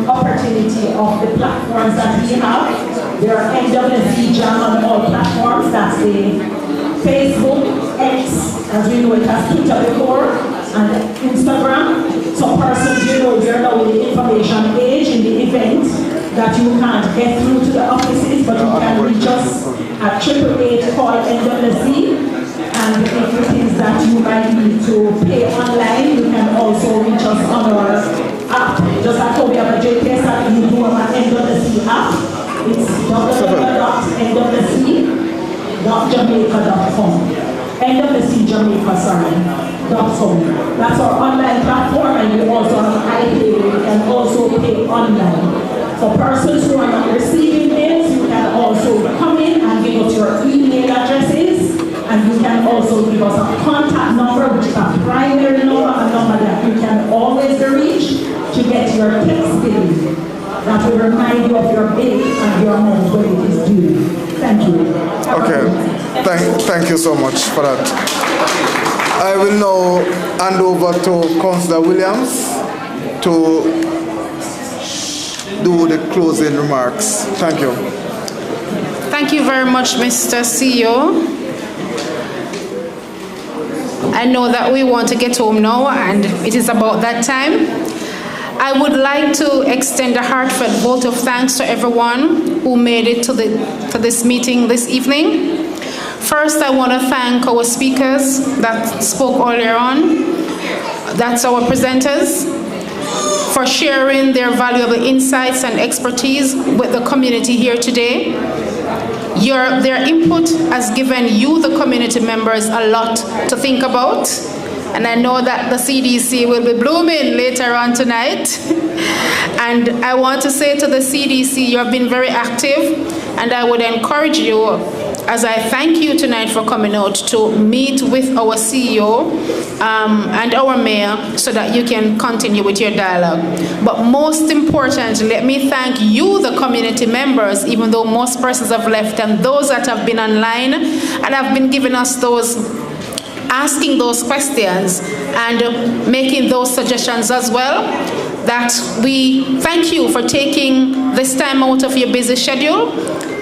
opportunity of the platforms that we have, there are NWC Jam on all platforms, that's the Facebook, X, as we know it as Twitter before, and Instagram. Some persons, you know, they're now in the information age in the event that you can't get through to the offices, but you can reach us at 888 call NWC. And if it is that you might need to pay online, you can also reach us on our app. Just like how we have a JPS app, you do our NWC app. It's nwc.jamaica.com. nwcjamaica.com. That's our online platform, and you also have iPay. You can also pay online. For persons who are not receiving mails, you can also come in and give us your email addresses. And you can also give us a contact number, which is a primary number, a number that you can always reach to get your text bill. That will remind you of your bill and your amount when it is due. Thank you. Okay, thank you so much for that. I will now hand over to Councillor Williams to do the closing remarks. Thank you. Thank you very much, Mr. CEO. I know that we want to get home now, and it is about that time. I would like to extend a heartfelt vote of thanks to everyone who made it to this meeting this evening. First, I want to thank our speakers that spoke earlier on. That's our presenters, for sharing their valuable insights and expertise with the community here today. Their input has given you, the community members, a lot to think about. And I know that the CDC will be blooming later on tonight. And I want to say to the CDC, you have been very active, and I would encourage you, as I thank you tonight for coming out, to meet with our CEO and our mayor so that you can continue with your dialogue. But most importantly, let me thank you, the community members, even though most persons have left, and those that have been online and have been giving us those, asking those questions and making those suggestions as well. That we thank you for taking this time out of your busy schedule.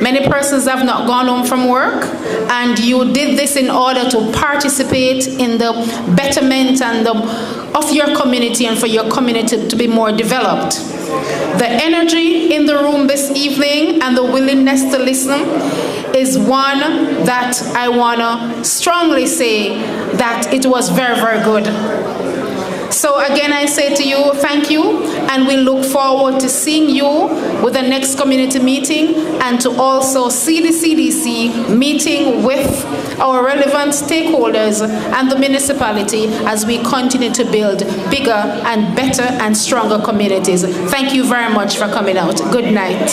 Many persons have not gone home from work, and you did this in order to participate in the betterment and of your community, and for your community to be more developed. The energy in the room this evening and the willingness to listen is one that I want to strongly say that it was very, very good. So again, I say to you, thank you, and we look forward to seeing you with the next community meeting, and to also see the CDC meeting with our relevant stakeholders and the municipality as we continue to build bigger and better and stronger communities. Thank you very much for coming out. Good night.